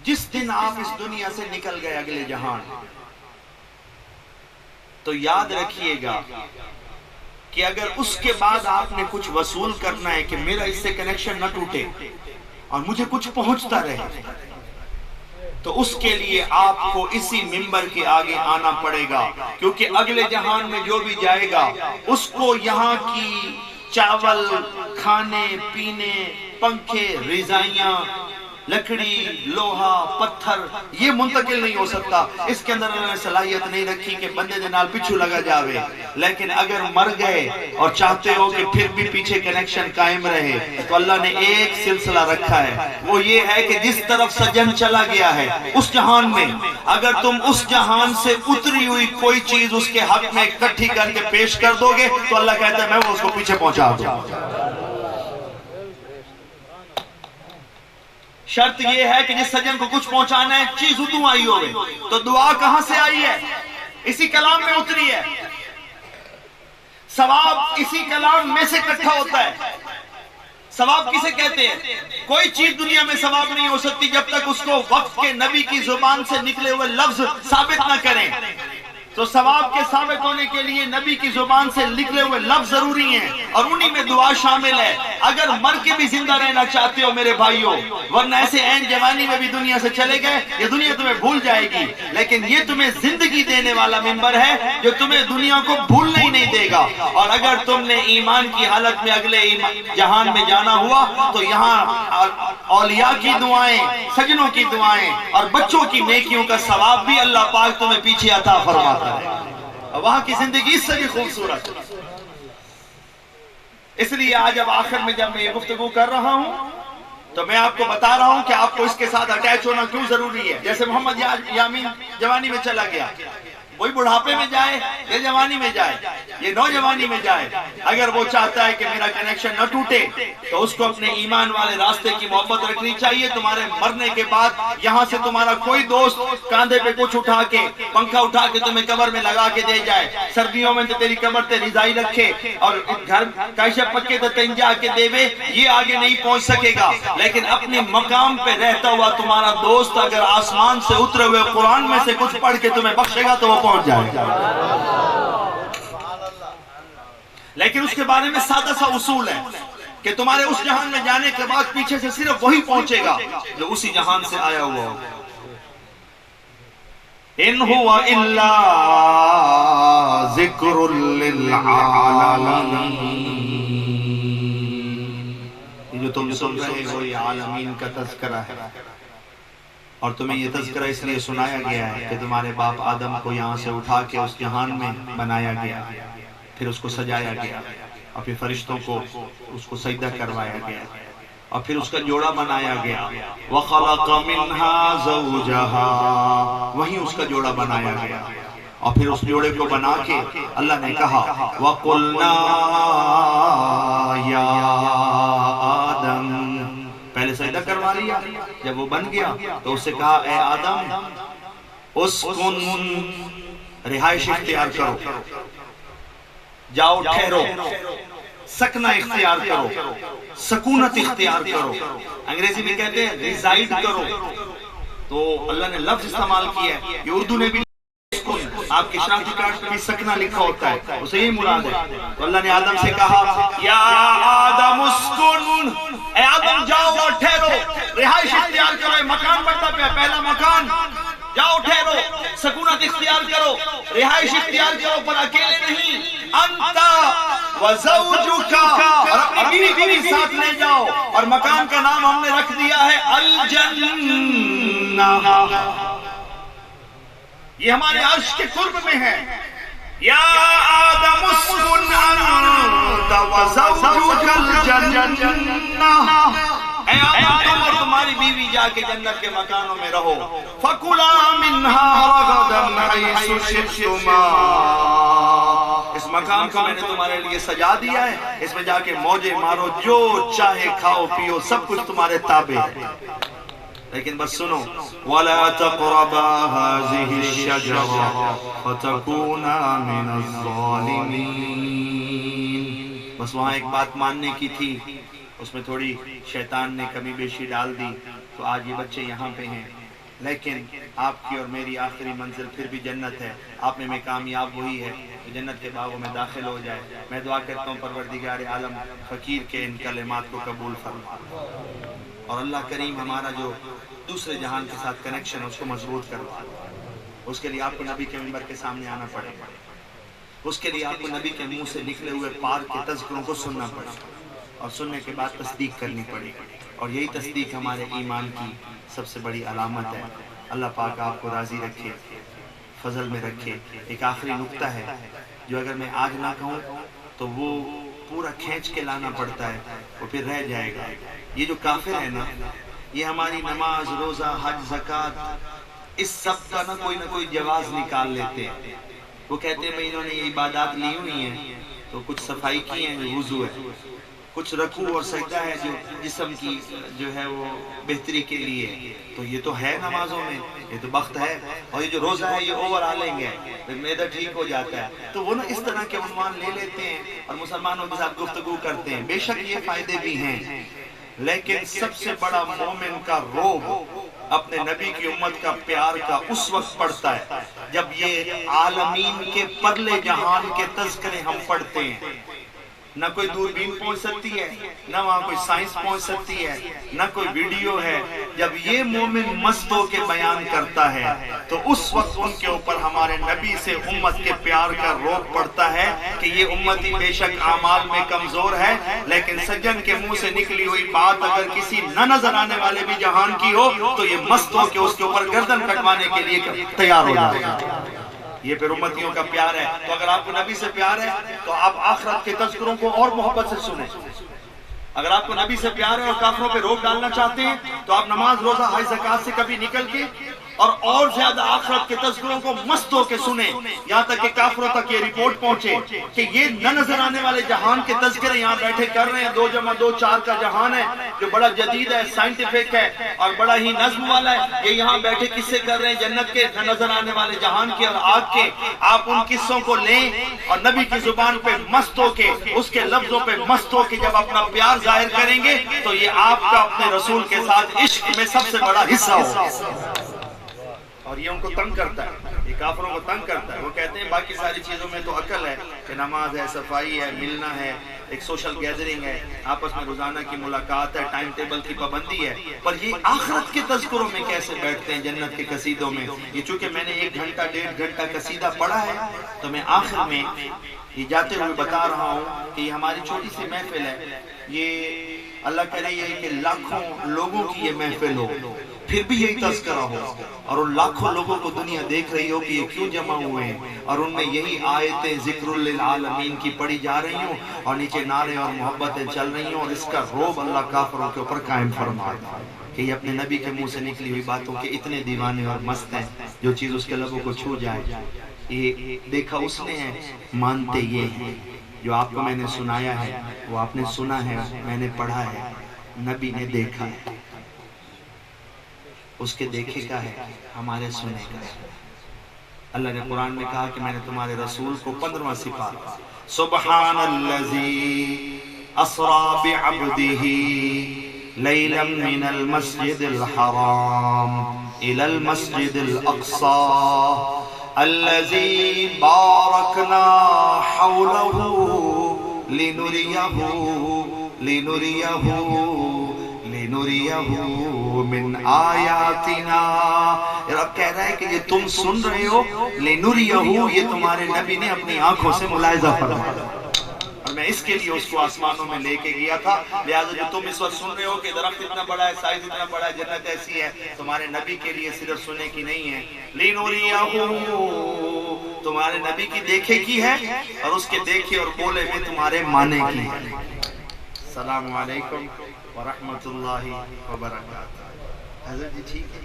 جس دن آپ اس دنیا سے نکل گئے اگلے جہان, تو یاد رکھیے گا کہ اگر اس کے بعد آپ نے کچھ وصول کرنا ہے کہ میرا اس سے کنیکشن نہ ٹوٹے اور مجھے کچھ پہنچتا رہے, تو اس کے لیے آپ کو اسی منبر کے آگے آنا پڑے گا. کیونکہ اگلے جہان میں جو بھی جائے گا اس کو یہاں کی چاول, کھانے پینے, پنکھے, رضائیاں, لکڑی، لوہا، پتھر یہ منتقل نہیں ہو سکتا. اس کے اندر انہوں نے صلاحیت نہیں رکھی کہ بندے دے نال پچھو لگا جاوے. لیکن اگر مر گئے اور چاہتے ہو کہ پھر بھی پیچھے کنیکشن قائم رہے تو اللہ نے ایک سلسلہ رکھا ہے. وہ یہ ہے کہ جس طرف سجن چلا گیا ہے اس جہان میں، اگر تم اس جہان سے اتری ہوئی کوئی چیز اس کے حق میں اکٹھی کر کے پیش کر دو گے تو اللہ کہتا ہے میں وہ اس کو پیچھے پہنچا دوں. شرط یہ ہے کہ جس سجن کو کچھ پہنچانا ہے چیز ادو آئی ہوئے. تو دعا کہاں سے آئی ہے؟ اسی کلام میں اتری ہے. ثواب اسی کلام میں سے اکٹھا ہوتا ہے. ثواب کسے کہتے ہیں؟ کوئی چیز دنیا میں ثواب نہیں ہو سکتی جب تک اس کو وقت کے نبی کی زبان سے نکلے ہوئے لفظ ثابت نہ کریں. تو ثواب کے ثابت ہونے کے لیے نبی کی زبان سے نکلے ہوئے لفظ ضروری ہیں اور انہی میں دعا شامل ہے. اگر مر کے بھی زندہ رہنا چاہتے ہو میرے بھائیوں، ورنہ ایسے عین جوانی میں بھی دنیا سے چلے گئے، یہ دنیا تمہیں بھول جائے گی. لیکن یہ تمہیں زندگی دینے والا منبر ہے جو تمہیں دنیا کو بھولنا ہی نہیں دے گا. اور اگر تم نے ایمان کی حالت میں اگلے جہان میں جانا ہوا تو یہاں اولیاء کی دعائیں، سجنوں کی دعائیں اور بچوں کی نیکیوں کا ثواب بھی اللہ پاک تمہیں پیچھے عطا فرماتا ہے. وہاں کی زندگی اس سے بھی خوبصورت. اس لیے آج اب آخر میں جب میں یہ گفتگو کر رہا ہوں تو میں آپ کو بتا رہا ہوں کہ آپ کو اس کے ساتھ اٹیچ ہونا کیوں ضروری ہے. جیسے محمد یامین جوانی میں چلا گیا، وہی بڑھاپے میں جائے یا جوانی میں جائے، یہ نوجوانی میں جائے، اگر وہ چاہتا ہے کہ میرا کنیکشن نہ ٹوٹے تو اس کو اپنے ایمان والے راستے کی محبت رکھنی چاہیے. تمہارے مرنے کے بعد یہاں سے تمہارا کوئی دوست کاندھے پہ کچھ اٹھا کے، پنکھا اٹھا کے تمہیں قبر میں لگا کے دے جائے، سردیوں میں تو تیری قبر تے رضائی رکھے اور گھر کائشہ پکے تو تنجا کے دیوے، یہ آگے نہیں پہنچ سکے گا. لیکن اپنے مقام پہ رہتا ہوا تمہارا دوست اگر آسمان سے اترے ہوئے قرآن میں سے کچھ پڑھ کے تمہیں بخشے گا تو وہ پہنچ جائے گا. لیکن اس کے بارے میں سادہ سا اصول ہے کہ تمہارے اس جہان میں جانے کے بعد پیچھے سے صرف وہی پہنچے گا جو اسی جہان سے آیا ہوا ہو. ان ہوا الا ذکر للعالمین. یہ جو تم سن رہے ہو یہ عالمین کا تذکرہ ہے، اور تمہیں یہ تذکرہ اس لیے سنایا گیا ہے کہ تمہارے باپ آدم کو یہاں سے اٹھا کے اس جہان میں بنایا گیا، پھر اس کو سجایا گیا اور پھر فرشتوں کو اس کو سجدہ کروایا گیا اور پھر اس کا جوڑا بنایا گیا. وَخَلَقَ مِنْهَا زَوْجَهَا، وہیں اس کا جوڑا بنایا گیا. اور پھر اس جوڑے کو بنا کے اللہ نے کہا وَقُلْنَا يَا آدَمْ، پہلے سجدہ کروا لیا. جب وہ بن گیا تو اسے کہا اے آدم اسکن، رہائش اختیار کرو، جاؤ ٹھہرو، سکنا اختیار کرو، سکونت اختیار کرو. انگریزی میں کہتے ہیں ریزائیڈ کرو. تو اللہ نے لفظ استعمال کیا ہے، یہ اردو نے بھی آپ کی شناختی کارڈ پہ بھی سکنا لکھا ہوتا ہے، اسے یہی مراد ہے. تو اللہ نے آدم سے کہا یا آدم اسکن، اے آدم جاؤ اور ٹھہرو، رہائش اختیار کرو. مکان بڑھتا پہ پہلا مکان، جاؤ ٹھہرو، سکونت اختیار کرو، رہائش اختیار کرو، پر اکیلے نہیں، انتا وزوجک، اور اپنی بیوی بھی ساتھ لے جاؤ. اور مکان کا نام ہم نے رکھ دیا ہے الجنہ. یہ ہمارے عرش کے قرب میں ہے. یا آدم اسکن انت وزوجک الجنہ، اے آدم تم اور تمہاری بیوی جا کے جنت کے مکانوں میں رہو. فَكُلَا مِنْهَا رَغَدًا حَيْثُ شِئْتُمَا، اس مکان کو میں نے تمہارے لیے سجا دیا ہے، اس میں جا کے موجے مارو، جو چاہے کھاؤ پیو، سب کچھ تمہارے تابع ہے. لیکن بس سنو وَلَا تَقْرَبَا هَذِهِ الشَّجَرَةَ فَتَكُونَا مِنَ الظَّالِمِينَ. بس وہاں ایک بات ماننے کی تھی، اس میں تھوڑی شیطان نے کمی بیشی ڈال دی، تو آج یہ بچے یہاں پہ ہیں. لیکن آپ کی اور میری آخری منزل پھر بھی جنت ہے. آپ میں کامیاب وہی ہے کہ جنت کے باغوں میں داخل ہو جائے. میں دعا کرتا ہوں پروردگار عالم فقیر کے ان کلمات کو قبول فرما، اور اللہ کریم ہمارا جو دوسرے جہان کے ساتھ کنیکشن ہے اس کو مضبوط کروا. اس کے لیے آپ کو نبی کے منبر کے سامنے آنا پڑے گا، اس کے لیے آپ کو نبی کے منہ سے نکلے ہوئے پاک کے تذکروں کو سننا پڑے گا، اور سننے کے بعد تصدیق کرنی پڑے گی. اور یہی تصدیق ہمارے ایمان کی سب سے بڑی علامت ہے۔ اللہ پاک آپ کو راضی رکھے، فضل میں رکھے۔ ایک آخری نکتہ ہے جو اگر میں آج نہ کہوں تو وہ پورا کھینچ کے لانا پڑتا ہے، وہ پھر رہ جائے گا۔ یہ جو کافر ہے نا، یہ ہماری نماز، روزہ، حج، زکوٰۃ، اس سب کا نہ کوئی جواز نکال لیتے ہیں۔ وہ کہتے ہیں بھئی انہوں نے یہ عبادات لی ہوئی ہیں تو کچھ صفائی کی ہیں، جو وضو ہے، کچھ رکوع اور سجدہ ہے جو جسم کی جو ہے وہ بہتری کے لیے، تو یہ تو ہے نمازوں میں، یہ تو بخت ہے، اور یہ جو روزہ ہے یہ اوور آلنگ ہے، پھر معدہ ٹھیک ہو جاتا ہے۔ تو وہ نا اس طرح کے عنوان لے لیتے ہیں اور مسلمانوں کے ساتھ گفتگو کرتے ہیں۔ بے شک یہ فائدے بھی ہیں، لیکن سب سے بڑا مومن کا روب اپنے نبی کی امت کا پیار کا اس وقت پڑتا ہے جب یہ عالمین کے پرلے جہان کے تذکرے ہم پڑھتے ہیں۔ نہ کوئی دوربین پہنچ سکتی ہے، نہ وہاں کوئی سائنس پہنچ سکتی ہے، نہ کوئی ویڈیو ہے۔ جب یہ مومن مست ہو کے بیان کرتا ہے تو اس وقت ان کے اوپر ہمارے نبی سے امت کے پیار کا روب پڑتا ہے کہ یہ امتی بے شک اعمال میں کمزور ہے، لیکن سجن کے منہ سے نکلی ہوئی بات اگر کسی نہ نظر آنے والے بھی جہان کی ہو تو یہ مست ہو کے اس کے اوپر گردن کٹوانے کے لیے تیار ہو جائے گا۔ یہ پھر امتیوں کا پیار ہے۔ تو اگر آپ کو نبی سے پیار ہے تو آپ آخرت کے تذکروں کو اور محبت سے سنیں۔ اگر آپ کو نبی سے پیار ہے اور کافروں پہ روک ڈالنا چاہتے ہیں تو آپ نماز، روزہ، حج، زکوٰۃ سے کبھی نکل کے اور زیادہ آخرت کے تذکروں کو مست ہو کے سنیں، یہاں تک کہ کافروں تک یہ رپورٹ پہنچے کہ یہ نہ نظر آنے والے جہان کے تذکرے یہاں بیٹھے کر رہے ہیں۔ 2 + 2 = 4 کا جہان ہے جو بڑا جدید ہے، سائنٹیفک ہے اور بڑا ہی نظم والا ہے۔ یہ یہاں بیٹھے قصے کر رہے ہیں جنت کے، نہ نظر آنے والے جہان کے اور آگ کے۔ آپ ان قصوں کو لیں اور نبی کی زبان پہ مست ہو کے، اس کے لفظوں پہ مست ہو کے جب اپنا پیار ظاہر کریں گے تو یہ آپ کا اپنے رسول کے ساتھ عشق میں سب سے بڑا حصہ ہوگا۔ اور یہ ان کو تنگ کرتا ہے، یہ کافروں کو تنگ کرتا ہے۔ وہ کہتے ہیں باقی ساری چیزوں میں تو عقل ہے کہ نماز ہے، صفائی ہے، ملنا ہے، ایک سوشل گیدرنگ ہے، آپس میں روزانہ کی ملاقات ہے، ٹائم ٹیبل کی پابندی ہے، پر یہ آخرت کے تذکروں میں کیسے بیٹھتے ہیں جنت کے قصیدوں میں؟ یہ چونکہ میں نے 1 گھنٹہ 1.5 گھنٹہ قصیدہ پڑھا ہے تو میں آخر میں یہ جاتے ہوئے بتا رہا ہوں کہ یہ ہماری چھوٹی سی محفل ہے، یہ اللہ کرے یہ کہ لاکھوں لوگوں کی یہ محفل ہو، پھر بھی یہی تذکرہ ہو اور ان لاکھوں لوگوں کو دنیا دیکھ رہی ہو کہ یہ کیوں جمع ہوئے ہیں اور ان میں یہی آیتیں ذکر للعالمین کی پڑھی جا رہی ہوں اور نیچے نعرے اور محبتیں چل رہی ہوں، اور اس کا روب اللہ کافروں کے اوپر قائم فرمائے کہ یہ اپنے نبی کے منہ سے نکلی ہوئی باتوں کے اتنے دیوانے اور مست ہیں، جو چیز اس کے لبوں کو چھو جائے یہ دیکھا اس نے ہے، مانتے یہ ہیں۔ جو آپ کو میں نے سنایا ہے وہ آپ نے سنا ہے، میں نے پڑھا ہے، نبی نے دیکھا ہے، اس کے دیکھے کا ہے، ہمارے سنے کا ہے۔ اللہ نے قرآن میں کہا کہ میں نے تمہارے رسول کو 15واں سپارہ سبحان الذی اسرا بعبدہ لیلا من المسجد الحرام الى المسجد الاقصى الذي باركنا حوله لنريه من آیاتنا۔ رب کہہ رہا ہے کہ یہ تم سن رہے ہو، لنريه، یہ تمہارے نبی نے اپنی آنکھوں سے ملاحظہ فرمایا اور میں اس کے لیے اس کو آسمانوں میں لے کے گیا تھا۔ لہٰذا جو تم اس وقت سن رہے ہو کہ درخت اتنا بڑا ہے، سائز اتنا بڑا ہے، جنت ایسی ہے، تمہارے نبی کے لیے صرف سننے کی نہیں ہے، لنريه، تمہارے نبی کی دیکھے کی ہے اور اس کے دیکھے اور بولے میں تمہارے مانے کی ہے۔ السلام علیکم ورحمۃ اللہ وبرکاتہ۔ حضرت جی ٹھیک ہے،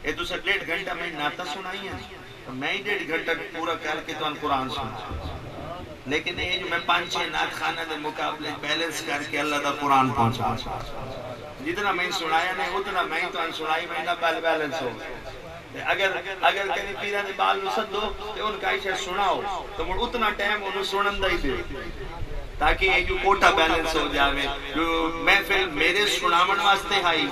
یہ تو سے 1.5 گھنٹہ میں نعتیں سنائی ہیں، تو میں ہی 1.5 گھنٹہ پورا کر کے تو قرآن سنا، لیکن یہ جو میں 5-6 نعت خانہ دے مقابلے بیلنس کر کے اللہ دا قرآن پہنچا، جتنا میں سنایا نہیں اتنا میں تو سنائی میں نہ بیلنس ہو۔ اگر کہیں پیران بال سدو تو ان کا ایسے سناؤ تو مڑ اتنا ٹائم انہوں سنندہ ہی دے تاکہ یہ جو کوٹا بیلنس ہو جاوے، جو محفل میرے سنامن واسطے ہائی